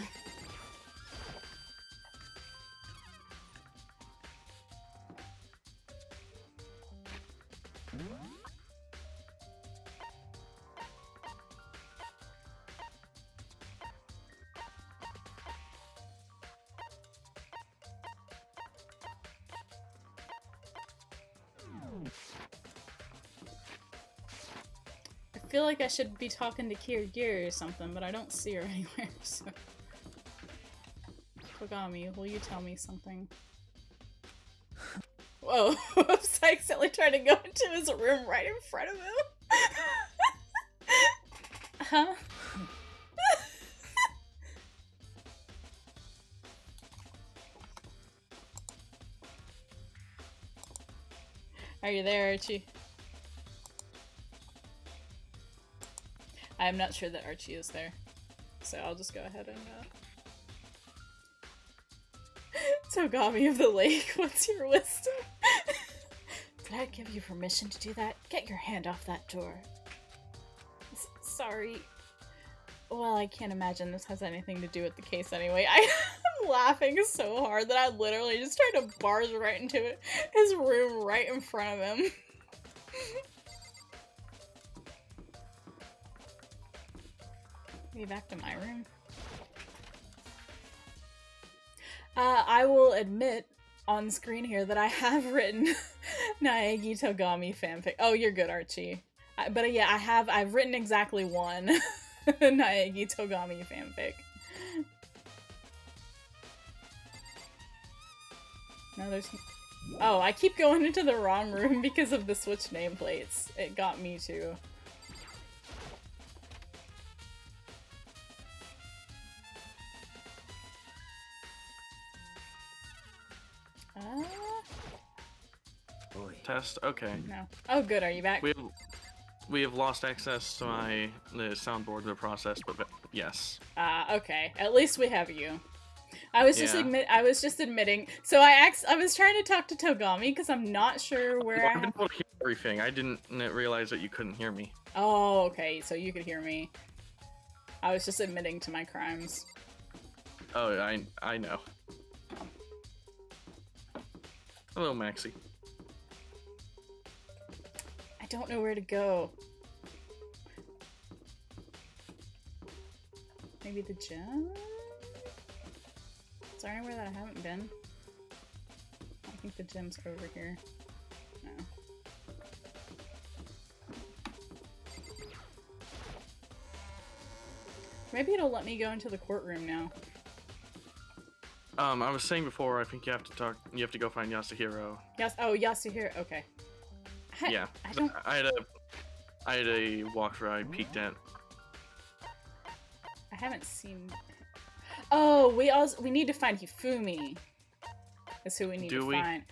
I feel like I should be talking to Kirigiri or something, but I don't see her anywhere, so... Kogami, will you tell me something? Whoa, oops, I accidentally tried to go into his room right in front of him. Huh? Are you there, Ar-Chie? I'm not sure that Ar-Chie is there, so I'll just go ahead and, Togami of the Lake, what's your wisdom? Did I give you permission to do that? Get your hand off that door. Sorry. Well, I can't imagine this has anything to do with the case anyway. I'm laughing so hard that I literally just tried to barge right into his room right in front of him. Maybe back to my room. I will admit on screen here that I have written Naegi Togami fanfic. Oh, you're good, Ar-Chie. But yeah, I've written exactly one Naegi Togami fanfic. No, there's... Oh, I keep going into the wrong room because of the Switch nameplates. It got me too. Test? Okay. No. Oh, good. Are you back? We have lost access to the soundboard of the process, but yes. Okay. At least we have you. I was just admitting. So I was trying to talk to Togami because I'm not sure where I've been able to hear everything. I didn't realize that you couldn't hear me. Oh, okay. So you could hear me. I was just admitting to my crimes. Oh, I know. Hello, Maxie. I don't know where to go. Maybe the gym? Is there anywhere that I haven't been? I think the gym's over here. No. Maybe it'll let me go into the courtroom now. I was saying before, I think you have to go find Yasuhiro. Yes. Oh, Yasuhiro. Okay. Yeah. I had a walkthrough I peeked at. I haven't seen. Oh, we need to find Hifumi. Is who we need to find.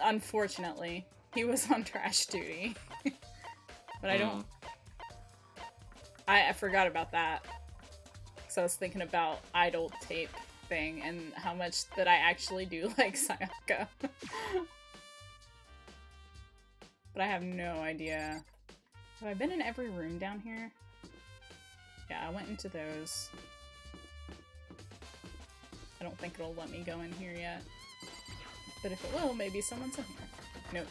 Unfortunately, he was on trash duty. But I don't. I forgot about that. So I was thinking about idol tape thing and how much that I actually do like Sayaka. But I have no idea. Have I been in every room down here? Yeah, I went into those. I don't think it'll let me go in here yet. But if it will, maybe someone's in here. Nope.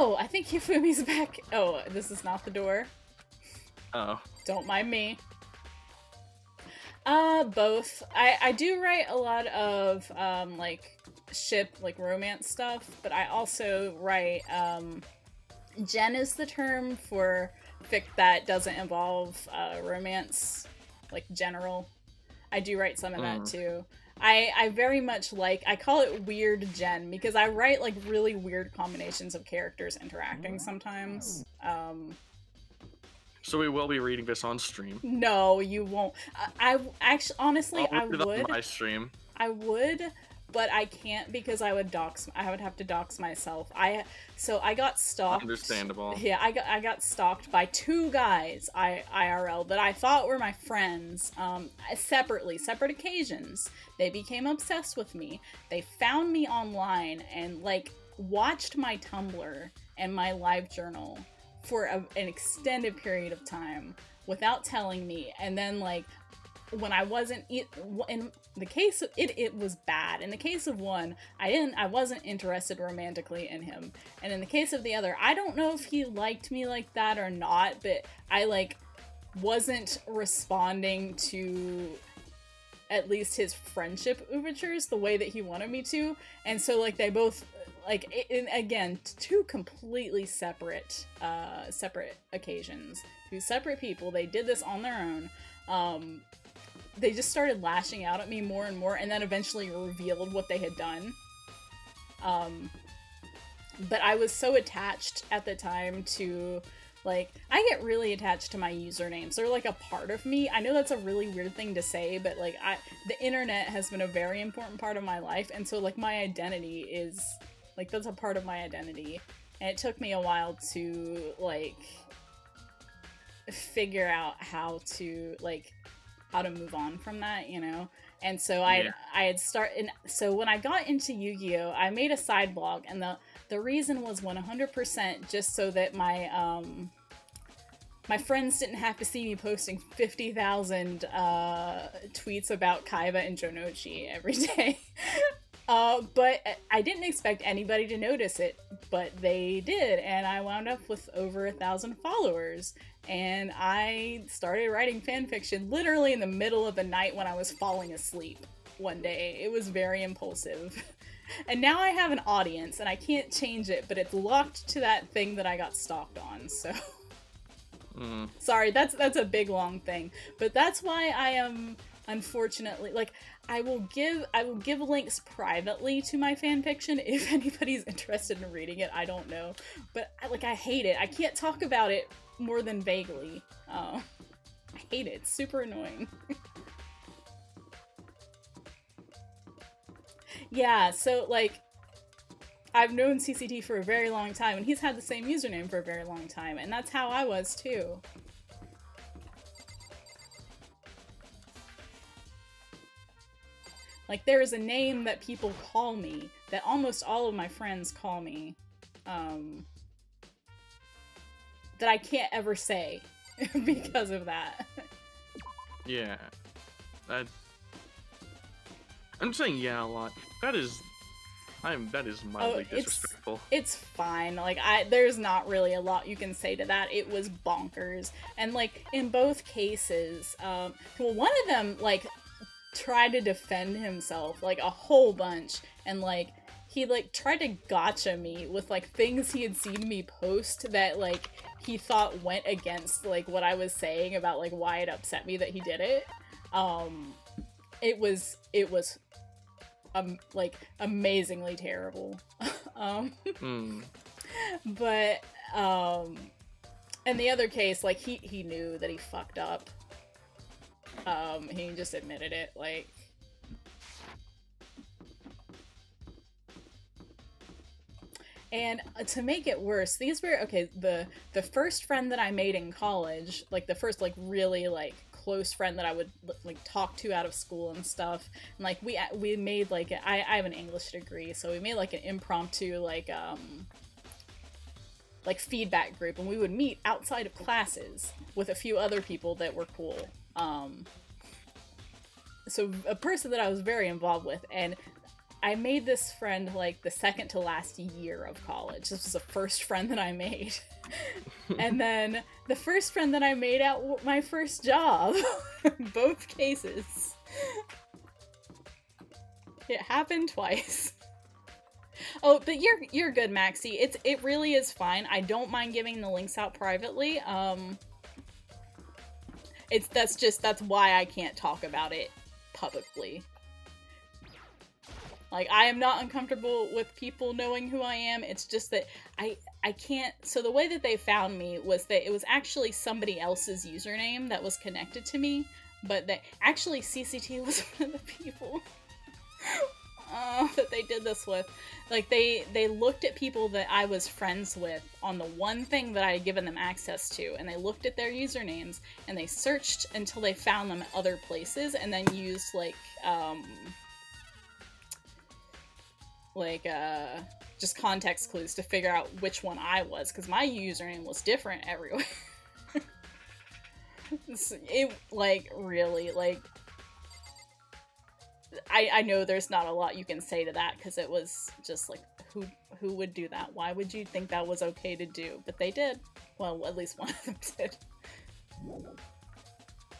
Oh, I think Hifumi's back. Oh, this is not the door. Oh. Don't mind me. Both. I do write a lot of, like, romance stuff, but I also write, gen is the term for fic that doesn't involve, romance, like, general. I do write some of that, too. I very much I call it weird gen, because I write, like, really weird combinations of characters interacting sometimes. So we will be reading this on stream. No, you won't. I actually, honestly, I would. On my stream. I would, but I can't because I would have to dox myself. So I got stalked. Understandable. Yeah, I got stalked by 2 guys IRL that I thought were my friends. Separate occasions. They became obsessed with me. They found me online and like watched my Tumblr and my live journal for an extended period of time without telling me, and then like when I wasn't in the case of it was bad. In the case of one, I wasn't interested romantically in him, and in the case of the other, I don't know if he liked me like that or not, but I like wasn't responding to at least his friendship overtures the way that he wanted me to, and so like they both like again 2 completely separate occasions, 2 separate people. They did this on their own. They just started lashing out at me more and more, and then eventually revealed what they had done. But I was so attached at the time to, like, I get really attached to my usernames. They're like a part of me. I know that's a really weird thing to say, but like the internet has been a very important part of my life, and so like my identity is like, that's a part of my identity. And it took me a while to like figure out how to move on from that, you know? And so I had started, so when I got into Yu-Gi-Oh, I made a side blog, and the reason was 100% just so that my my friends didn't have to see me posting 50,000 tweets about Kaiba and Jonochi every day. But I didn't expect anybody to notice it, but they did, and I wound up with over 1,000 followers, and I started writing fanfiction literally in the middle of the night when I was falling asleep one day. It was very impulsive. And now I have an audience, and I can't change it, but it's locked to that thing that I got stalked on, so... Sorry, that's a big long thing, but that's why I am... Unfortunately, like, I will give links privately to my fanfiction if anybody's interested in reading it. I don't know, but I hate it. I can't talk about it more than vaguely. I hate it. It's super annoying. Yeah, so like, I've known CCT for a very long time, and he's had the same username for a very long time, and that's how I was too. Like, there is a name that people call me, that almost all of my friends call me, that I can't ever say because of that. Yeah. I'm saying yeah a lot. That is mildly disrespectful. It's fine. Like, there's not really a lot you can say to that. It was bonkers. And, like, in both cases, well, one of them, like, tried to defend himself like a whole bunch, and like he like tried to gotcha me with like things he had seen me post that like he thought went against like what I was saying about like why it upset me that he did it. It was like amazingly terrible. But in the other case, like he knew that he fucked up. He just admitted it, like... And to make it worse, these were, okay, the first friend that I made in college, like the first, like, really, like, close friend that I would, like, talk to out of school and stuff, and, like, we made, like, I have an English degree, so we made, like, an impromptu, like feedback group, and we would meet outside of classes with a few other people that were cool. So a person that I was very involved with, and I made this friend like the second to last year of college. This was the first friend that I made. And then the first friend that I made at my first job. Both cases. It happened twice. Oh, but you're good, Maxie. It really is fine. I don't mind giving the links out privately. That's why I can't talk about it publicly. Like, I am not uncomfortable with people knowing who I am. It's just that I can't. So the way that they found me was that it was actually somebody else's username that was connected to me, but that actually CCT was one of the people that they did this with. Like, they looked at people that I was friends with on the one thing that I had given them access to, and they looked at their usernames, and they searched until they found them at other places, and then used, just context clues to figure out which one I was, because my username was different everywhere. I know there's not a lot you can say to that, because it was just like, who would do that? Why would you think that was okay to do? But they did. Well, at least one of them did.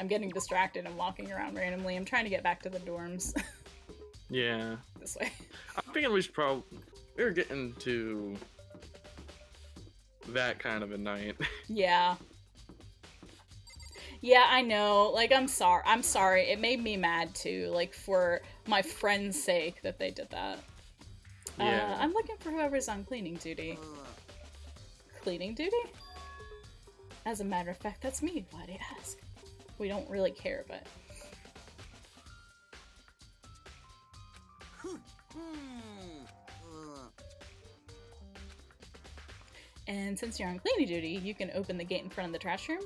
I'm getting distracted and walking around randomly. I'm trying to get back to the dorms. Yeah. This way. I'm thinking we're getting to that kind of a night. Yeah. Yeah, I know. Like, I'm sorry. It made me mad too. Like, for my friend's sake that they did that. Yeah. I'm looking for whoever's on cleaning duty. Cleaning duty? As a matter of fact, that's me. Why'd you ask? We don't really care, but... And since you're on cleaning duty, you can open the gate in front of the trash room.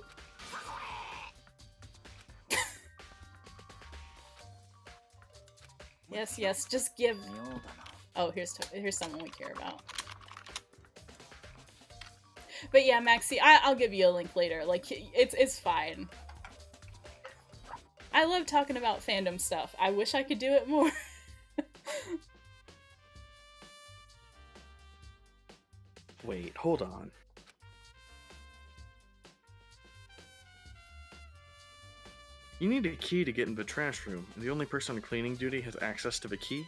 Yes, just give... Oh, here's someone we care about. But yeah, Maxie, I'll give you a link later. Like, it's fine. I love talking about fandom stuff. I wish I could do it more. Wait, hold on. You need a key to get into the trash room, and the only person on cleaning duty has access to the key?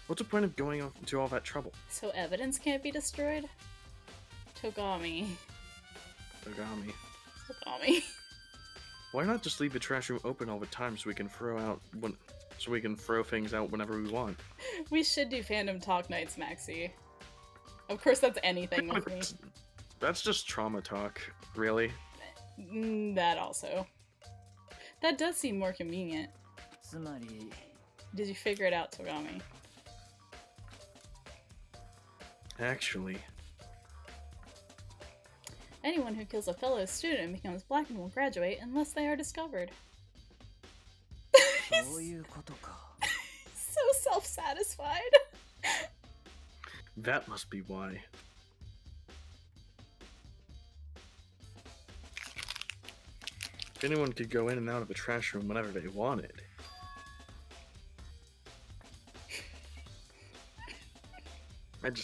What's the point of going to all that trouble? So evidence can't be destroyed? Togami. Why not just leave the trash room open all the time so we can throw things out whenever we want? We should do fandom talk nights, Maxie. Of course, that's anything with me. That's just trauma talk, really. That also. That does seem more convenient. Did you figure it out, Togami? Actually. Anyone who kills a fellow student becomes black and will graduate unless they are discovered. He's so self-satisfied. That must be why. If anyone could go in and out of a trash room whenever they wanted. And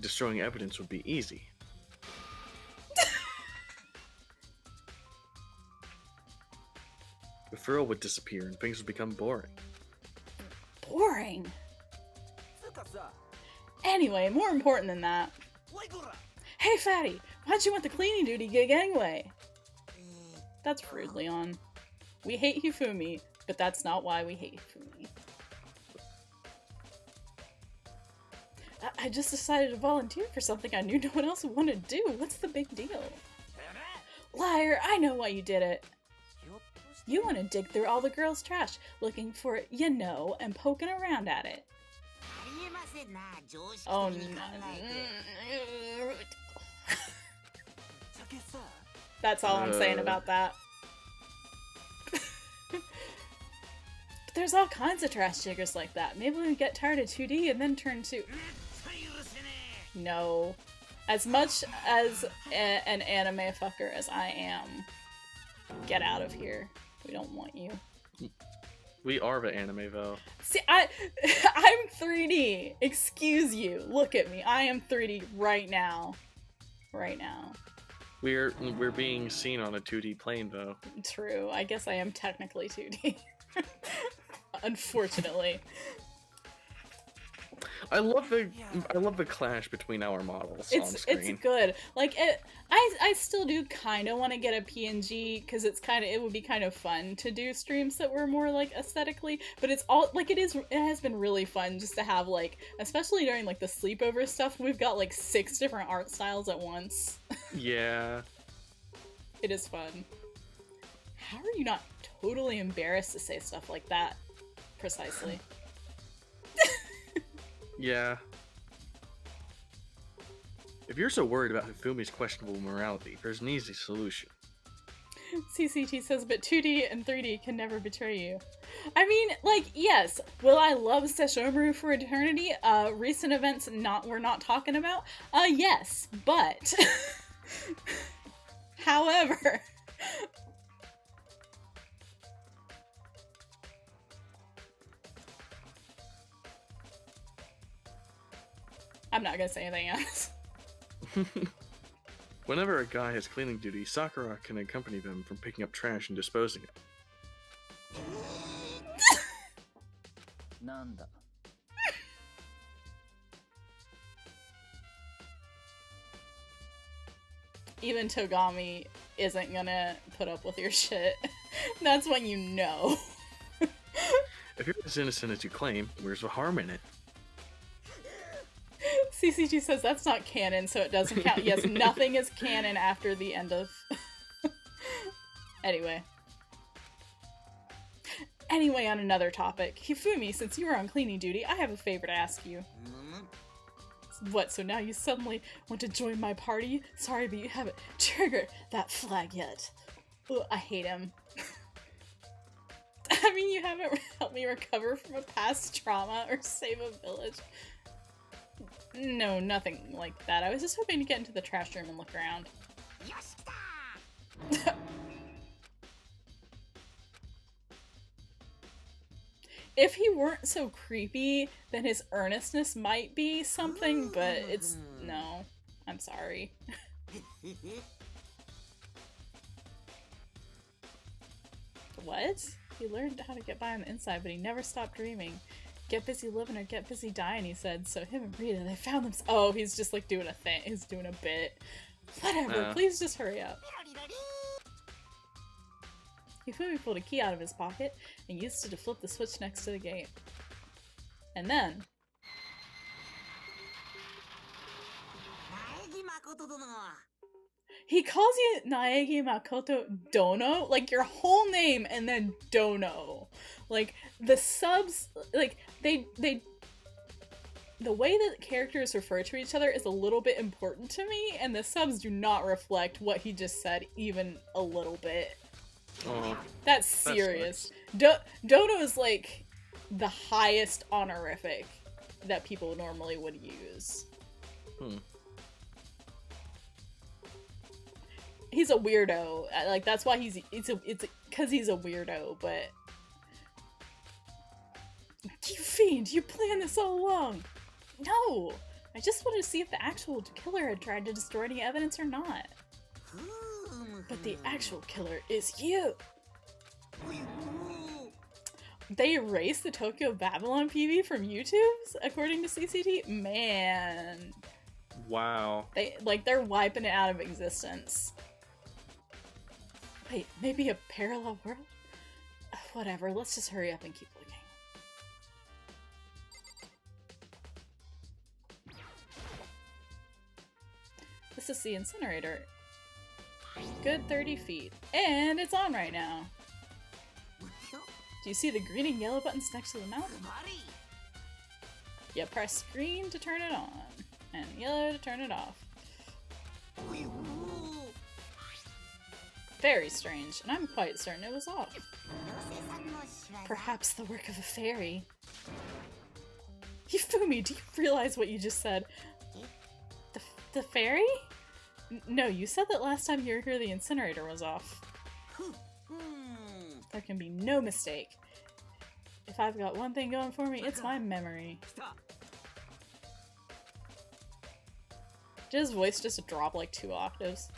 destroying evidence would be easy. The thrill would disappear and things would become boring. Boring? Anyway, more important than that. Hey, Fatty! Why'd you want the cleaning duty gig anyway? That's rude, Leon. We hate Hifumi, but that's not why we hate Hifumi. I just decided to volunteer for something I knew no one else would want to do. What's the big deal? Liar, I know why you did it. You want to dig through all the girls' trash, looking for, you know, and poking around at it. Oh no. That's all I'm saying about that. But there's all kinds of trash diggers like that. Maybe we get tired of 2D and then turn to... No. As much as an anime fucker as I am, Get out of here. We don't want you. We are the anime though. See, I'm 3D. Excuse you. Look at me. I am 3D right now. Right now. We're being seen on a 2D plane though. True. I guess I am technically 2D. Unfortunately. I love the clash between our models on screen. It's good. Like I still do kind of want to get a PNG because it would be kind of fun to do streams that were more like aesthetically, but it's all like it has been really fun just to have like, especially during like the sleepover stuff, we've got like 6 different art styles at once. Yeah. It is fun. How are you not totally embarrassed to say stuff like that? Precisely. Yeah. If you're so worried about Hifumi's questionable morality, there's an easy solution. CCT says, but 2D and 3D can never betray you. I mean, like, yes, will I love Sesshomaru for eternity? Recent events we're not talking about? Yes, but... However... I'm not gonna say anything else. Whenever a guy has cleaning duty, Sakura can accompany them from picking up trash and disposing it. Even Togami isn't gonna put up with your shit. That's when you know. If you're as innocent as you claim, where's the harm in it? CCG says that's not canon, so it doesn't count. Yes, nothing is canon after the end of... Anyway, on another topic. Hifumi, since you were on cleaning duty, I have a favor to ask you. What, so now you suddenly want to join my party? Sorry, but you haven't triggered that flag yet. Ugh, I hate him. I mean, you haven't helped me recover from a past trauma or save a village. No, nothing like that. I was just hoping to get into the trash room and look around. If he weren't so creepy, then his earnestness might be something, but it's... no. I'm sorry. What? He learned how to get by on the inside, but he never stopped dreaming. Get busy living or get busy dying, he said. So him and Rita, they found them. Oh, he's just like doing a thing. He's doing a bit. Whatever, please just hurry up. Hifumi pulled a key out of his pocket and used it to flip the switch next to the gate. And then... he calls you Naegi Makoto Dono? Like, your whole name and then Dono. Like, the subs, like, the way that characters refer to each other is a little bit important to me, and the subs do not reflect what he just said even a little bit. Oh, that's serious. Dono is, like, the highest honorific that people normally would use. He's a weirdo. Like, that's why it's because he's a weirdo, but... You fiend! You planned this all along! No! I just wanted to see if the actual killer had tried to destroy any evidence or not. But the actual killer is you! They erased the Tokyo Babylon PV from YouTube, according to CCT? Man. Wow. They're wiping it out of existence. Wait, maybe a parallel world? Whatever, let's just hurry up and keep looking. This is the incinerator. Good 30 feet. And it's on right now. Do you see the green and yellow buttons next to the mouth? You press green to turn it on, and yellow to turn it off. Very strange, and I'm quite certain it was off. Perhaps the work of a fairy. Hifumi, do you realize what you just said? The fairy? No, you said that last time you were here the incinerator was off. There can be no mistake. If I've got one thing going for me, it's my memory. Did his voice just drop like 2 octaves?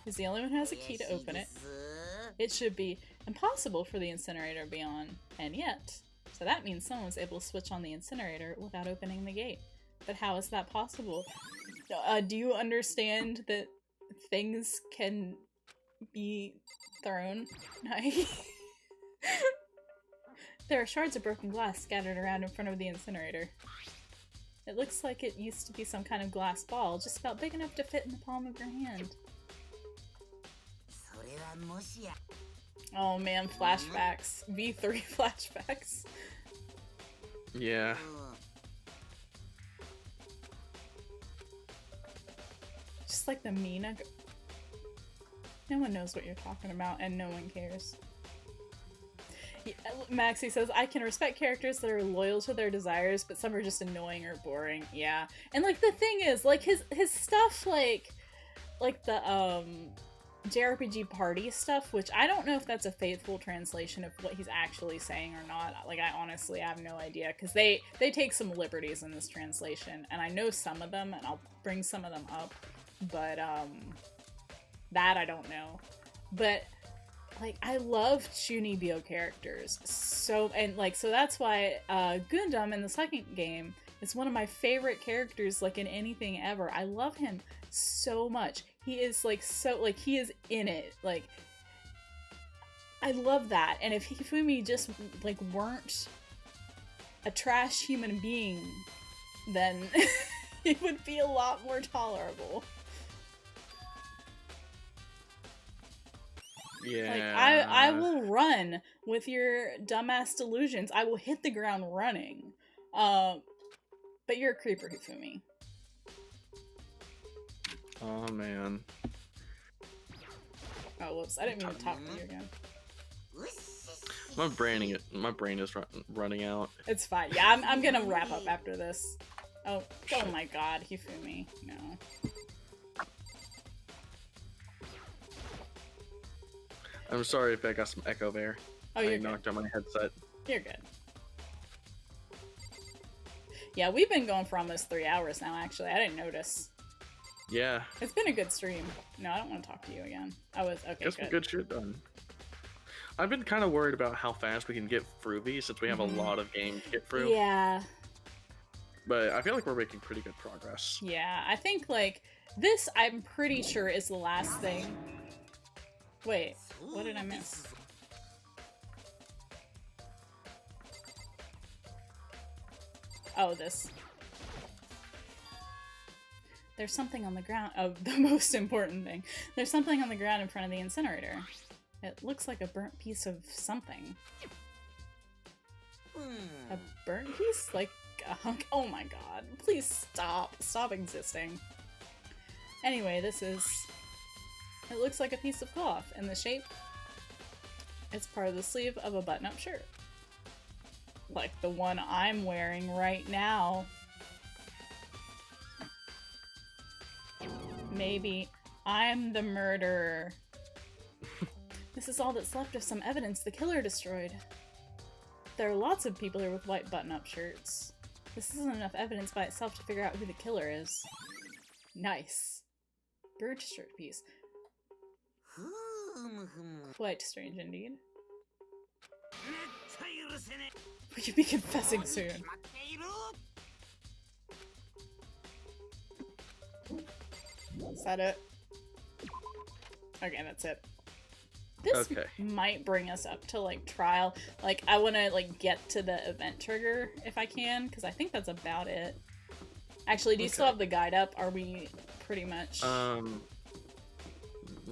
He's the only one who has a key to open it. It should be impossible for the incinerator to be on, and yet. So that means someone was able to switch on the incinerator without opening the gate. But how is that possible? Do you understand that things can be thrown? There are shards of broken glass scattered around in front of the incinerator. It looks like it used to be some kind of glass ball, just about big enough to fit in the palm of your hand. Oh man, flashbacks. V3 flashbacks. Yeah. Just like the Mina. No one knows what you're talking about, and no one cares. Yeah, Maxie says, I can respect characters that are loyal to their desires, but some are just annoying or boring. Yeah. And like the thing is, like his stuff, like the JRPG party stuff, which I don't know if that's a faithful translation of what he's actually saying or not. Like I honestly have no idea, because they take some liberties in this translation, and I know some of them, and I'll bring some of them up, but that I don't know. But like, I love Chunibyo characters so, and like, so that's why Gundam in the second game is one of my favorite characters, like in anything ever. I love him so much. He is like so, like he is in it. Like, I love that. And if Hifumi just like weren't a trash human being, then it would be a lot more tolerable. Yeah. Like, I will run with your dumbass delusions. I will hit the ground running. But you're a creeper, Hifumi. Oh man. Oh, whoops. I didn't mean to talk to you again. My brain is running out. It's fine. Yeah, I'm gonna wrap up after this. Oh my god, Hifumi. No. I'm sorry if I got some echo there. Oh, you're I knocked out my headset. You're good. Yeah, we've been going for almost 3 hours now, actually. I didn't notice. Yeah. It's been a good stream. No, I don't want to talk to you again. I was okay. Get some good shit done. I've been kind of worried about how fast we can get through these, since we have a lot of games to get through. Yeah. But I feel like we're making pretty good progress. Yeah, I think like this, I'm pretty sure is the last thing. Wait, what did I miss? Oh, this. There's something on the ground. Oh, the most important thing. There's something on the ground in front of the incinerator. It looks like a burnt piece of something. A burnt piece? Like a hunk? Oh my god. Please stop. Stop existing. Anyway, this is... It looks like a piece of cloth in the shape. It's part of the sleeve of a button-up shirt. Like the one I'm wearing right now. Maybe I'm the murderer. This is all that's left of some evidence the killer destroyed. There are lots of people here with white button-up shirts. This isn't enough evidence by itself to figure out who the killer is. Nice. Bird shirt piece. Quite strange indeed. We could be confessing soon. Is that it? Okay, that's it. This might bring us up to like trial. Like, I want to like get to the event trigger if I can, because I think that's about it. Actually, do you still have the guide up? Are we pretty much? Let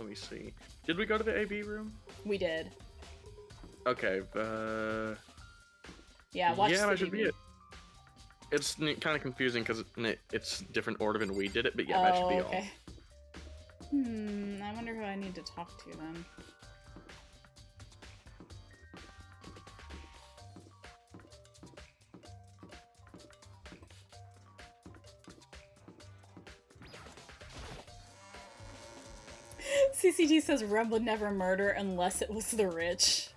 me see. Did we go to the AV room? We did. Okay. Yeah, watch yeah, the that should be DVD. it. It's kind of confusing because it's different order than we did it, but yeah, that should be all. Okay. I wonder who I need to talk to then. CCT says Rem would never murder unless it was the rich.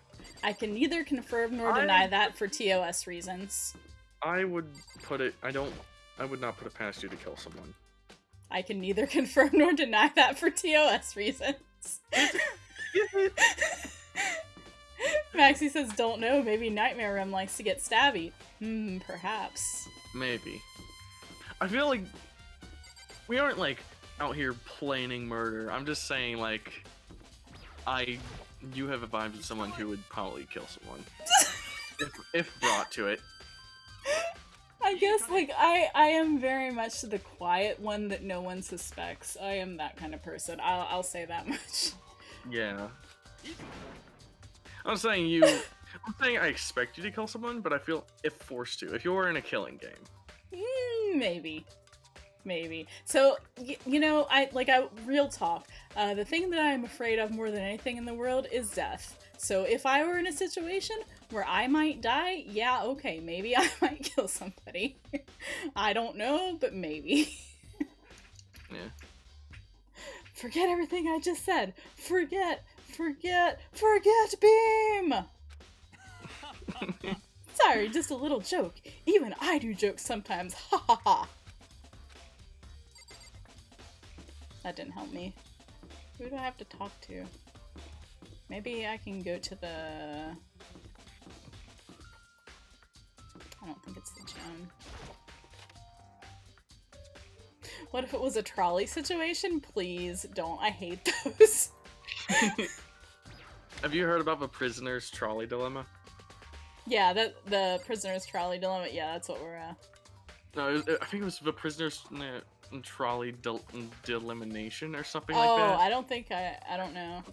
I can neither confirm nor deny that for TOS reasons. I would put it. I would not put it past you to kill someone. I can neither confirm nor deny that for TOS reasons. Maxie says, don't know, maybe Nightmare Rem likes to get stabby. Perhaps. Maybe. I feel like we aren't, like, out here planning murder. I'm just saying, like, you have a vibe of someone who would probably kill someone. if brought to it. I guess, like, I am very much the quiet one that no one suspects. I am that kind of person. I'll say that much. Yeah. I'm saying I expect you to kill someone, but I feel if forced to. If you're in a killing game. Maybe. So, you know, real talk. The thing that I'm afraid of more than anything in the world is death. So if I were in a situation where I might die, yeah, okay, maybe I might kill somebody. I don't know, but maybe. Yeah. Forget everything I just said. Forget Beam! Sorry, just a little joke. Even I do jokes sometimes. Ha ha ha. That didn't help me. Who do I have to talk to? Maybe I can go to the... I don't think it's the gym. What if it was a trolley situation? Please don't. I hate those. Have you heard about the prisoner's trolley dilemma? Yeah, the prisoner's trolley dilemma. Yeah, that's what we're No, I think it was the prisoner's trolley delimitation or something like that. Oh, I don't think I don't know.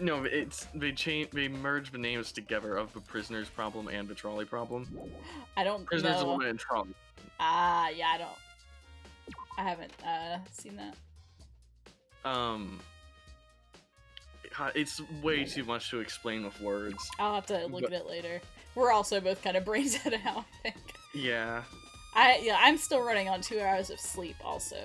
No, they merged the names together of the prisoner's problem and the trolley problem. I don't Prisoner's know. dilemma and trolley. Yeah, I haven't seen that. It's way too much to explain with words. I'll have to look at it later. We're also both kind of brain dead now, I think. Yeah. I'm still running on 2 hours of sleep also.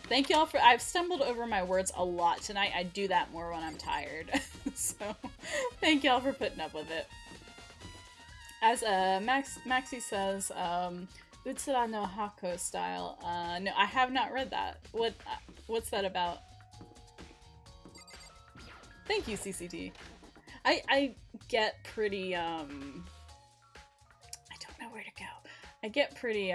Thank y'all for- I've stumbled over my words a lot tonight. I do that more when I'm tired. So, thank y'all for putting up with it. As Maxie says, Utsura no Hako style. No, I have not read that. What's that about? Thank you, CCT. I get pretty, I don't know where to go. I get pretty,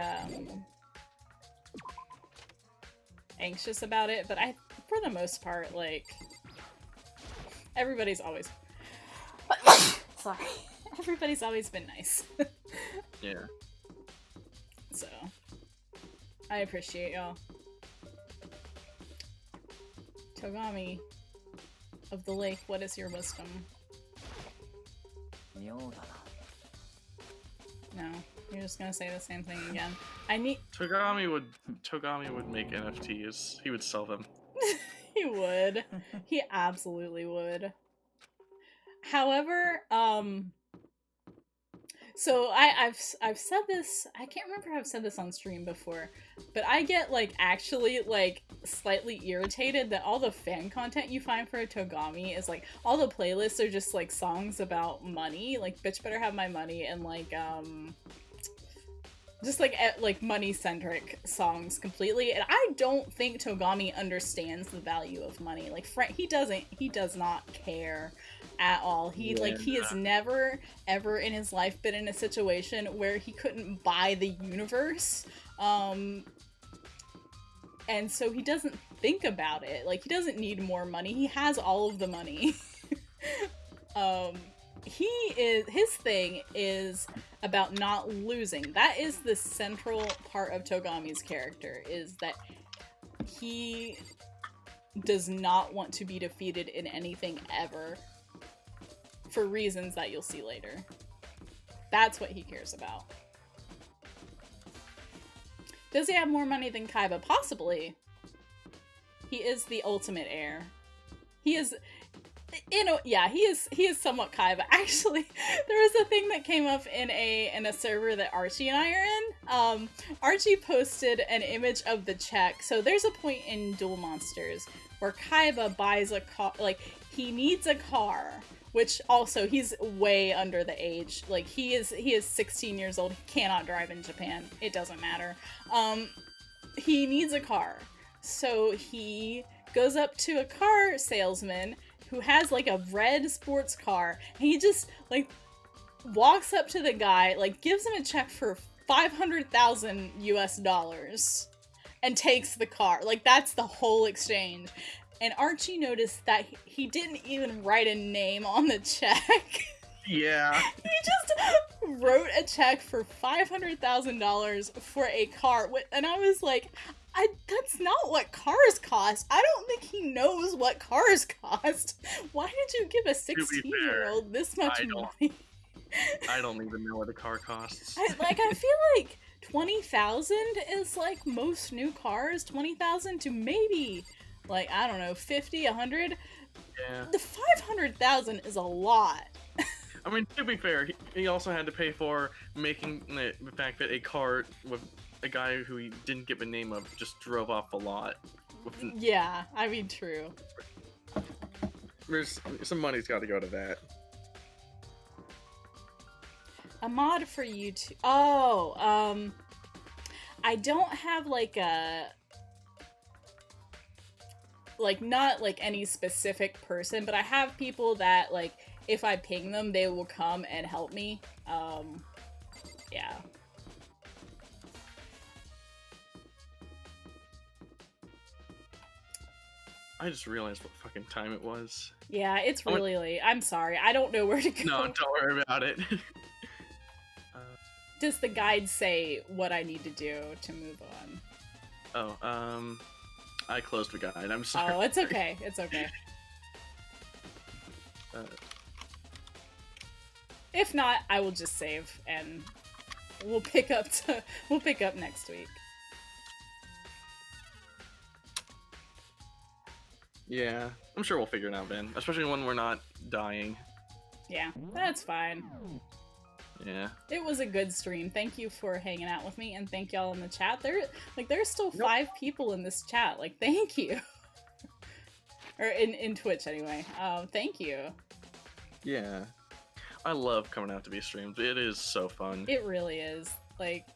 anxious about it, but for the most part, like, everybody's always... Sorry. Everybody's always been nice. Yeah. So, I appreciate y'all. Togami of the lake, what is your wisdom? No, you're just gonna say the same thing again. Togami would make NFTs. He would sell them. He would. He absolutely would. However, so I've said this, I can't remember if I've said this on stream before, but I get, like, actually, like, slightly irritated that all the fan content you find for a Togami is, like, all the playlists are just, like, songs about money, like, bitch better have my money, and, like, just, like money-centric songs completely, and I don't think Togami understands the value of money. Like, he does not care at all. He has never, ever in his life been in a situation where he couldn't buy the universe, and so he doesn't think about it. Like, he doesn't need more money. He has all of the money. His thing is about not losing. That is the central part of Togami's character, is that he does not want to be defeated in anything ever, for reasons that you'll see later. That's what he cares about. Does he have more money than Kaiba? Possibly. He is the ultimate heir. He is... You know, yeah, he is somewhat Kai, but actually, there was a thing that came up in a server that Ar-Chie and I are in. Ar-Chie posted an image of the check. So there's a point in Duel Monsters where Kaiba buys a car, like, he needs a car, which also, he's way under the age. Like, he is 16 years old, he cannot drive in Japan. It doesn't matter. He needs a car. So he goes up to a car salesman who has like a red sports car. And he just like walks up to the guy, like gives him a check for 500,000 US dollars and takes the car. Like that's the whole exchange. And Ar-Chie noticed that he didn't even write a name on the check. Yeah. He just wrote a check for $500,000 for a car. And I was like, that's not what cars cost. I don't think he knows what cars cost. Why did you give a 16-year-old this much money? I don't even know what a car costs. I feel like 20,000 is like most new cars. 20,000 to maybe like, I don't know, 50, 100. Yeah. The 500,000 is a lot. I mean, to be fair, he also had to pay for making the fact that a car with a guy who he didn't give a name of just drove off a lot. Yeah, I mean, true. There's some money's got to go to that. A mod for YouTube. Oh, I don't have like a not like any specific person, but I have people that like if I ping them, they will come and help me. Yeah. I just realized what fucking time it was. Yeah, it's really late. I'm sorry. I don't know where to go. No, don't worry about it. Does the guide say what I need to do to move on? Oh, I closed the guide. I'm sorry. Oh, it's okay. It's okay. If not, I will just save and we'll pick up next week. Yeah, I'm sure we'll figure it out then, especially when we're not dying. Yeah, that's fine. Yeah. It was a good stream. Thank you for hanging out with me, and thank y'all in the chat. There's still 5 people in this chat. Like, thank you. Or in Twitch anyway. Thank you. Yeah. I love coming out to these streams. It is so fun. It really is. Like,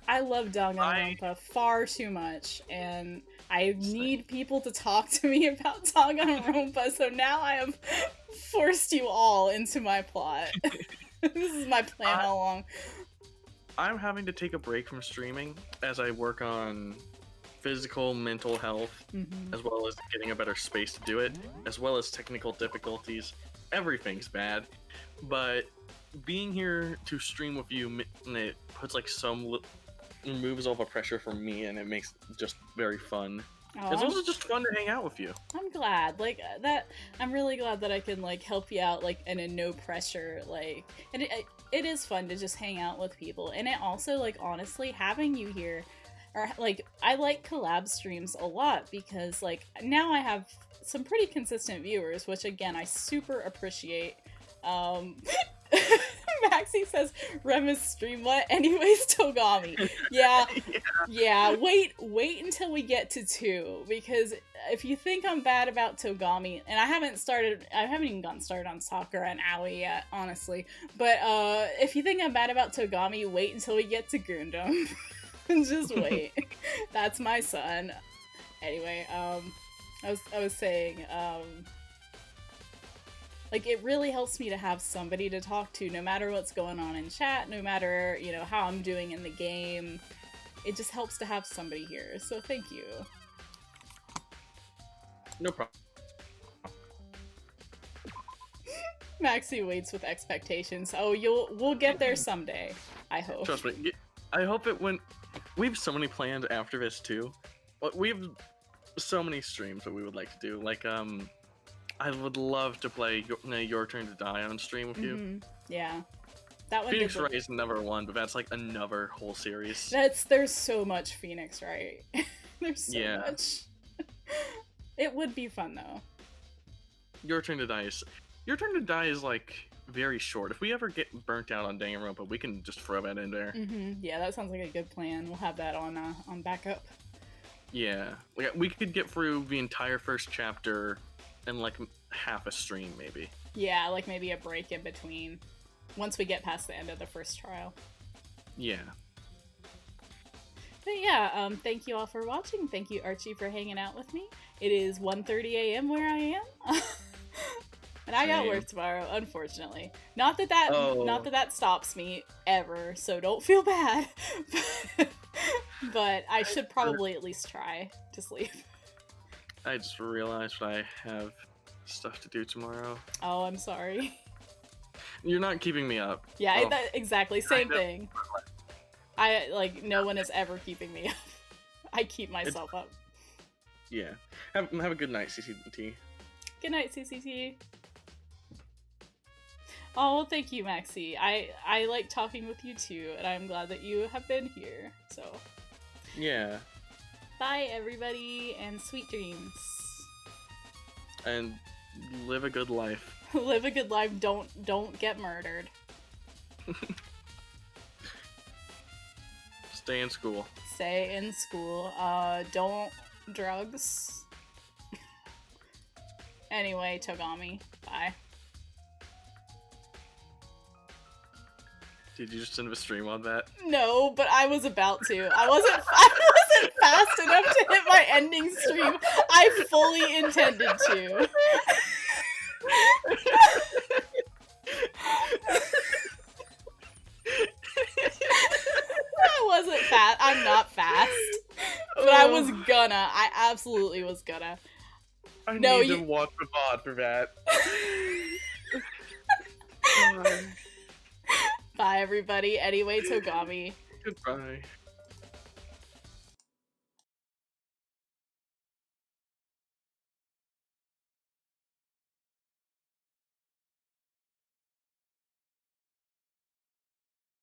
I love Danganronpa far too much, and I need people to talk to me about Danganronpa, so now I have forced you all into my plot. This is my plan all along. I'm having to take a break from streaming as I work on physical, mental health, as well as getting a better space to do it, as well as technical difficulties. Everything's bad, but being here to stream with you, it puts like removes all the pressure from me, and it makes it just very fun. It's also just fun to hang out with you. I'm glad, like that. I'm really glad that I can like help you out, like in a no pressure, like, and it is fun to just hang out with people, and it also like honestly having you here, or like I like collab streams a lot because like now I have some pretty consistent viewers, which again I super appreciate. Maxie says, Remus stream what? Anyways, Togami. Yeah, wait until we get to 2, because if you think I'm bad about Togami, and I haven't even gotten started on Sakura and Aoi yet, honestly, but if you think I'm bad about Togami, wait until we get to Gundam. Just wait. That's my son. Anyway, I was saying, like, it really helps me to have somebody to talk to, no matter what's going on in chat, no matter, you know, how I'm doing in the game. It just helps to have somebody here, so thank you. No problem. Maxie waits with expectations. Oh, we'll get there someday, I hope. Trust me. I hope it went... We have so many plans after this, too. We have so many streams that we would like to do. Like, I would love to play Your Turn to Die on stream with you. Yeah. That one Phoenix Wright is number 1, but that's like another whole series. There's so much Phoenix Wright. There's so much. It would be fun though. Your Turn to Die is like very short. If we ever get burnt out on Danganronpa, we can just throw that in there. Yeah, that sounds like a good plan. We'll have that on backup. Yeah, like we could get through the entire first chapter in like half a stream, maybe. Yeah, like maybe a break in between once we get past the end of the first trial. Yeah. But yeah, thank you all for watching. Thank you, Ar-Chie, for hanging out with me. It is 1:30 a.m. where I am. And I got work tomorrow, unfortunately. Not that that stops me ever, so don't feel bad. But I should probably at least try to sleep. I just realized I have stuff to do tomorrow. Oh, I'm sorry. You're not keeping me up. Yeah, exactly. Same thing. No one is ever keeping me up. I keep myself up. Yeah. Have a good night, CCT. Good night, CCT. Oh, well, thank you, Maxie. I like talking with you too, and I'm glad that you have been here. So, yeah. Bye, everybody, and sweet dreams. And live a good life. Live a good life. Don't get murdered. Stay in school. Stay in school. Don't drugs. Anyway, Togami. Bye. Did you just end a stream on that? No, but I was about to. I wasn't fast enough to hit my ending stream. I fully intended to. I wasn't fast. I'm not fast. But I was gonna. I absolutely was gonna. I need to watch the VOD for that. Bye, everybody. Anyway, Togami. Goodbye.